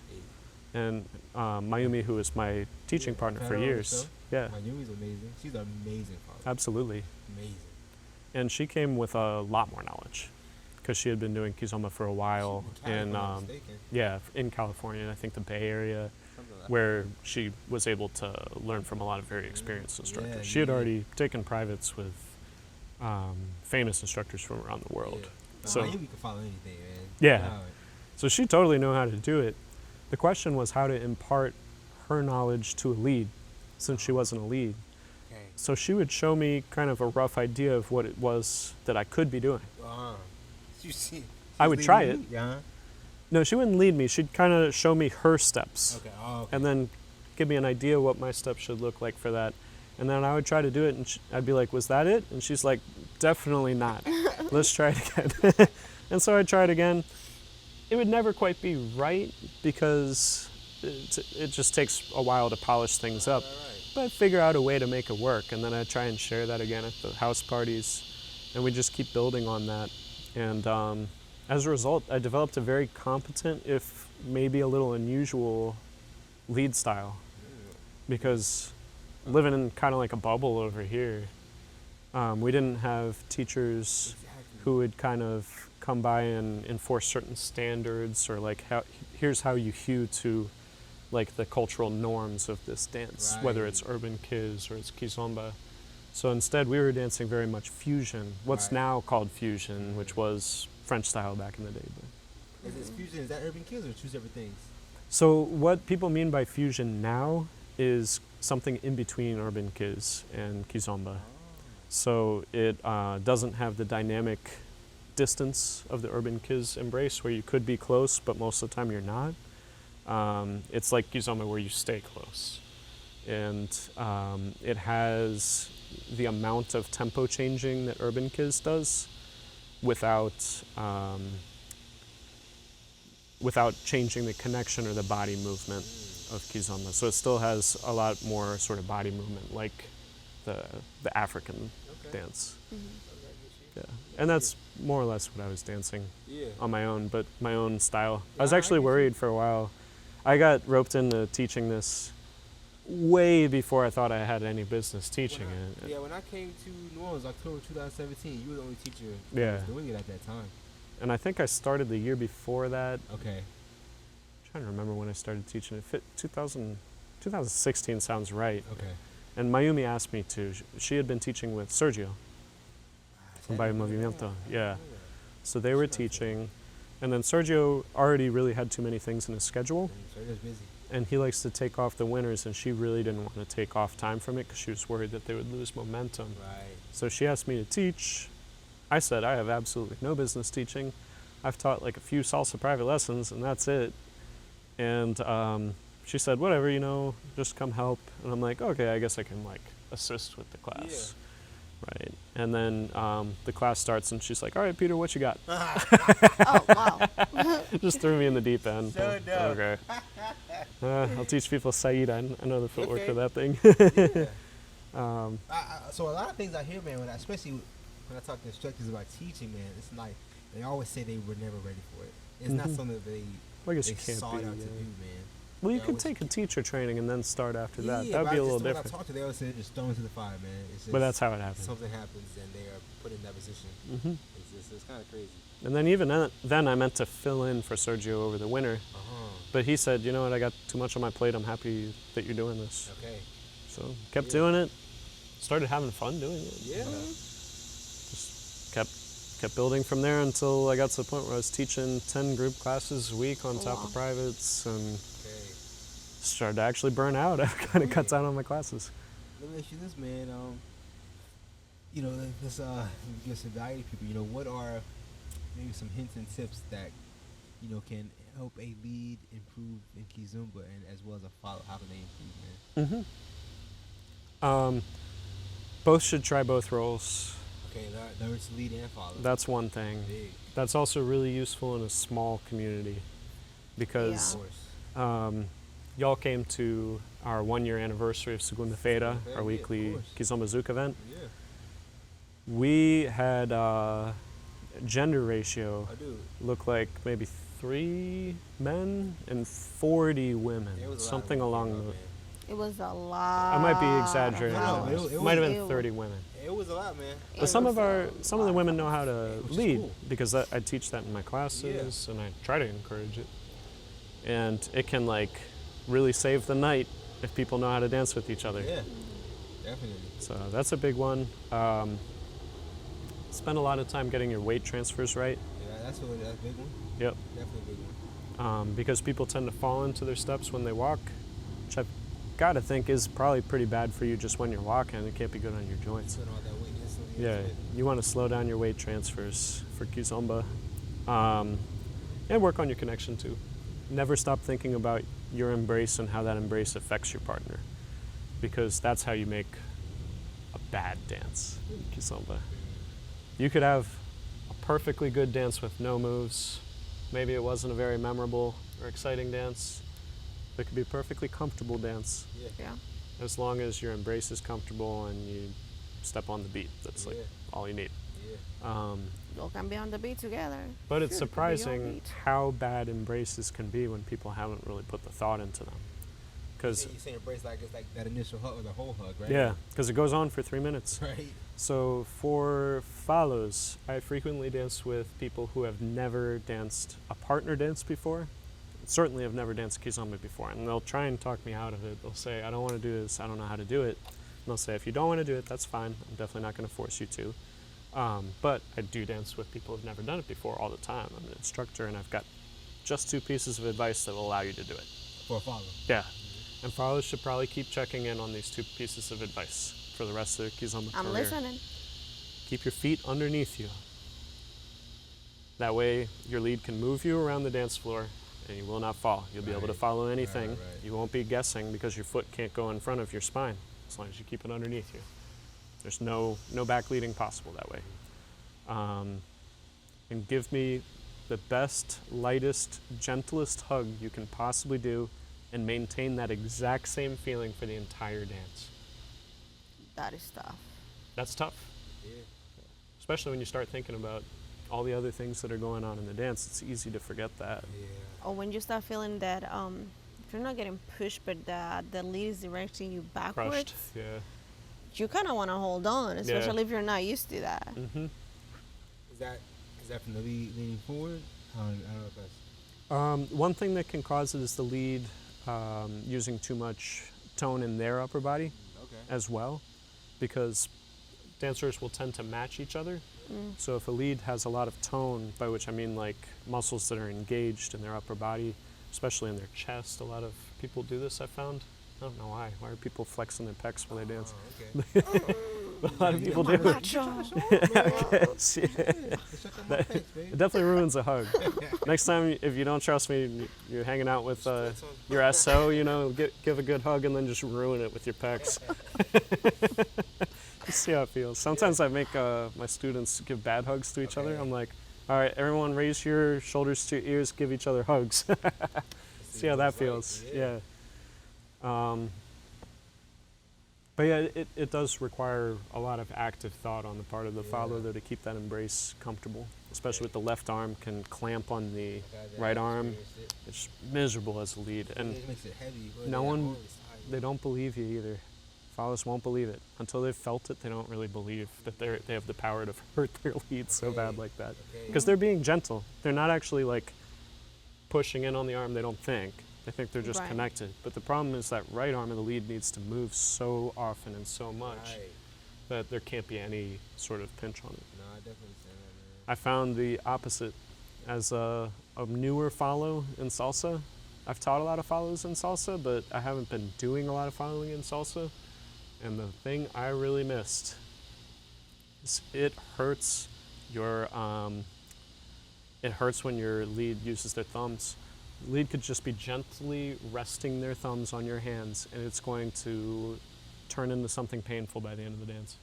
and Mayumi, who was my teaching
Yeah,
partner
had
for
her on the
years,
show.
yeah,
Mayumi's amazing. She's an amazing father.
absolutely.
Amazing.
And she came with a lot more knowledge, because she had been doing kizomba for a while in in California, I think the Bay Area, where she was able to learn from a lot of very experienced instructors.
Yeah,
She had
yeah.
already taken privates with famous instructors from around the world. So
Mayumi can follow anything, man.
Yeah.
Wow.
So she totally knew how to do it. The question was how to impart her knowledge to a lead, since she wasn't a lead.
Okay.
So she would show me kind of a rough idea of what it was that I could be doing.
You see,
I
she's
would try
leading
it.
you? Yeah.
No, she wouldn't lead me. She'd kind of show me her steps,
Okay. Oh, okay.
and then give me an idea what my steps should look like for that. And then I would try to do it, and I'd be like, "Was that it?" And she's like, "Definitely not." let's try it again. And so I tried again. It would never quite be right because it just takes a while to polish things up. But I'd figure out a way to make it work, and then I'd try and share that again at the house parties, and we just keep building on that. And as a result, I developed a very competent, if maybe a little unusual, lead style. Because living in kind of like a bubble over here, we didn't have teachers who would kind of come by and enforce certain standards, or like, here's how you hew to like the cultural norms of this dance, whether it's Urbankiz or it's Kizomba. So instead we were dancing very much fusion, what's now called fusion, which was French style back in the day. But
Is this fusion, is that Urbankiz or two separate things?
so what people mean by fusion now is something in between Urbankiz and Kizomba. So it doesn't have the dynamic distance of the Urbankiz embrace where you could be close, but most of the time you're not. It's like Kizomba where you stay close. And it has the amount of tempo changing that Urbankiz does without changing the connection or the body movement of Kizomba. So it still has a lot more sort of body movement like the African dance. Yeah. And that's more or less what I was dancing on my own, but my own style. I was actually worried for a while. I got roped into teaching this way before I thought I had any business teaching it.
Yeah, when I came to New Orleans, October 2017, you were the only teacher who
Yeah.
was doing it at that time.
And I think I started the year before that.
Okay.
I'm trying to remember when I started teaching it. 2016 sounds right.
Okay.
And Mayumi asked me to. She had been teaching with Sergio from Bio Movimiento. Yeah. So they were teaching. And then Sergio already really had too many things in his schedule.
Sergio's busy.
And he likes to take off the winters, and she really didn't want to take off time from it because she was worried that they would lose momentum.
Right.
So she asked me to teach. I said, I have absolutely no business teaching. I've taught like a few salsa private lessons, and that's it. And she said, whatever, just come help. And I'm like, okay, I guess I can like assist with the class. Right. And then the class starts, and she's like, all right, Peter, what you got?
Oh, wow.
Just threw me in the deep end.
So dope.
Okay. I'll teach people Saida. I know the footwork for that thing.
So a lot of things I hear, man, especially when I talk to instructors about teaching, man, it's like they always say they were never ready for it. It's not something that they
Well, I guess you can't
sought
be.
out to do, man.
Well, you
They
could
always-
take a teacher training and then start after that.
Yeah,
That'd
but
be a little
when
different.
I talk to them, they always say just throw into the fire, man. It's just
But that's how it happens.
something happens and they are put in that position.
Hmm.
It's kind of crazy.
And then even then, I meant to fill in for Sergio over the winter. But he said, you know what, I got too much on my plate. I'm happy that you're doing this.
Okay.
So kept doing it. Started having fun doing it.
Yeah.
Just kept building from there until I got to the point where I was teaching 10 group classes a week on top of privates, and
Okay.
started to actually burn out. I kind of cut down on my classes.
Let me ask you this, man. Let's give some value to people. What are maybe some hints and tips that can help a lead improve in Kizomba, and as well as a follow? How can they improve, man?
Both should try both roles.
Okay, there's lead and follow.
That's one thing.
Big,
That's also really useful in a small community because
of course.
y'all came to our 1-year anniversary of Segunda-feira,
Yeah,
our
of
weekly
course.
Kizomba Zouk event.
Yeah,
We had gender ratio
I do.
look like maybe 3 men and 40 women,
There was a lot of
something
women
along
involved,
the.
man.
It was a lot.
I might be exaggerating.
No,
on this.
it
Might have been
Ew.
30 women.
It was a lot, man.
It
But some
was
of the women know how to
Which is
lead
cool.
because I teach that in my classes and I try to encourage it. And it can like really save the night if people know how to dance with each other.
Yeah, definitely.
So that's a big one. Spend a lot of time getting your weight transfers right.
Yeah, that's a big one.
Yep.
Definitely a big one.
Because people tend to fall into their steps when they walk, which I've got to think is probably pretty bad for you just when you're walking. It can't be good on your joints.
Putting all that weight instantly.
Yeah,
into it.
you want to slow down your weight transfers for Kizomba. And work on your connection too. Never stop thinking about your embrace and how that embrace affects your partner, because that's how you make a bad dance in Kizomba. You could have a perfectly good dance with no moves. Maybe it wasn't a very memorable or exciting dance. It could be a perfectly comfortable dance.
Yeah.
As long as your embrace is comfortable and you step on the beat. That's like all you need.
Yeah.
Y'all can be on the beat together.
But it's
Sure, it could be your
surprising
beat.
how bad embraces can be when people haven't really put the thought into them. Because
You say embrace like it's like that initial hug or the whole hug, right?
yeah, because it goes on for 3 minutes.
Right.
So for follows, I frequently dance with people who have never danced a partner dance before. Certainly have never danced Kizomba before, and they'll try and talk me out of it. They'll say, I don't want to do this, I don't know how to do it. And they'll say, if you don't want to do it, that's fine. I'm definitely not going to force you to. But I do dance with people who've never done it before all the time. I'm an instructor, and I've got just 2 pieces of advice that will allow you to do it.
For a follow.
Yeah. And followers should probably keep checking in on these 2 pieces of advice for the rest of their Kizomba
I'm
career.
listening.
Keep your feet underneath you. That way your lead can move you around the dance floor and you will not fall. You'll be able to
Right.
follow anything.
Right.
You won't be guessing because your foot can't go in front of your spine as long as you keep it underneath you. There's no back leading possible that way. And give me the best, lightest, gentlest hug you can possibly do and maintain that exact same feeling for the entire dance.
That is tough.
That's tough.
Yeah.
Especially when you start thinking about all the other things that are going on in the dance. It's easy to forget that.
Yeah.
Or when you start feeling that if you're not getting pushed, but the lead is directing you backwards,
Crushed. Yeah.
you kind of want to hold on, especially if you're not used to that.
Mm-hmm.
Is that from the lead leaning forward? I don't know if that's.
One thing that can cause it is the lead using too much tone in their upper body
Okay.
as well, because dancers will tend to match each other. So if a lead has a lot of tone, by which I mean like muscles that are engaged in their upper body, especially in their chest, a lot of people do this, I found. I don't know why. Why are people flexing their pecs while they dance?
Oh, okay.
But a lot of people do.
Macho.
Yes, yeah.
Check out my pecs, babe.
It definitely ruins a hug. Next time, if you don't trust me, you're hanging out with your SO, give a good hug and then just ruin it with your pecs. Just see how it feels. Sometimes I make my students give bad hugs to each other. I'm like, all right, everyone raise your shoulders to your ears, give each other hugs. See how that feels. Yeah. But yeah, it does require a lot of active thought on the part of the follower to keep that embrace comfortable, especially with the left arm can clamp on the right arm. It's miserable as a lead, and
It makes it heavy. but
no
that
one-
arm is tight.
they don't believe you either. Followers won't believe it until they've felt it. They don't really believe that they have the power to hurt their lead so bad like that,
Okay.
because they're being gentle. They're not actually like pushing in on the arm. They don't think. They think they're just
Right.
connected. But the problem is that right arm of the lead needs to move so often and so much
Right.
that there can't be any sort of pinch on it.
No, I definitely understand that, man.
I found the opposite as a newer follow in salsa. I've taught a lot of follows in salsa, but I haven't been doing a lot of following in salsa. And the thing I really missed is it hurts when your lead uses their thumbs. The lead could just be gently resting their thumbs on your hands, and it's going to turn into something painful by the end of the dance.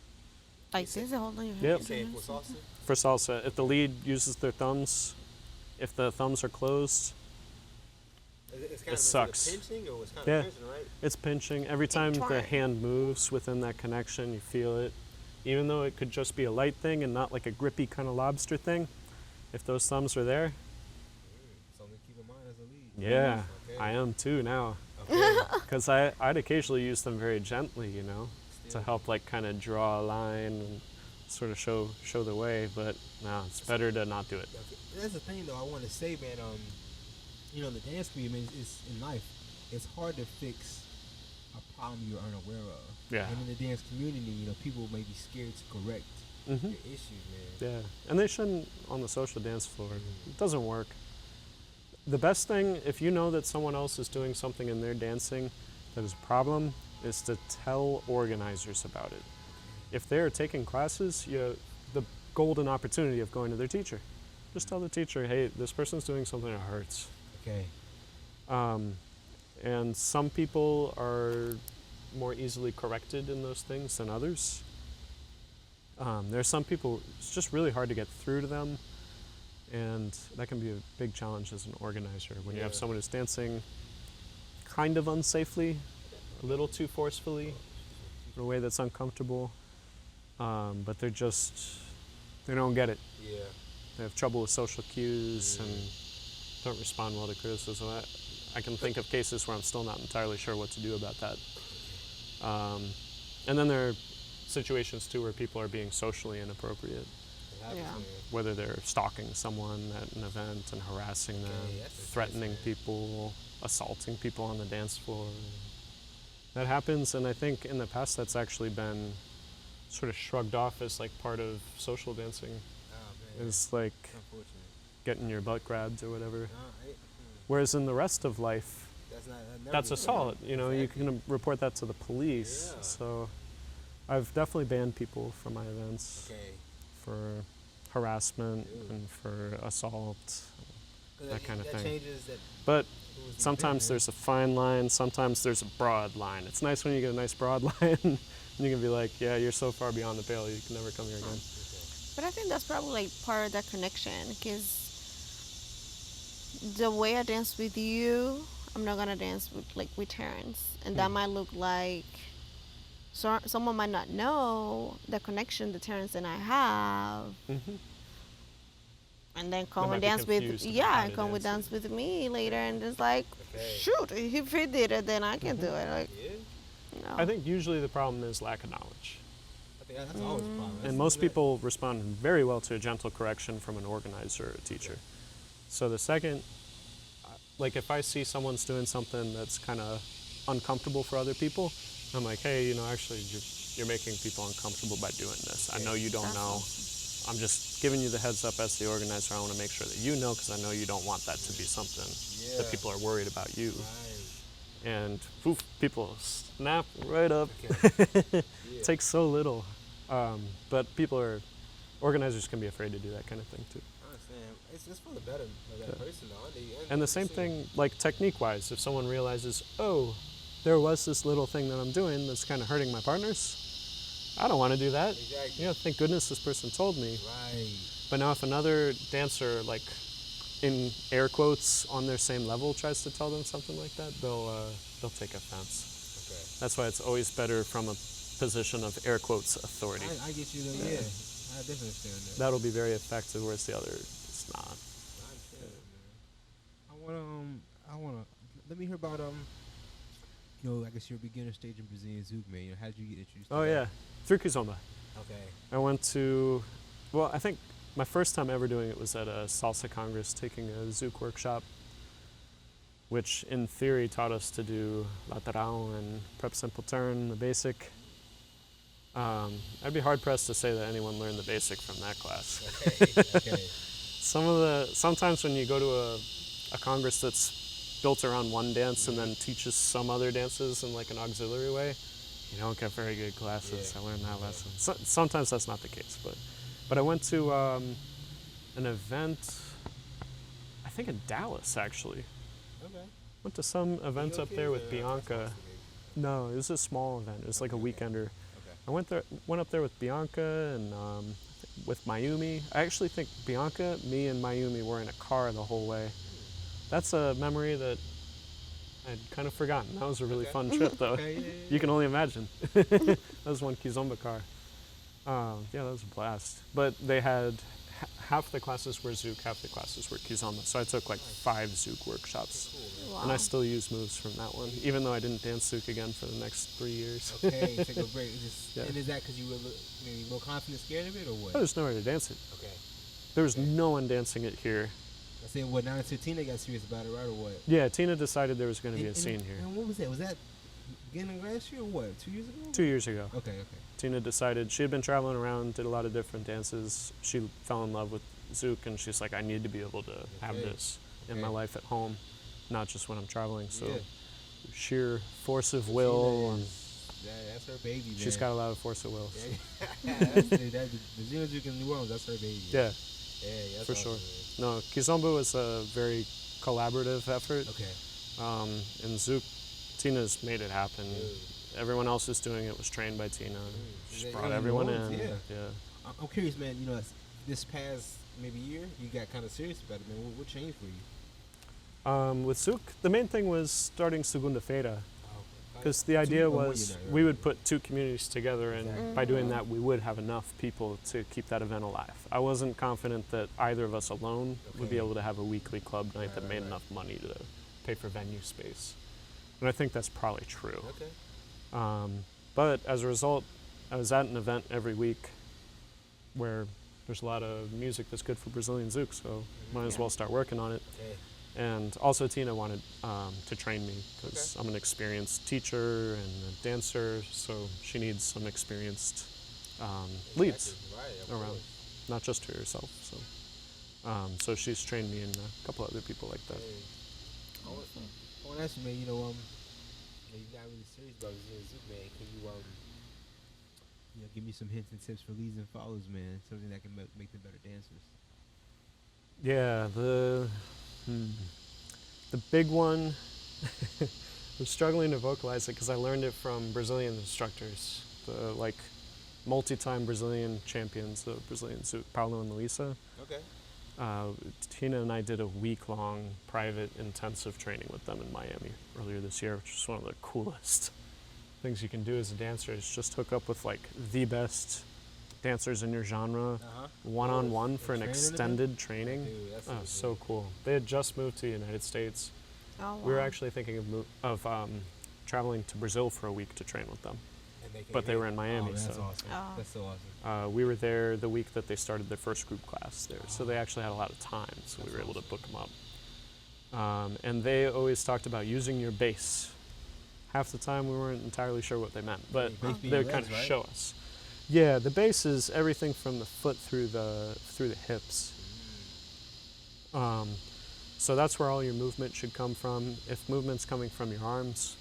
Like this, holding your
Yep.
hand.
You saying for salsa?
For salsa, if the lead uses their thumbs, if the thumbs are closed,
It's
It sucks.
pinching or it's kind
Yeah.
of pinching, right?
it's pinching. Every time the
twine.
hand moves within that connection, you feel it. Even though it could just be a light thing and not like a grippy kind of lobster thing, if those thumbs are there,
Something to keep in mind as a lead.
yeah,
Okay.
I am too now.
Okay.
Because I'd occasionally use them very gently, to
Still.
help like kind of draw a line and sort of show the way. But no, it's better to not do it.
Okay. That's the thing, though. I want to say, man. The dance community, man, it's in life. It's hard to fix a problem you're unaware of.
Yeah.
And in the dance community, people may be scared to correct
Hmm.
their issues, man.
Yeah, and they shouldn't on the social dance floor. It doesn't work. The best thing, if you know that someone else is doing something in their dancing that is a problem, is to tell organizers about it. If they're taking classes, you have the golden opportunity of going to their teacher. Just tell the teacher, hey, this person's doing something that hurts.
Okay.
And some people are more easily corrected in those things than others. There are some people, it's just really hard to get through to them, and that can be a big challenge as an organizer when you have someone who's dancing kind of unsafely, a little too forcefully, in a way that's uncomfortable, but they don't get it.
Yeah.
They have trouble with social cues and don't respond well to criticism. I can think of cases where I'm still not entirely sure what to do about that. And then there are situations too where people are being socially inappropriate,
Yeah.
whether they're stalking someone at an event and harassing them, threatening people, assaulting people on the dance floor. That happens, and I think in the past that's actually been sort of shrugged off as like part of social dancing.
Oh, man.
Is like
Unfortunate.
getting your butt grabbed or whatever.
No,
Whereas in the rest of life,
that's not.
that's assault. You know, you can report that to the police.
Yeah.
So I've definitely banned people from my events
Okay.
for harassment
Ew.
and for assault, that kind of thing.
Changes that.
But sometimes there's a fine line, sometimes there's a broad line. It's nice when you get a nice broad line and you can be like, yeah, you're so far beyond the pale, you can never come here again.
But I think that's probably like part of that connection, because the way I dance with you, I'm not gonna dance with Terrence, and that might look like someone might not know the connection that Terrence and I have, and then come
might
and
be
dance with
confused about how
and
to
come with
dance
dance with me later, and it's like, shoot, if he did it, then I can do it. Like, no.
I think usually the problem is lack of knowledge.
I think that's always a problem.
And most people respond very well to a gentle correction from an organizer or a teacher. So the second, like if I see someone's doing something that's kind of uncomfortable for other people, I'm like, hey, you know, actually you're making people uncomfortable by doing this. I know you don't know. I'm just giving you the heads up as the organizer. I want to make sure that you know, because I know you don't want that to be something that people are worried about you. And poof, people snap right up. Takes so little. But organizers can be afraid to do that kind of thing too.
I understand. It's for the better of that person, though.
And the same thing, like technique-wise, if someone realizes, oh, there was this little thing that I'm doing that's kind of hurting my partners, I don't want to do that.
Exactly.
Yeah, thank goodness this person told me.
Right.
But now if another dancer, like in air quotes, on their same level tries to tell them something like that, they'll take offense.
Okay.
That's why it's always better from a position of air quotes authority.
I get you, though. Yeah. I definitely understand that.
That'll be very effective, whereas the other is not.
I understand that, man. I wanna let me hear about I guess your beginner stage in Brazilian Zouk, man. You know, how did you get introduced?
Oh
to
yeah, through Kizomba.
Okay.
I went to, I think my first time ever doing it was at a Salsa Congress, taking a Zouk workshop, which in theory taught us to do lateral and prep simple turn, the basic. I'd be hard pressed to say that anyone learned the basic from that class.
Okay.
Sometimes when you go to a Congress that's built around one dance and then teaches some other dances in like an auxiliary way, you don't get very good classes. I learned that lesson. Sometimes that's not the case, but I went to an event, I think in Dallas actually.
Okay.
Went to some event up there with Bianca.
Okay.
No, it was a small event. It was like a weekender.
Okay.
I went up there with Bianca and with Mayumi. I actually think Bianca, me, and Mayumi were in a car the whole way. That's a memory that I'd kind of forgotten. That was a really fun trip, though.
Okay, yeah.
You can only imagine. That was one Kizomba car. Yeah, that was a blast. But they had half the classes were Zouk, half the classes were Kizomba. So I took like 5 Zouk workshops.
Wow.
And I still use moves from that one, even though I didn't dance Zouk again for the next 3 years.
Okay, take a break.
Yeah.
And is that because you were maybe more confident, scared of it, or what?
There's nowhere to dance it.
Okay.
There was no one dancing it here.
I said, what, now until Tina got serious about it, right, or what?
Yeah, Tina decided there was going to be a scene here.
And what was that? Was that beginning of last year or what? 2 years ago?
2 years ago.
Okay.
Tina decided, she had been traveling around, did a lot of different dances. She fell in love with Zouk, and she's like, I need to be able to have this in my life at home, not just when I'm traveling. So sheer force of will, and
that's her baby, man.
she's got a lot of force of will. So.
The Brazilian Zouk in New Orleans, that's her baby.
Yeah,
Yeah,
for
that's
sure.
awesome,
No, Kizomba was a very collaborative effort.
Okay.
And Zouk, Tina's made it happen. Everyone else who's doing it was trained by Tina. She brought everyone in.
Yeah. I'm curious, man. You know, this past maybe year, you got kind of serious about it, man. What changed for you?
With Zouk, the main thing was starting Segunda-feira,
Oh,
because the idea was we would put two communities together, and
Exactly.
by doing that, we would have enough people to keep that event alive. I wasn't confident that either of us alone would be
Okay.
able to have a weekly club night that made
Right.
enough money to pay for venue space. And I think that's probably true.
Okay.
But as a result, I was at an event every week where there's a lot of music that's good for Brazilian Zouk, so might as well start working on it.
Okay.
And also Tina wanted to train me because I'm an experienced teacher and a dancer, so she needs some experienced leads
Exactly. Right. Of
around,
course.
not just her herself. So she's trained me and a couple other people like that.
Hey. I want to ask you, man. You know, you're not really serious about Brazilian Zouk, man. Can you give me some hints and tips for leads and follows, man? Something that can make them better dancers.
Yeah, the big one, I'm struggling to vocalize it because I learned it from Brazilian instructors, the multi-time Brazilian champions of Brazilian Zouk, Paulo and Luisa.
Okay.
Tina and I did a week-long private intensive training with them in Miami earlier this year, which is one of the coolest things you can do as a dancer is just hook up with the best dancers in your genre one-on-one for an
training them?
extended training.
Dude, that's
Oh, so cool. They had just moved to the United States.
Oh,
We were
wow.
actually thinking of traveling to Brazil for a week to train with them.
And
But they were in Miami,
Oh, that's
so
awesome.
Oh.
That's so awesome.
we were there the week that they started their first group class there. So they actually had a lot of time, so we
That's
were able to
awesome.
book them up. And they always talked about using your base. Half the time we weren't entirely sure what they meant, but
Base being
they
your
would kind
legs,
of
right?
show us. Yeah, the base is everything from the foot through the hips. So that's where all your movement should come from. If movement's coming from your arms,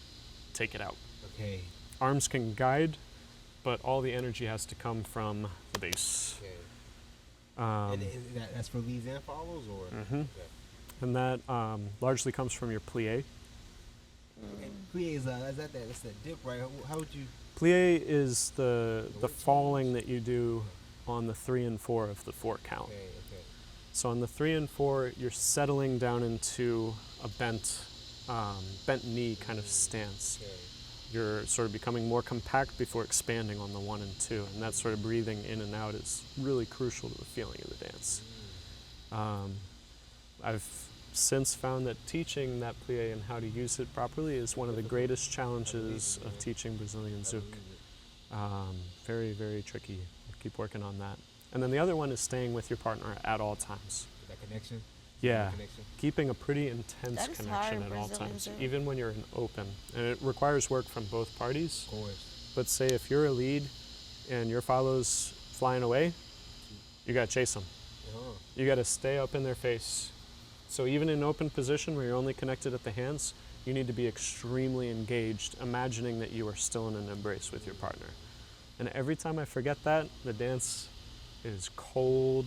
take it out.
Okay.
Arms can guide, but all the energy has to come from the base.
Okay.
Um,
and that's for leads and follows, or?
Mhm.
Okay.
and that largely comes from your plie.
Okay. Please, that's that dip, right? How would you?
Plie is the
weight
falling that you do on the 3 and 4 of the 4 count.
Okay. Okay.
So on the 3 and 4, you're settling down into a bent knee kind of stance.
Okay.
You're sort of becoming more compact before expanding on the 1 and 2, and that sort of breathing in and out is really crucial to the feeling of the dance. I've since found that teaching that plie and how to use it properly is one of the greatest challenges of teaching Brazilian Zouk. Very, very tricky. Keep working on that. And then the other one is staying with your partner at all times.
That connection.
Yeah,
Connection.
keeping a pretty intense
That is
connection
hard
at
in
all
Brazilian
times,
Zouk.
even when you're in open. And it requires work from both parties.
Of course.
But say if you're a lead and your follows flying away, you gotta chase them. You gotta stay up in their face. So even in open position where you're only connected at the hands, you need to be extremely engaged, imagining that you are still in an embrace with your partner. And every time I forget that, the dance is cold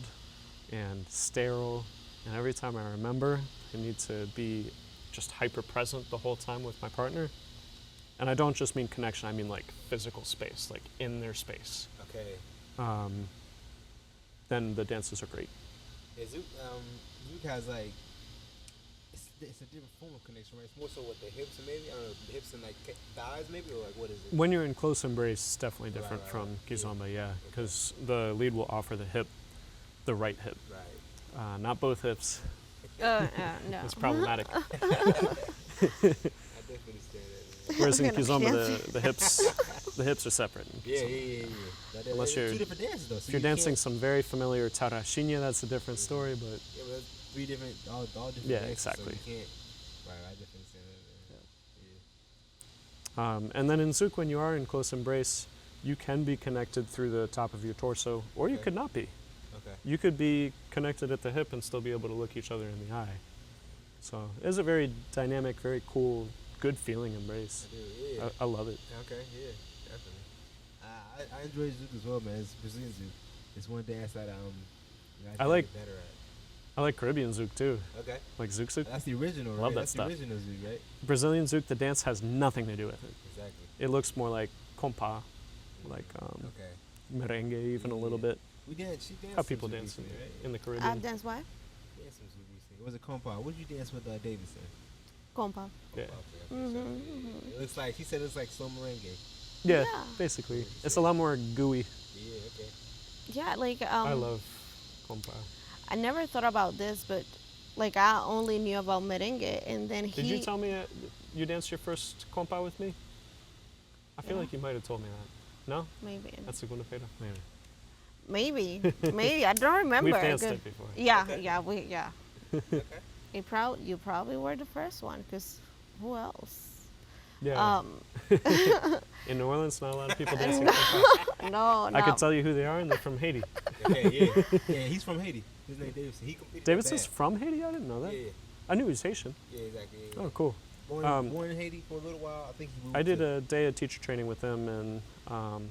and sterile. And every time I remember, I need to be just hyper present the whole time with my partner. And I don't just mean connection, I mean physical space, in their space.
Okay.
Then the dances are great.
Yeah, Zouk has it's a different form of connection, right? It's more so with the hips and maybe I don't know, the hips and thighs maybe, or what is it?
When you're in close embrace, it's definitely different
Right.
from Kizomba, yeah, because the lead will offer the right hip,
Right.
not both hips.
No.
It's problematic.
I definitely understand that.
Whereas in
We're gonna be
Kizomba,
dancing.
the hips are separate. in
Yeah.
Kizomba.
Unless
Unless you're-
two different dances though. So
If you're
you
dancing
can't-
some very familiar tarashinha, that's a different story, but
Yeah, but that's three different, all different
Yeah,
dances,
exactly.
So you can't. Right. I definitely understand that. Yeah.
and then in Zouk, when you are in close embrace, you can be connected through the top of your torso, or you
Okay.
could not be.
Okay.
You could be connected at the hip and still be able to look each other in the eye. So it's a very dynamic, very cool, good feeling embrace.
I do. Yeah.
I love it.
Okay. Yeah. Definitely. I enjoy Zouk as well, man. It's Brazilian Zouk. It's one dance that I
I
try to
like-
get better at.
I like Caribbean Zouk too,
Okay.
like Zouk.
That's the original, right?
Love that
That's
stuff.
the original Zouk, right?
Brazilian Zouk, the dance has nothing to do with it.
Exactly.
It looks more like compa, like
Okay.
merengue even a little
Yeah.
bit.
We danced. She danced.
How
some
people
Zouk
dance
recently, right?
in the
I've
Caribbean.
danced what?
Danced some Zouk recently. It was a compa. What did you dance with Davidson?
Compa.
Yeah.
It looks like, she said it's like slow merengue.
Yeah,
Yeah.
basically. It's a lot more gooey.
Yeah, okay.
Yeah, like
I love compa.
I never thought about this, but like I only knew about merengue, and then
Did you tell me you danced your first compa with me? I feel
Yeah.
like you might have told me that. No?
maybe
That's Segunda Feira? Maybe.
maybe I don't remember.
We've danced
Good.
it before.
Yeah,
Okay.
yeah.
Okay.
You probably were the first one, cause who else?
Yeah. In New Orleans, not a lot of people dancing compa.
No,
I could tell you who they are, and they're from Haiti.
Okay, yeah. Yeah, he's from Haiti. His name Davidson. He competed.
Davidson's
bad.
from Haiti? I didn't know that.
Yeah, yeah.
I knew he was Haitian.
Yeah, exactly. Yeah,
Oh, cool.
Born in Haiti for a little while. I think he moved
I did
to,
a day of teacher training with him in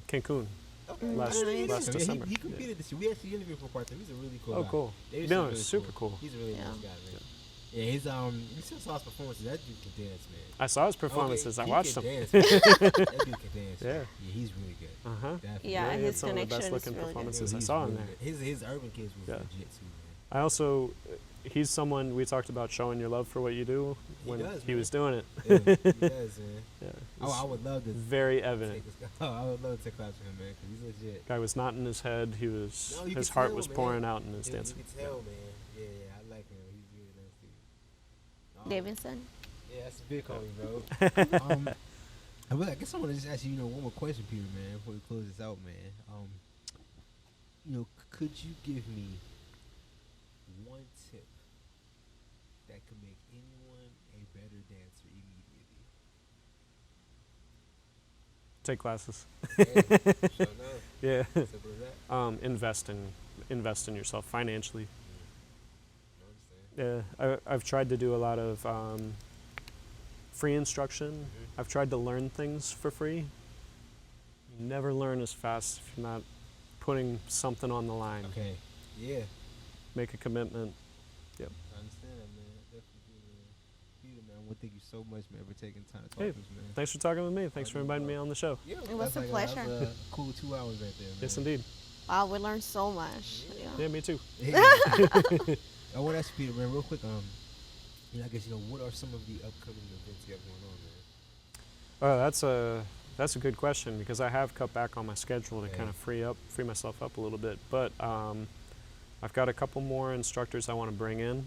Cancun.
Okay.
last-
Yeah,
last
yeah,
December.
He competed this year. We actually interviewed for part time. He's a really cool
Oh,
guy.
cool.
Davidson's
No,
really
it's super cool.
He's a really
Yeah.
nice guy, man. Yeah, his you still saw his performances. That dude can dance, man.
I saw his performances. I
he
watched
can
them.
Dance, man. That dude can dance.
Yeah.
Yeah, he's really good.
Uh-huh.
Definitely.
Yeah,
he had
his
some of the
connection
best
is
looking
really good.
performances I
he's
saw in
really
there.
good. His Urbankiz was
Yeah.
legit too, man.
I also, he's someone we talked about showing your love for what you do when
does,
he
man.
was doing it.
Yeah, he does, man.
Yeah,
I would love to
very
take
evident.
this guy. I would love to take class with him, man, because he's legit.
Guy was not in his head. He was.
No, you
his
could
heart
tell,
was
man.
pouring out in his
You
dancing.
can tell, man. Yeah, I like him. He's really nice dude.
Davidson.
Yeah, that's a big homie, bro. I guess I want to just ask you, one more question, Peter, man, before we close this out, man. Could you give me one tip that could make anyone a better dancer immediately?
Take classes.
Yeah, sure enough.
Yeah.
Simple as that.
Invest in yourself financially.
I understand.
Yeah, I've tried to do a lot of free instruction. I've tried to learn things for free. You never learn as fast if you're not putting something on the line.
Okay. Yeah.
Make a commitment. Yep.
I understand that, man. Definitely, man. Peter, man, I want to thank you so much, man, for taking time to talk
Hey,
to us, man.
Thanks for talking with me. Thanks for inviting me on the show.
Yeah,
It was
that's
a
that
pleasure.
was a cool 2 hours right there, man.
Yes, indeed.
Wow, we learned so much. Yeah.
Yeah, me too.
Yeah. I want to ask you, Peter, man, real quick. I guess what are some of the upcoming events you have going on, man?
That's a good question because I have cut back on my schedule to
Okay.
kind of free myself up a little bit. But I've got a couple more instructors I want to bring in,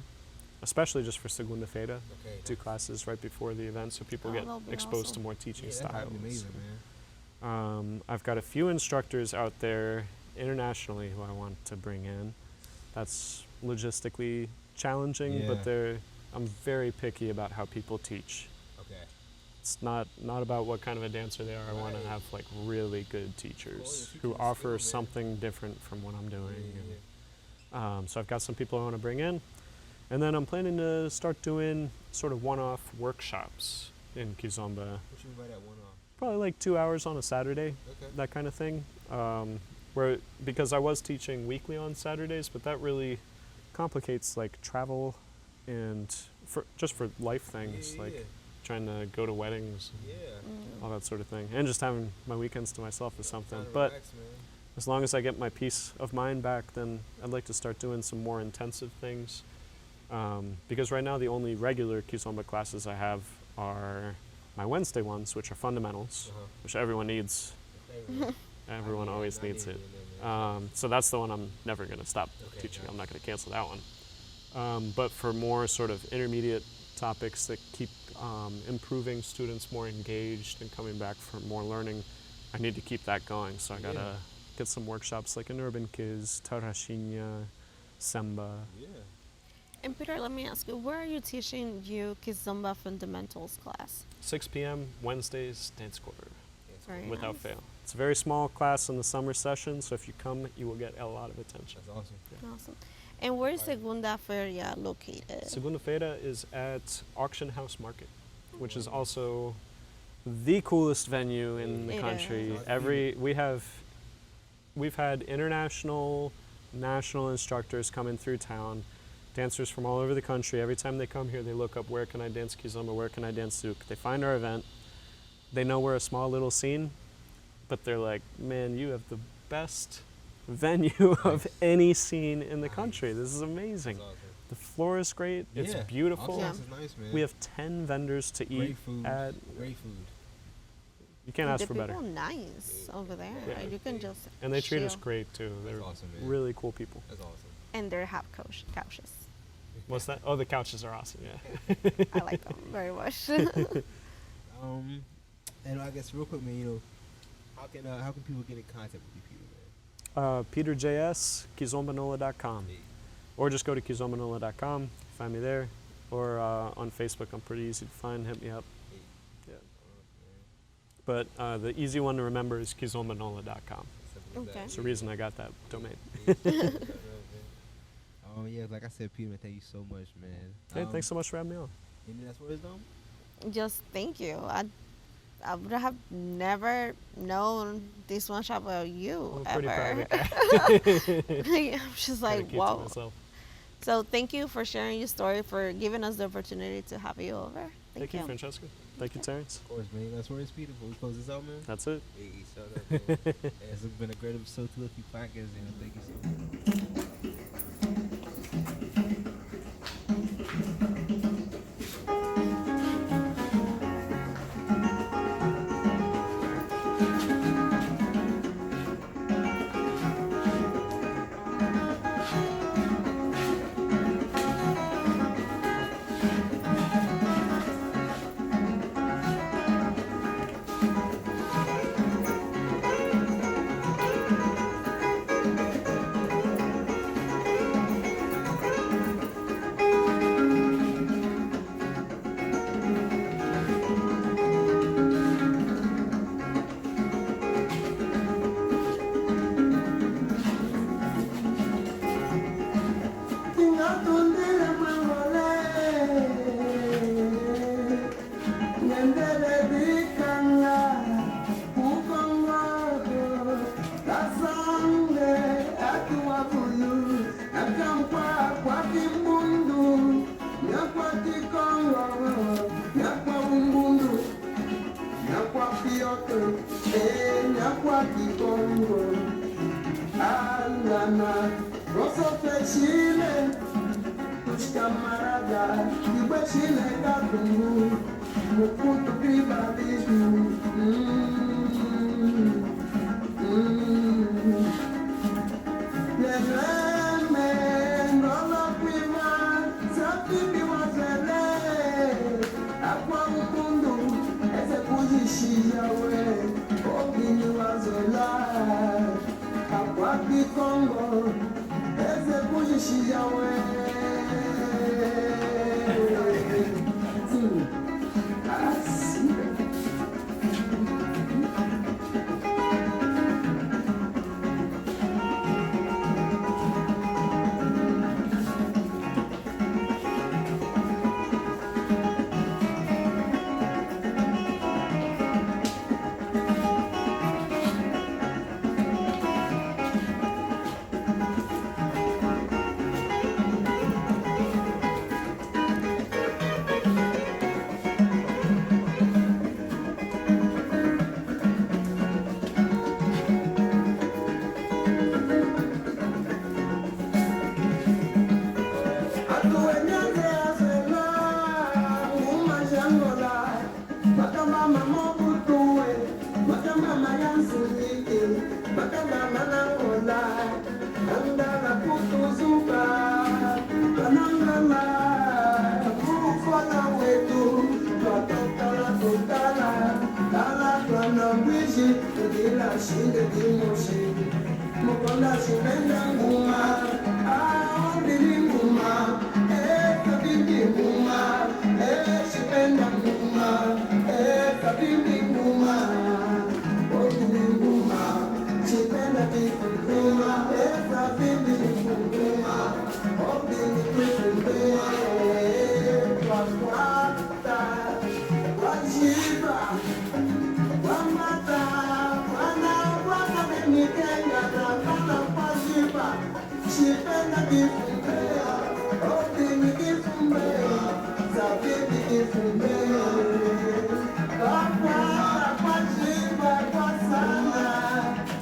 especially just for Segunda Feira.
Okay.
2 classes right before the event so people
Oh,
get
that'll be
exposed to
awesome.
more teaching
Yeah,
styles.
that'd be amazing, man.
I've got a few instructors out there internationally who I want to bring in. That's logistically challenging,
Yeah.
but I'm very picky about how people teach.
Okay.
It's not about what kind of a dancer they are. I want to
Right.
have like really good
Well,
teachers
you're
who
teaching a
offer
skill, man.
something different from what I'm doing.
Yeah,
And, so I've got some people I want to bring in. And then I'm planning to start doing sort of one-off workshops in Kizomba.
What you mean by that one-off?
Probably like 2 hours on a Saturday,
Okay.
that kind of thing. Because I was teaching weekly on Saturdays, but that really complicates like travel and just for life things,
Yeah,
like
yeah.
trying to go to weddings,
Yeah.
Mm.
all that sort of thing, and just having my weekends to myself is something.
Time to
But
relax, man.
as long as I get my peace of mind back, then I'd like to start doing some more intensive things. Because right now the only regular Kizomba classes I have are my Wednesday ones, which are fundamentals,
Uh-huh.
which everyone needs.
Favorite.
Everyone
I need
always
I
needs
need
it.
man.
So that's the one I'm never going to stop
Okay,
teaching.
nice.
I'm not going to cancel that one. But for more sort of intermediate topics that keep improving students more engaged and coming back for more learning, I need to keep that going. So I got to
Yeah.
get some workshops like an Urbankiz, Tarashinha, Samba.
Yeah.
And Peter, let me ask you, where are you teaching Kizomba fundamentals class?
6 p.m. Wednesdays, dance quarter,
Very
without
nice.
fail. It's a very small class in the summer session, so if you come, you will get a lot of attention.
That's awesome.
Awesome. And where is Segunda Feria located?
Segunda Feira is at Auction House Market, which is also the coolest venue in the
It
country.
is.
We've had international, national instructors coming through town, dancers from all over the country. Every time they come here, they look up, where can I dance Kizomba, where can I dance Zouk? They find our event. They know we're a small little scene, but they're like, man, you have the best venue of any scene in the country. This is amazing.
That's awesome.
The floor is great. It's
Yeah,
beautiful.
Ambiance is nice, man.
We have 10 vendors to
great
eat
food.
at.
Great food.
You can't ask
the
for better.
people nice over there.
Yeah.
You can just
And they treat us
chill.
great too. They're
That's awesome, man.
really cool people.
That's awesome.
And they have couches.
What's that? Oh, the couches are awesome. Yeah.
I like them very much.
And I guess real quick, man, you know, how can people get in contact with you, Peter, man?
PeterJS, Kizombanola.com.
Hey,
Or just go to Kizombanola.com, find me there. Or on Facebook, I'm pretty easy to find, hit me up.
hey.
Yeah.
Man.
But the easy one to remember is Kizombanola.com.
Simple as
Okay.
that.
That's the reason I got that domain.
Yeah, like I said, Peter, man, thank you so much, man.
Hey, thanks so much for having me on.
Any last words, though?
Just thank you. I would have never known this much about you
I'm pretty proud
ever.
of it.
I'm just
Gotta
like,
keep to
wow.
myself.
So thank you for sharing your story, for giving us the opportunity to have you over.
Thank you, Francesca. Thank you, Terrence.
Of course, man. Last words, Peter, before we close this out, man.
That's it.
Hey, shout out, man. It's been a great episode to Lucky Podcast, and thank you so much.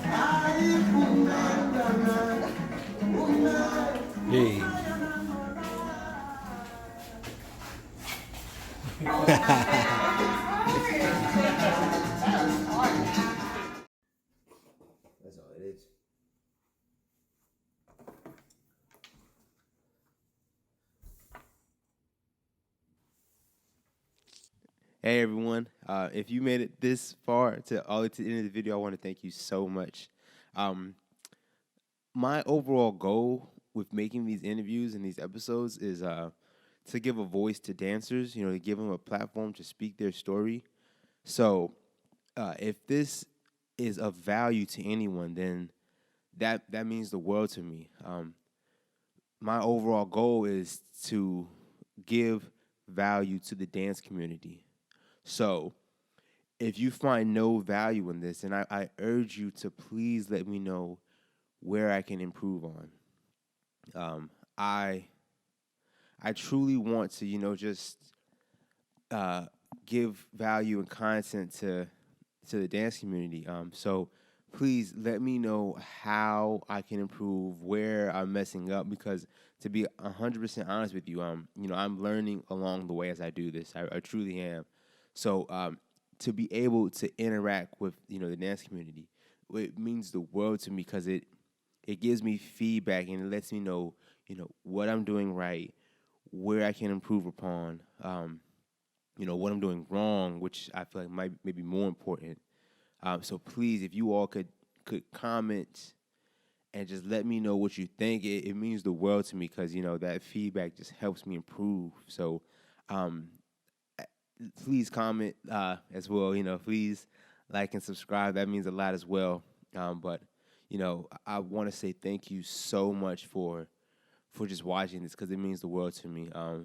Ai,
That's all it is. Hey everyone! If you made it this far to all to the end of the video, I want to thank you so much. My overall goal with making these interviews and these episodes is to give a voice to dancers. You know, to give them a platform to speak their story. So, if this is of value to anyone, then that means the world to me. My overall goal is to give value to the dance community. So, if you find no value in this, then I urge you to please let me know where I can improve on. I truly want to, just give value and content to the dance community. So please let me know how I can improve, where I'm messing up, because to be 100% honest with you, I'm learning along the way as I do this. I truly am. So to be able to interact with, the dance community, it means the world to me because it gives me feedback and it lets me know, what I'm doing right, where I can improve upon, what I'm doing wrong, which I feel like might maybe more important. So please, if you all could comment and just let me know what you think, it means the world to me because, that feedback just helps me improve. So please comment as well. Please like and subscribe. That means a lot as well. But I want to say thank you so much for just watching this because it means the world to me. I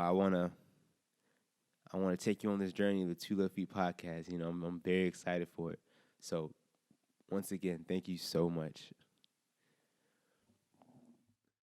want to take you on this journey of the Two Left Feet podcast. I'm very excited for it. So once again, thank you so much.